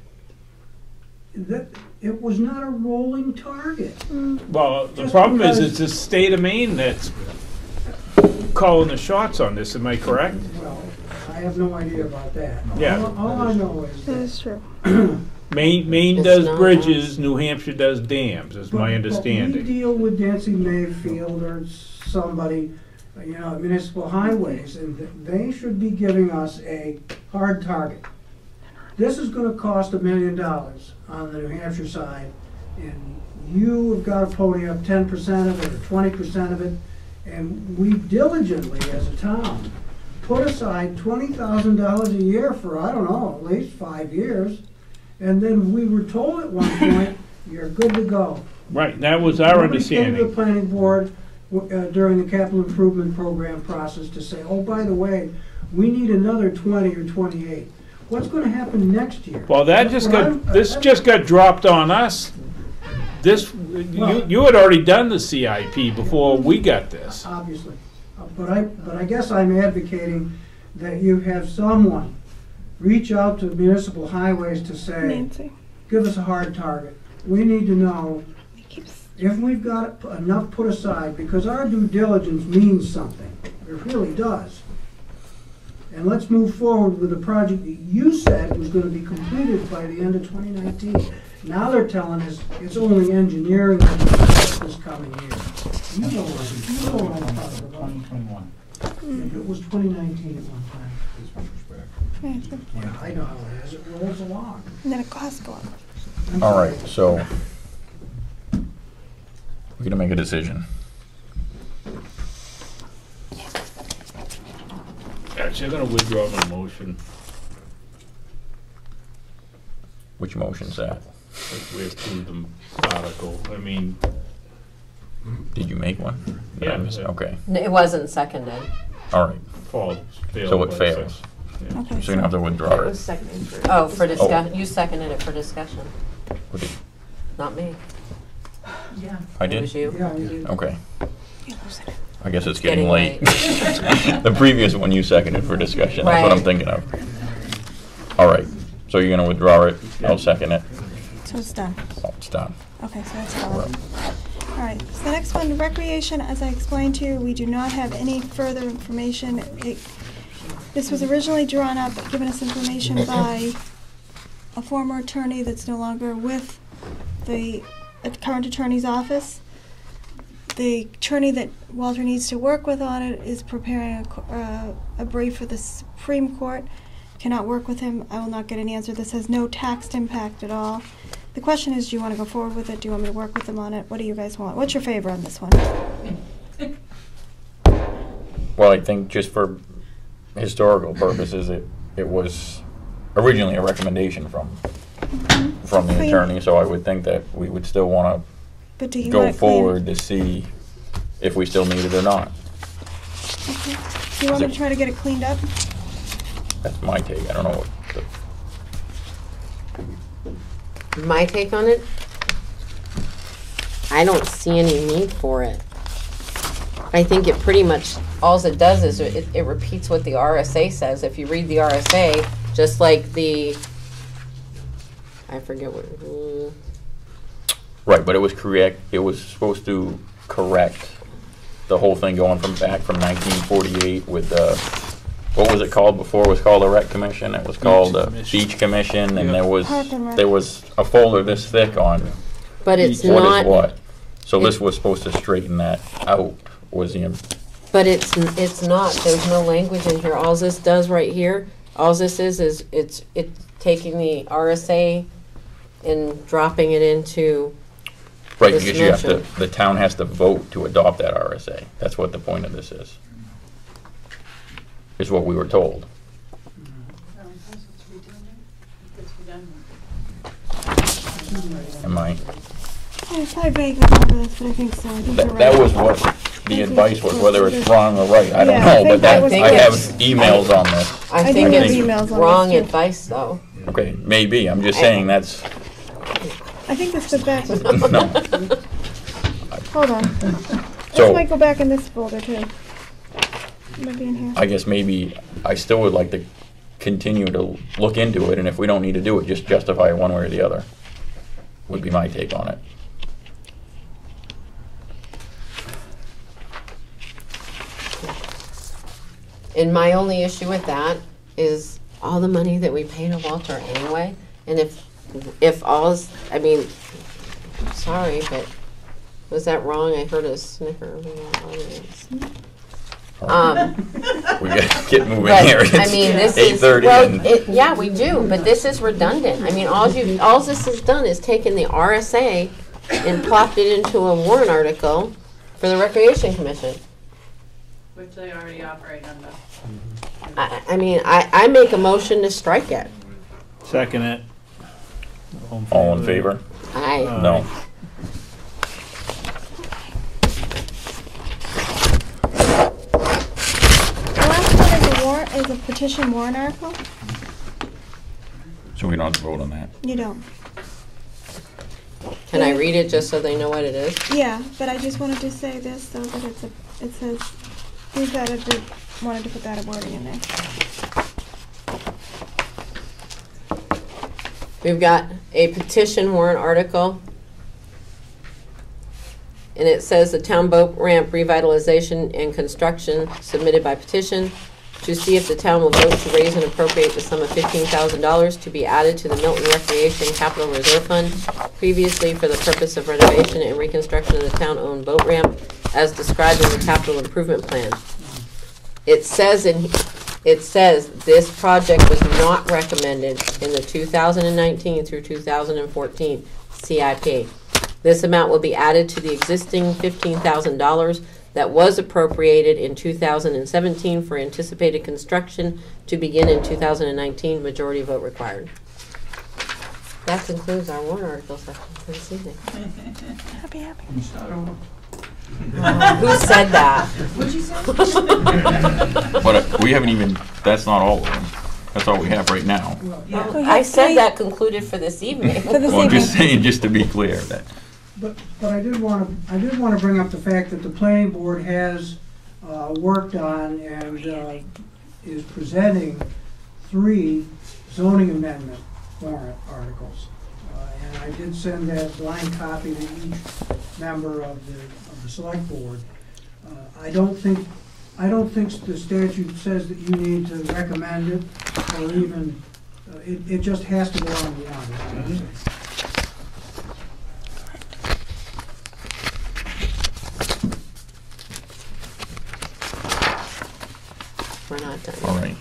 That, it was not a rolling target. Well, the Just problem is, because- it's the state of Maine that's calling the shots on this, am I correct? Well, I have no idea about that. Yeah. All I know is That that. is true. Maine It's does not bridges, New Hampshire does dams, is my But we understanding. deal with Dancing Mayfield or somebody, you know, municipal highways, and they should be giving us a hard target. This is gonna cost $1 million on the New Hampshire side, and you have gotta pony up 10% of it or 20% of it. And we diligently, as a town, put aside $20,000 a year for, I don't know, at least 5 years. And then we were told at one point, you're good to go. Right, that was our Nobody came to understanding. the planning board during the capital improvement program process to say, oh, by the way, we need another 20 or 28. What's gonna happen next year? Well, this just got dropped on us. You had already done the CIP before we got this. Obviously, but I guess I'm advocating that you have someone reach out to municipal highways to say, Nancy. give us a hard target. We need to know if we've got enough put aside, because our due diligence means something. It really does. And let's move forward with the project that you said was gonna be completed by the end of 2019. Now they're telling us it's only engineering that will start this coming year. You know what I'm talking about. 2021. It was 2019 at one time. Right. Yeah, I know how it is. It rolls along. And then it costs go up. All right, so we're gonna make a decision. Actually, I'm gonna withdraw my motion. Which motion's that? If we approve the article, I mean, Did you make one? Did I Yeah, miss- yeah. Okay, It wasn't seconded. all right, failed. so it fails. Okay. So you're gonna have to withdraw it. Oh, for discuss, you seconded it for discussion, What did- not me. Yeah. I It did? was you. Yeah, you did. Okay. You lose it. I guess it's Getting getting late. The previous one you seconded for discussion, that's what I'm Right. thinking of. All right, so you're gonna withdraw it, I'll second it. So it's done. Oh, it's done. Okay, so that's all. All right, so the next one, recreation, as I explained to you, we do not have any further information. This was originally drawn up, given us information by a former attorney that's no longer with the current attorney's office. The attorney that Walter needs to work with on it is preparing a brief for the Supreme Court. Cannot work with him. I will not get an answer. This has no tax impact at all. The question is, do you want to go forward with it? Do you want me to work with them on it? What do you guys want? What's your favor on this one? Well, I think just for historical purposes, it was originally a recommendation from the attorney, so I would think that we would still want to go forward to see if we still need it or not. Okay. Do you want me to try to get it cleaned up? That's my take. I don't know what My take on it? I don't see any need for it. I think it pretty much, all it does is it repeats what the RSA says. If you read the RSA, just like the, I forget what. Right, but it was correct. It was supposed to correct the whole thing going from 1948 with the, what was it called before? It was called a rec commission. It was called a beach commission, and there was a folder this thick on. But it's what not. Is what. So this was supposed to straighten that out. Was the. But it's not. There's no language in here. All this does right here. All this is it's taking the RSA and dropping it into. Right, because you have to. The town has to vote to adopt that RSA. That's what the point of this is. Is what we were told. Am I? I vaguely remember this, but I think so. I think you're right. That was what the advice was, whether it's wrong or right. I don't know, but I have emails on this. I think it's wrong advice, though. Okay, maybe. I'm just saying that's. I think this goes back. No. Hold on. So, this might go back in this folder too. It might be in here. I guess maybe I still would like to continue to look into it, and if we don't need to do it, just justify it one way or the other. Would be my take on it. And my only issue with that is all the money that we pay to Walter anyway. And if all's, I mean, I'm sorry, but was that wrong? I heard a snicker over the audience. We gotta get moving here. It's I mean, this 8:30 is, well, yeah, we do, but this is redundant. I mean, all this has done is taken the RSA and plopped it into a warrant article for the Recreation Commission. Which they already operate under. I mean, I make a motion to strike it. Second it. All in favor? Aye. No. The last one is a warrant, is a petition warrant article. So we don't have to vote on that. You don't. Can I read it just so they know what it is? Yeah, but I just wanted to say this so that it says, we've got to wanted to put that wording in there. We've got a petition warrant article. And it says the town boat ramp revitalization and construction submitted by petition to see if the town will vote to raise and appropriate the sum of $15,000 to be added to the Milton Recreation Capital Reserve Fund previously for the purpose of renovation and reconstruction of the town-owned boat ramp as described in the capital improvement plan. It says this project was not recommended in the 2019 through 2014 CIP. This amount will be added to the existing $15,000 that was appropriated in 2017 for anticipated construction to begin in 2019. Majority vote required. That concludes our warrant article section for this evening. Happy. Who said that? What'd you say? But we haven't even, that's not all of them. That's all we have right now. I said that concluded for this evening. Well, I'm just saying, just to be clear, that. But I did want to bring up the fact that the planning board has worked on and is presenting 3 zoning amendment warrant articles. And I did send that blind copy to each member of the select board. I don't think I don't think the statute says that you need to recommend it, or even, it just has to go on the warrant. We're not done. All right.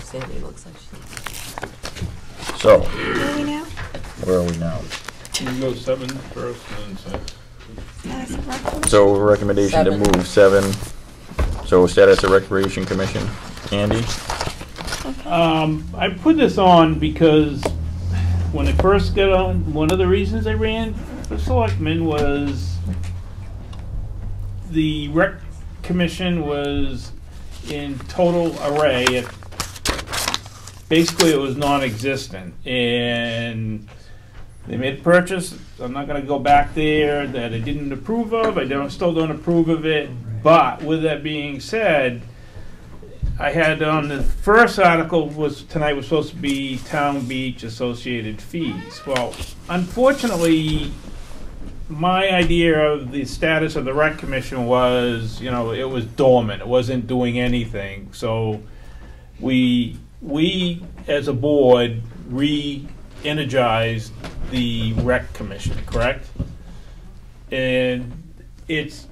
Sandy looks like she's. So, Where are we now? where are we now? You can go 7 first and then 6. Status of rec commission? So recommendation to 7. move 7. So status of recreation commission, Andy? I put this on because when I first got on, one of the reasons I ran for selectman was the rec commission was in total array. Basically, it was non-existent, and they made a purchase. I'm not going to go back there that I didn't approve of. Still don't approve of it. But with that being said, I had on the first article tonight was supposed to be town beach associated fees. Well, unfortunately, my idea of the status of the rec commission was, it was dormant. It wasn't doing anything. So we as a board re-energized the rec commission, correct? And it's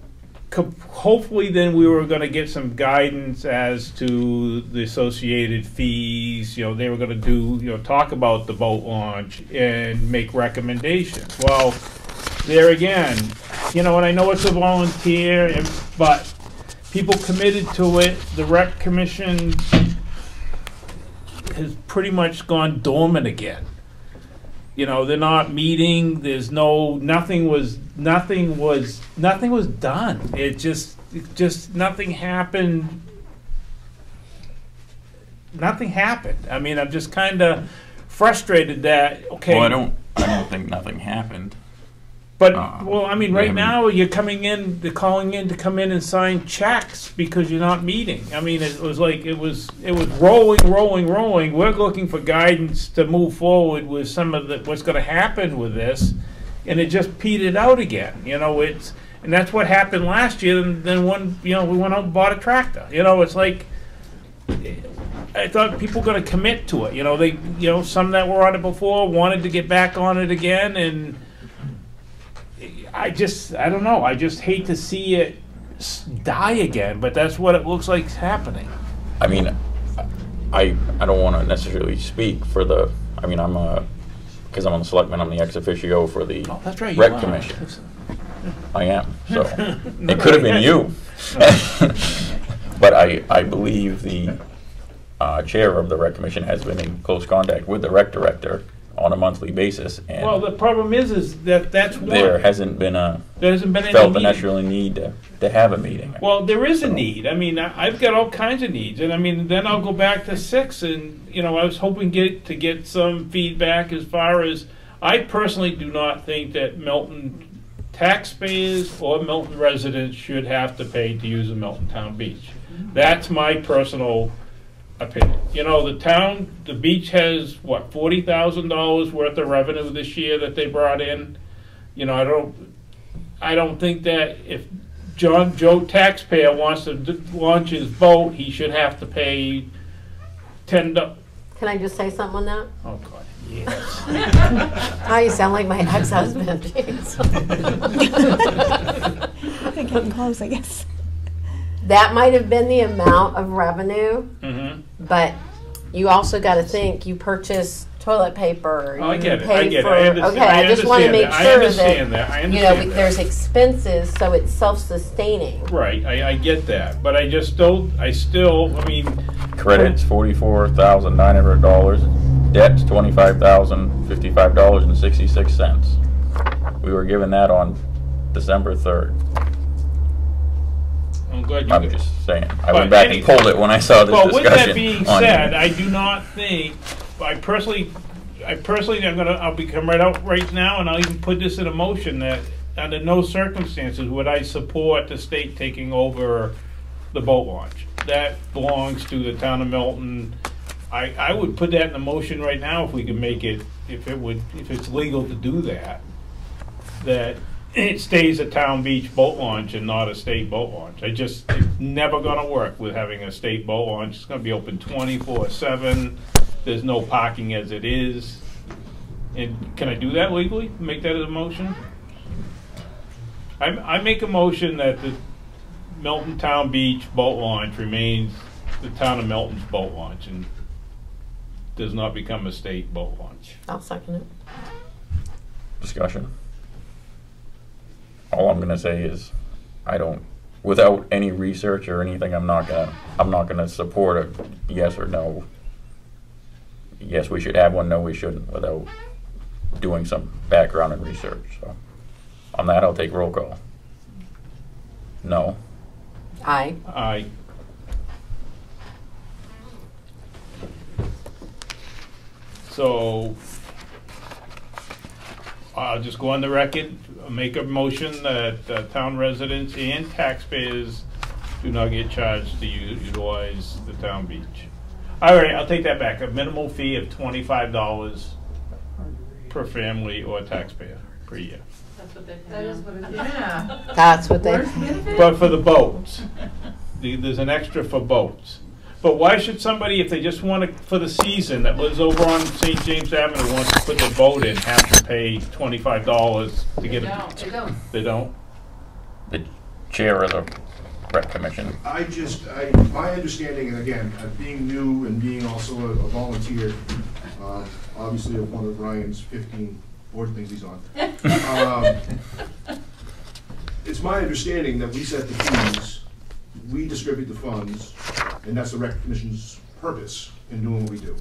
hopefully then we were going to get some guidance as to the associated fees. They were going to do, talk about the boat launch and make recommendations. Well, there again, and I know it's a volunteer, but people committed to it. The rec commission has pretty much gone dormant again. They're not meeting. There's nothing was done. It just nothing happened. Nothing happened. I mean, I'm just kind of frustrated that Well, I don't think nothing happened. But right now you're they're calling in to come in and sign checks because you're not meeting. I mean, it was rolling. We're looking for guidance to move forward with some of what's going to happen with this, and it just petered out again. And that's what happened last year. And then we went out and bought a tractor. It's like I thought people were going to commit to it. They some that were on it before wanted to get back on it again, and I don't know. I just hate to see it die again, but that's what it looks like is happening. I mean, I don't want to necessarily speak for the. I mean, because I'm on the selectmen. I'm the ex officio for the rec commission. I am. So it could have been you, but I believe the chair of the rec commission has been in close contact with the rec director on a monthly basis, and well, the problem is that's one. There hasn't been any felt the necessary need to have a meeting. Well, there is a need. I mean, I've got all kinds of needs, and I mean, then I'll go back to 6, and I was hoping to get some feedback as far as I personally do not think that Milton taxpayers or Milton residents should have to pay to use a Milton Town Beach. That's my personal opinion. The beach has what, $40,000 worth of revenue this year that they brought in. I don't think that if Joe taxpayer wants to launch his boat, he should have to pay $10. Can I just say something on that? Oh God, yes. Oh, you sound like my ex-husband. Getting close, I guess. That might have been the amount of revenue, but you also got to think you purchase toilet paper. Oh, I get it. I just want to make sure that there's expenses, so it's self-sustaining. Right, I get that, but I mean. Credits $44,900. Debts $25,055.66. We were given that on December 3rd. I'm just saying. I went back and pulled it when I saw this discussion. Well, with that being said, I do not think. I'll come right out right now, and I'll even put this in a motion that under no circumstances would I support the state taking over the boat launch. That belongs to the town of Milton. I would put that in the motion right now if we can make it, if it's legal to do that. That it stays a town beach boat launch and not a state boat launch. It's never gonna work with having a state boat launch. It's gonna be open 24/7. There's no parking as it is. And can I do that legally? Make that as a motion? I make a motion that the Milton Town Beach boat launch remains the town of Milton's boat launch and does not become a state boat launch. I'll second it. Discussion. All I'm gonna say is, without any research or anything, I'm not gonna support a yes or no. Yes, we should have one, no, we shouldn't, without doing some background and research, so. On that, I'll take roll call. No. Aye. Aye. So, I'll just go on the record, make a motion that town residents and taxpayers do not get charged to utilize the town beach. All right, I'll take that back. A minimal fee of $25 per family or taxpayer per year. That's what they pay. That is what it is. Yeah. That's what they. But for the boats, there's an extra for boats. But why should somebody, if they just want to, for the season, that lives over on St. James Avenue, wants to put their boat in, have to pay $25 to get it? They don't. They don't? The chair of the rec commission. My understanding, and again, being new and being also a volunteer, obviously of one of Ryan's 15 board things he's on. It's my understanding that we set the fees, we distribute the funds, and that's the rec commission's purpose in doing what we do.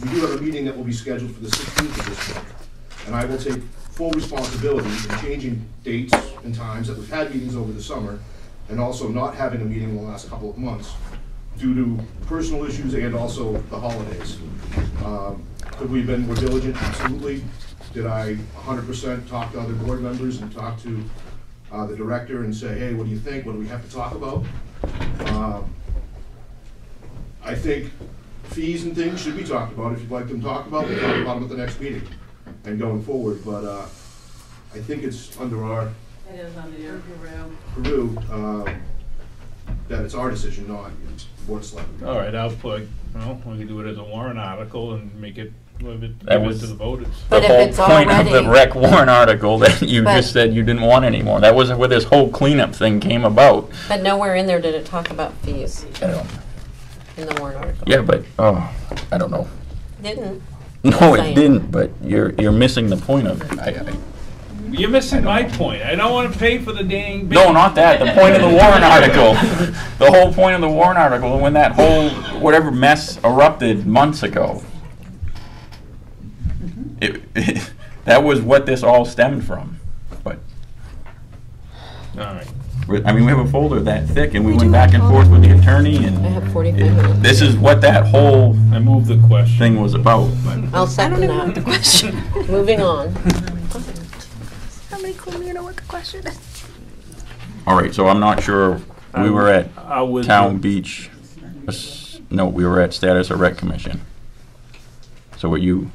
We do have a meeting that will be scheduled for the 16th of this month, and I will take full responsibility in changing dates and times that we've had meetings over the summer, and also not having a meeting in the last couple of months due to personal issues and also the holidays. Could we have been more diligent? Absolutely. Did I 100% talk to other board members and talk to the director and say, hey, what do you think? What do we have to talk about? I think fees and things should be talked about. If you'd like them talked about, we'll talk about them at the next meeting and going forward. But I think it's under our It is under your purview that it's our decision, not the board of selectmen. All right, I'll put, well, we can do it as a warrant article and make it, give it to the voters. The whole point of the rec warrant article that you just said you didn't want anymore. That wasn't where this whole cleanup thing came about. But nowhere in there did it talk about fees I don't. in the warrant article. Yeah, but, I don't know. Didn't. No, it didn't, but you're missing the point of it. You're missing my point. I don't want to pay for the dang. No, not that. The point of the warrant article. The whole point of the warrant article, when that whole whatever mess erupted months ago. That was what this all stemmed from. But all right. I mean, we have a folder that thick, and we went back and forth with the attorney, and I have 45 minutes. this is what that whole I moved the question thing was about. I'll second that. The question. Moving on. Somebody clue me in what the question is. All right, so I'm not sure. We were at Town Beach. No, we were at status of rec commission. So were you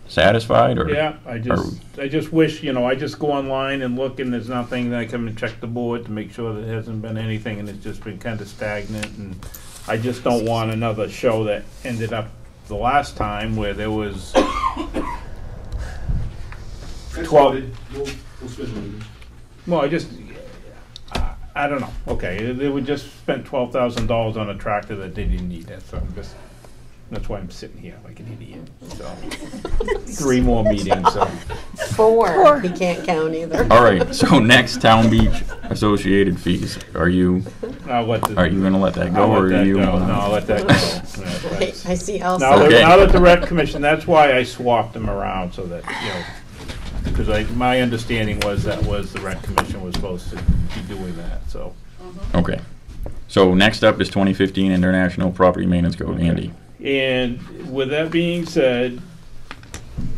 satisfied, or? Yeah, I just wish, I just go online and look, and there's nothing. Then I come and check the board to make sure there hasn't been anything, and it's just been kind of stagnant. And I just don't want another show that ended up the last time where there was 12. We'll schedule meetings. Well, I don't know. Okay, they would just spend $12,000 on a tractor that they didn't need. That's why I'm sitting here like an idiot. So 3 more meetings. So 4. He can't count either. All right. So next, Town Beach associated fees. Are you going to let that go, or are you? No, I'll let that go. I see Elsa. Now that the rec commission, that's why I swapped them around so that because my understanding was that was the rec commission was supposed to be doing that. So. Okay. So next up is 2015 International Property Maintenance Code. Andy. And with that being said,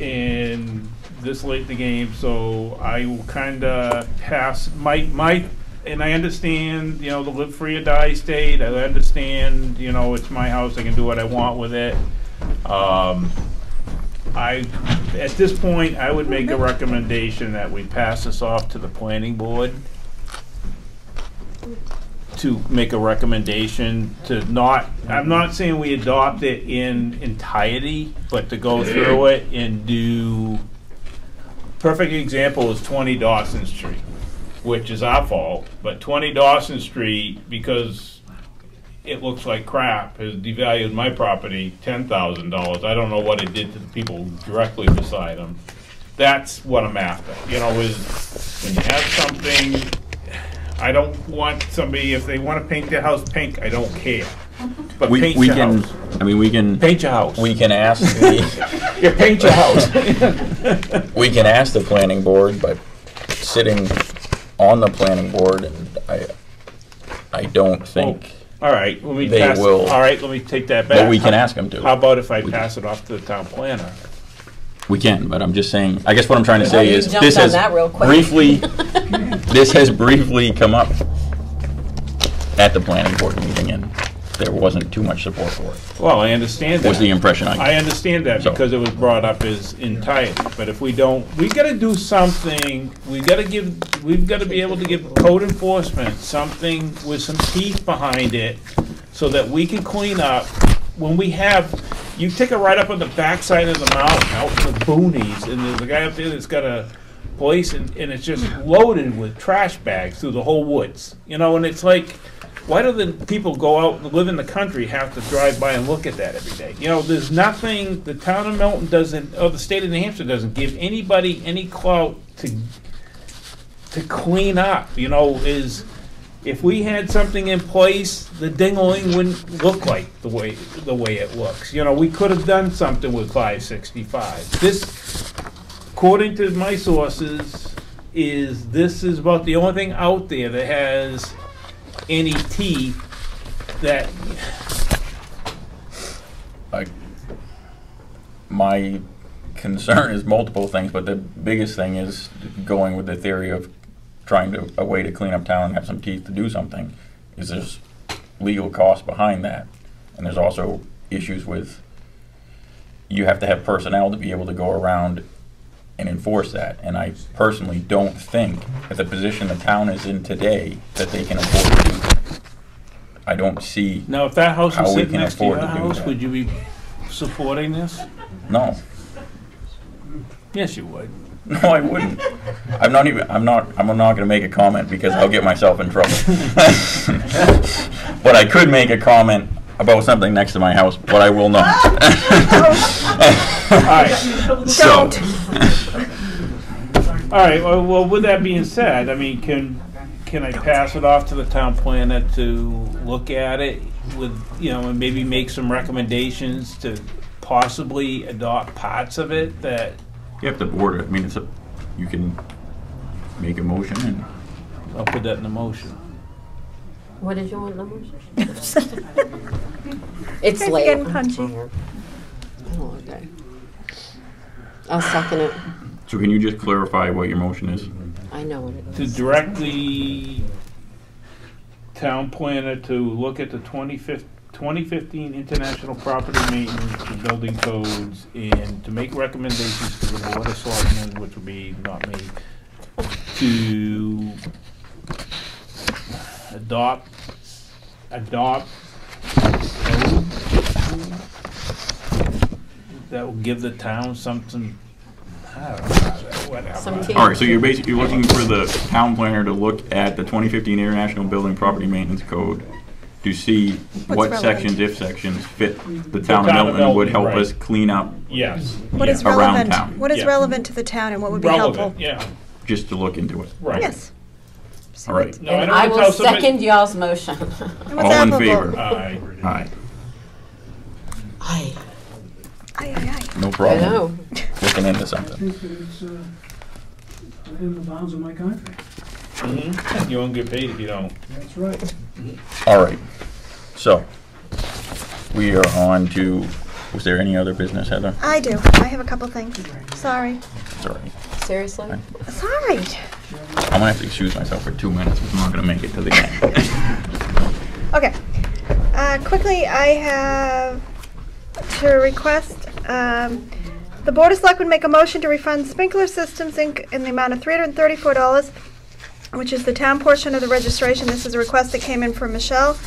and this late in the game, so I will kind of pass and I understand, the live free or die state. I understand, it's my house. I can do what I want with it. at this point, I would make a recommendation that we pass this off to the planning board to make a recommendation to not, I'm not saying we adopt it in entirety, but to go through it and do, perfect example is 20 Dawson Street, which is our fault, but 20 Dawson Street, because it looks like crap, has devalued my property $10,000. I don't know what it did to the people directly beside them. That's what I'm after, you know, is when you have something, I don't want somebody, if they want to paint their house pink, I don't care. But paint your house. I mean, we can. Paint your house. We can ask the. Yeah, paint your house. We can ask the planning board, but sitting on the planning board, and I don't think. All right, let me they pass. will. All right, let me take that back. But we can ask them to. How about if I pass it off to the town planner? We can, but I'm just saying, I guess what I'm trying to Oh, say you is, jumped this on has that real quick. briefly, this has briefly come up at the planning board meeting, and there wasn't too much support for it. Well, I understand that. Was the impression I got. I understand that So- because it was brought up as entirety, but if we don't, we gotta do something, we've gotta be able to give code enforcement something with some teeth behind it, so that we can clean up, when we have, you take a ride up on the backside of the mountain, out in the boonies, and there's a guy up there that's got a place, and it's just loaded with trash bags through the whole woods, you know, and it's like, why do the people go out and live in the country have to drive by and look at that every day? You know, there's nothing, the town of Milton doesn't, or the state of New Hampshire doesn't give anybody any clout to clean up, you know, if we had something in place, the ding-a-ling wouldn't look like the way it looks. You know, we could have done something with 565. This, according to my sources, this is about the only thing out there that has any teeth that. My concern is multiple things, but the biggest thing is going with the theory of trying to, a way to clean up town and have some teeth to do something, is there's legal costs behind that. And there's also issues with, you have to have personnel to be able to go around and enforce that. And I personally don't think, at the position the town is in today, that they can afford to do that. I don't see Now, if that house how was we sitting can next to your afford to do house, that. would you be supporting this? No. Yes, you would. No, I wouldn't. I'm not gonna make a comment because I'll get myself in trouble. But I could make a comment about something next to my house, but I will not. All right. So. All right, well, with that being said, I mean, can I pass it off to the town planner to look at it with, you know, and maybe make some recommendations to possibly adopt parts of it that. You have to board it. I mean, you can make a motion and. I'll put that in the motion. What did you want in the motion? It's It's late. getting I'm punchy. tired. Oh, okay. I'll second it. So can you just clarify what your motion is? I know what it To is. direct the town planner to look at the 2015 International Property Maintenance and Building Codes and to make recommendations to the Board of Selectmen, which would be not me, to adopt that will give the town something, I don't know, whatever. Some teeth. All right, so you're basically looking for the town planner to look at the 2015 International Building Property Maintenance Code to see what relevant? sections, if sections, fit the town of Milton and would help right. us clean up Yes. What is around relevant? town. What is Yeah. relevant to the town and what would be helpful? Relevant, yeah, just to look into it. right. Yes. All right. No, And don't I wanna will tell somebody- second y'all's motion. And what's All in applicable? favor? Aye. Aye. Aye. Aye, aye, aye. No I problem. know. Looking into I something. think that it's within the bounds of my contract. You won't get paid if you don't. That's right. All right. So, we are on to, was there any other business, Heather? I do. I have a couple things. Sorry. It's all right. Seriously? Sorry. I'm gonna have to excuse myself for 2 minutes if I'm not gonna make it to the game. Okay. Quickly, I have to request The Board of Selectmen make a motion to refund Sprinkler Systems Inc. in the amount of $334, which is the town portion of the registration. This is a request that came in from Michelle.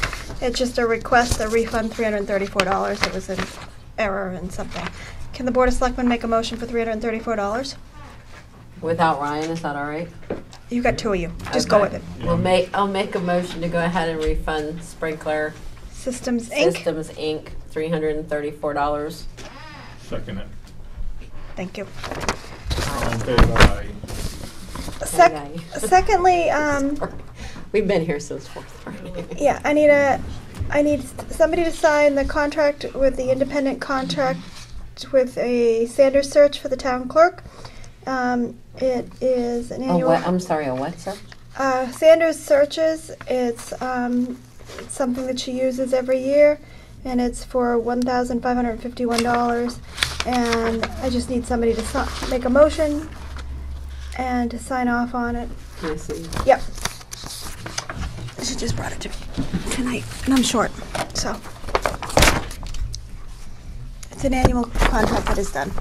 It's just a request, a refund, $334. It was an error in something. Can the Board of Selectmen make a motion for $334? Without Ryan, is that all right? You got two of you. Just go with it. I'll make a motion to go ahead and refund Sprinkler Systems Inc. $334. Second it. Thank you. All in favor, aye. Secondly, we've been here since 4:30. yeah, I need somebody to sign the contract with the independent contract with a Sanders search for the town clerk. It is an annual. I'm sorry, a what, sir? Sanders searches. It's something that she uses every year, and it's for $1,551. And I just need somebody to make a motion and to sign off on it. Can I see? Yep. She just brought it to me tonight, and I'm short, so. It's an annual contract that is done.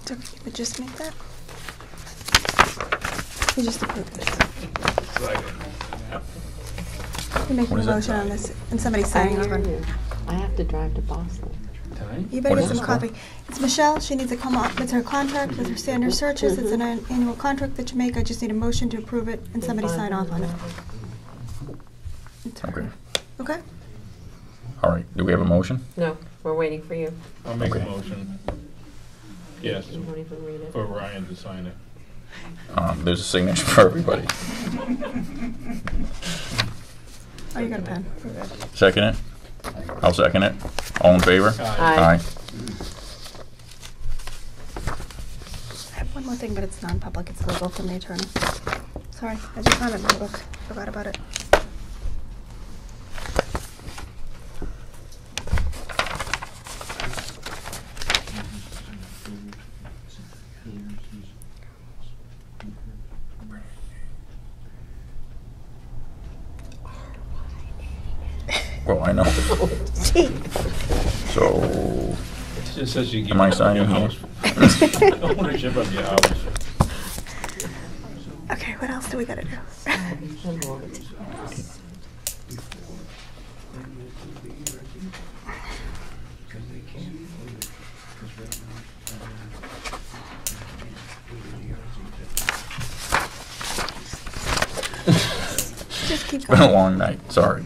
So you would just make that? You just approve this. You're making a motion on this, and somebody's signing off on it. I have to drive to Boston. You better get some coffee. It's Michelle. She needs to come up. It's her contract with her Sanders searches. It's an annual contract that you make. I just need a motion to approve it and somebody sign off on it. Okay. Okay? All right, do we have a motion? No, we're waiting for you. I'll make a Okay. motion. Yes, You won't even read it. for Ryan to sign it. There's a signature for everybody. Oh, you got a pen. We're good. Second it? I'll second it. All in favor? Aye. I have one more thing, but it's non-public. It's legal from the attorney. Sorry, I just found it in my book. Forgot about it. Well, I know. Gee. So, It just says you give am I up your signing here? house. Ownership of your house. Okay, what else do we gotta do? Just keep It's been a going. long night, sorry.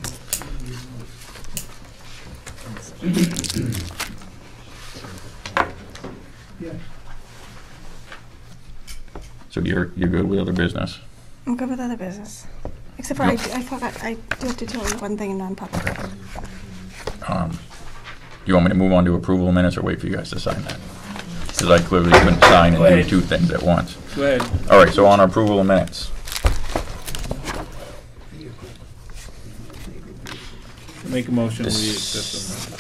So you're good with other business? I'm good with other business. Except for I forgot, I do have to tell you one thing in non-public. You want me to move on to approval of minutes or wait for you guys to sign that? Because I clearly couldn't sign and do two things at once. Go ahead. All right, so on our approval of minutes. Make a motion, we This- accept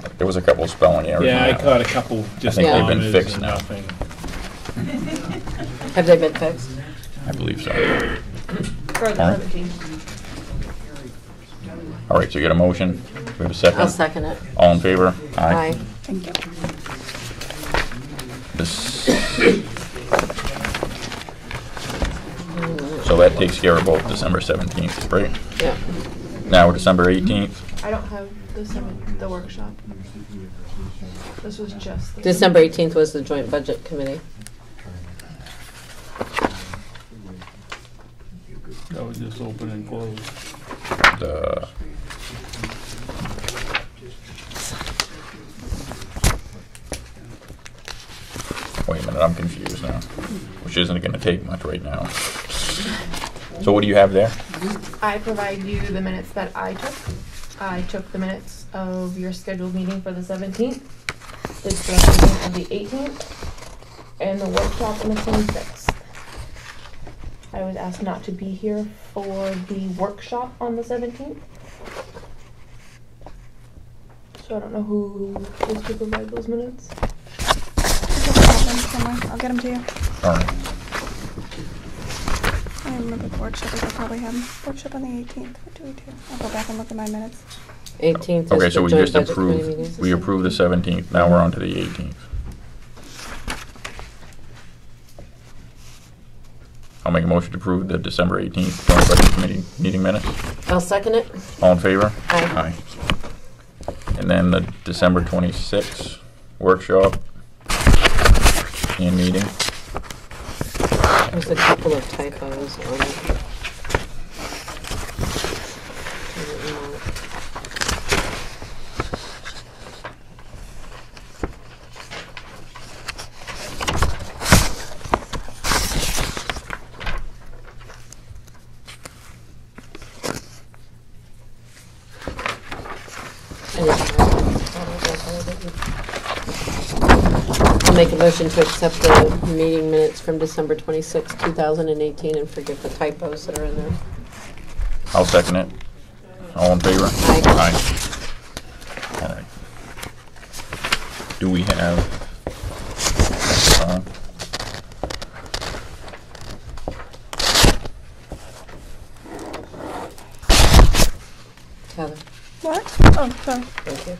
them. There was a couple of spelling errors. Yeah, in I that caught one. a couple just I think they've commas been fixed and now. nothing. Have they been fixed? I believe so. For the All right. 17th. All right, so you get a motion? We have a second? I'll second it. All in favor? Aye. Thank you. So that takes care of both December 17th, right? Yeah. Now December 18th? I don't have the workshop. This was just. December 18th was the joint budget committee. That was just open and closed. The wait a minute, I'm confused now. Which isn't gonna take much right now. So what do you have there? I provide you the minutes that I took. I took the minutes of your scheduled meeting for the 17th, the joint meeting of the 18th, and the workshop on the 26th. I was asked not to be here for the workshop on the 17th. So I don't know who was to provide those minutes. I'll get them to you. All right. I remember the workshop, I probably have workshop on the 18th. What do we do? I'll go back and look at my minutes. 18th is Okay, the so we joint just budget committee approved, meetings. we approved the 17th, now we're on to the 18th. I'll make a motion to approve the December 18th joint budget committee meeting minutes. I'll second it. All in favor? Aye. And then the December 26th workshop and meeting. There's a couple of typos on it. I'll make a motion to accept the meeting minutes from December 26, 2018, and forget the typos that are in there. I'll second it. All in favor? Aye. All right. Do we have, Heather. What? Oh, sorry. Thank you.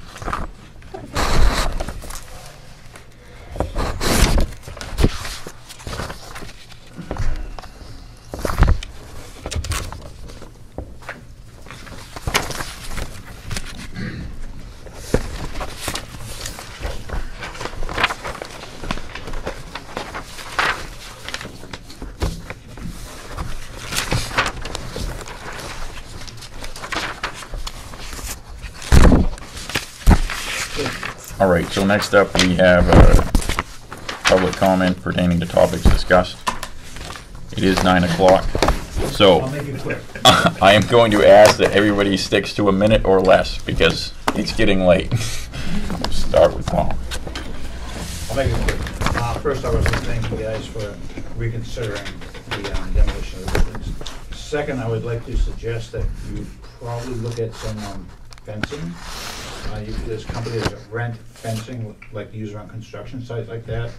all right, so next up we have public comment pertaining to topics discussed. It is 9 o'clock, so I'll make it quick. I am going to ask that everybody sticks to a minute or less because it's getting late. Start with Paul. I'll make it quick. First, I was to thank you guys for reconsidering the demolition of the buildings. Second, I would like to suggest that you probably look at some fencing. There's companies that rent fencing, like to use around construction sites like that.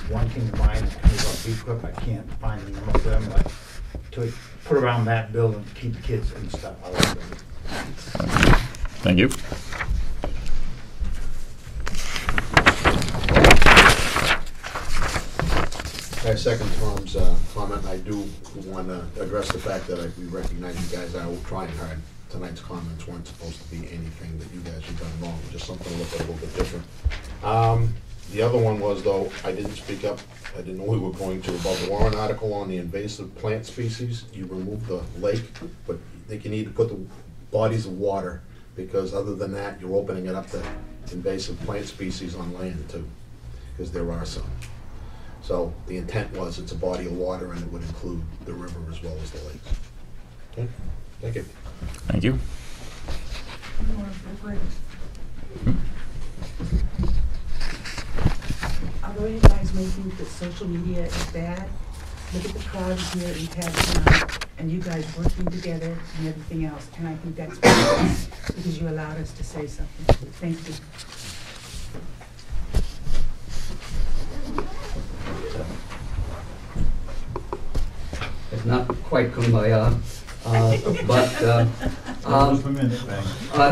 One came to mind, a company called B-Quip, I can't find the name of them, like, to put around that building to keep the kids and stuff out of the building. Thank you. I second Tom's comment. I do want to address the fact that we recognize you guys are trying hard. Tonight's comments weren't supposed to be anything that you guys have done wrong, just something to look at a little bit different. The other one was, though, I didn't speak up, I didn't know we were going to, about the warrant article on the invasive plant species. You remove the lake, but I think you need to put the bodies of water, because other than that, you're opening it up to invasive plant species on land too, because there are some. So the intent was it's a body of water and it would include the river as well as the lakes. Okay, thank you. Thank you. Although you guys may think that social media is bad, look at the crowds here you've had tonight, and you guys working together and everything else, and I think that's important, because you allowed us to say something. Thank you. It's not quite kumbaya, but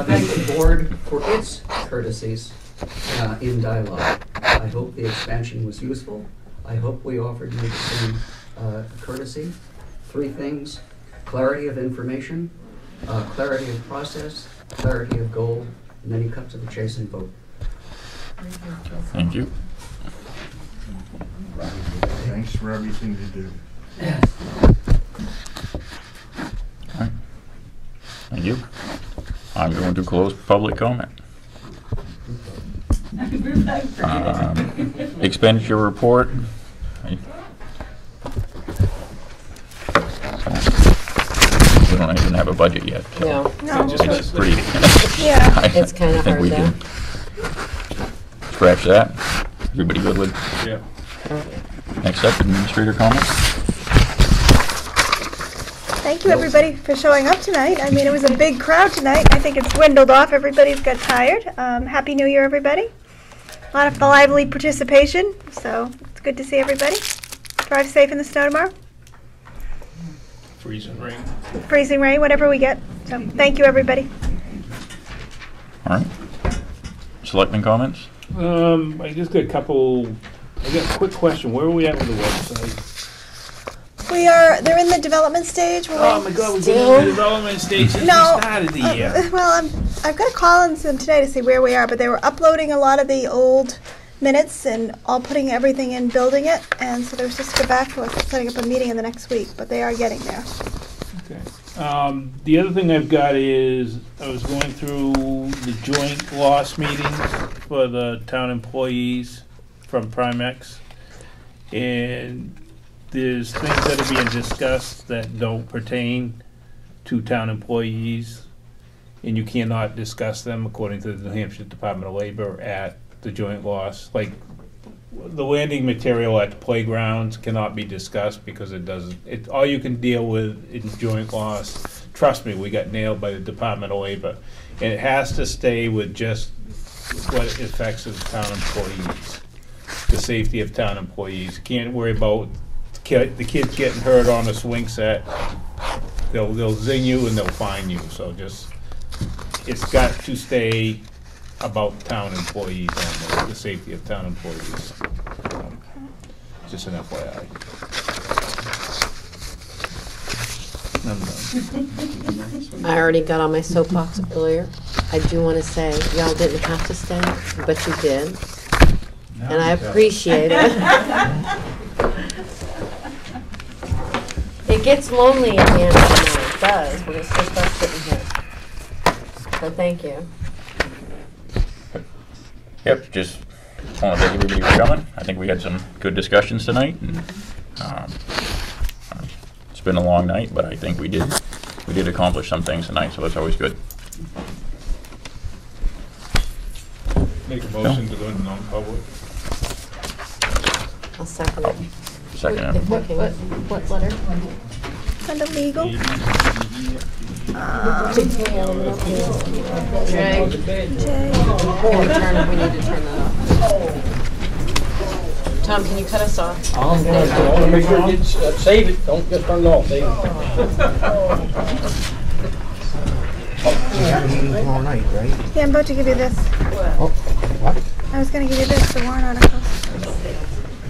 thank the board for its courtesies in dialogue. I hope the expansion was useful. I hope we offered you the same courtesy. 3 things: clarity of information, clarity of process, clarity of goal, and then you cut to the chase and vote. Thank you. Thanks for everything you do. Yes. All right. Thank you. I'm going to close public comment. Expenditure report. We don't even have a budget yet. So No. No. it's pretty. Yeah. It's kinda I think hard we though. can scratch that. Everybody good with? Yeah. Next up, administrator comments. Thank you, everybody, for showing up tonight. I mean, it was a big crowd tonight. I think it's dwindled off. Everybody's got tired. Happy New Year, everybody. A lot of lively participation, so it's good to see everybody. Drive safe in the snow tomorrow. Freezing rain. Freezing rain, whatever we get. So, thank you, everybody. All right. Selectmen comments? I just got a couple, I got a quick question. Where are we at with the website? They're in the development stage. Oh my God, we're getting in the development stage since we started the year. Well, I've got a call in them today to see where we are, but they were uploading a lot of the old minutes and all putting everything in, building it, and so they're supposed to go back to us setting up a meeting in the next week, but they are getting there. Okay. The other thing I've got is, I was going through the joint loss meetings for the town employees from Primex, and there's things that are being discussed that don't pertain to town employees, and you cannot discuss them according to the New Hampshire Department of Labor at the joint loss. Like, the landing material at the playgrounds cannot be discussed because it doesn't, all you can deal with in joint loss, trust me, we got nailed by the Department of Labor. And it has to stay with just what affects the town employees, the safety of town employees. Can't worry about the kids getting hurt on a swing set. They'll zing you and they'll fine you, so just, it's got to stay about town employees and the safety of town employees. Just an FYI. I'm done. I already got on my soapbox earlier. I do want to say, y'all didn't have to stay, but you did. And I appreciate it. It gets lonely at the end of the night. It does. We're just going to start sitting here. So thank you. Yep, just want to thank everybody for coming. I think we had some good discussions tonight. And, it's been a long night, but I think we did accomplish some things tonight, so that's always good. Make a motion to go into non-public. I'll second it. Second it. What letter? Under legal. Jay. We need to turn that off. Tom, can you cut us off? I want to make sure you save it, don't just turn it off, save it. We have a meeting tomorrow night, right? Yeah, I'm about to give you this. Oh, what? I was going to give you this, the warrant articles.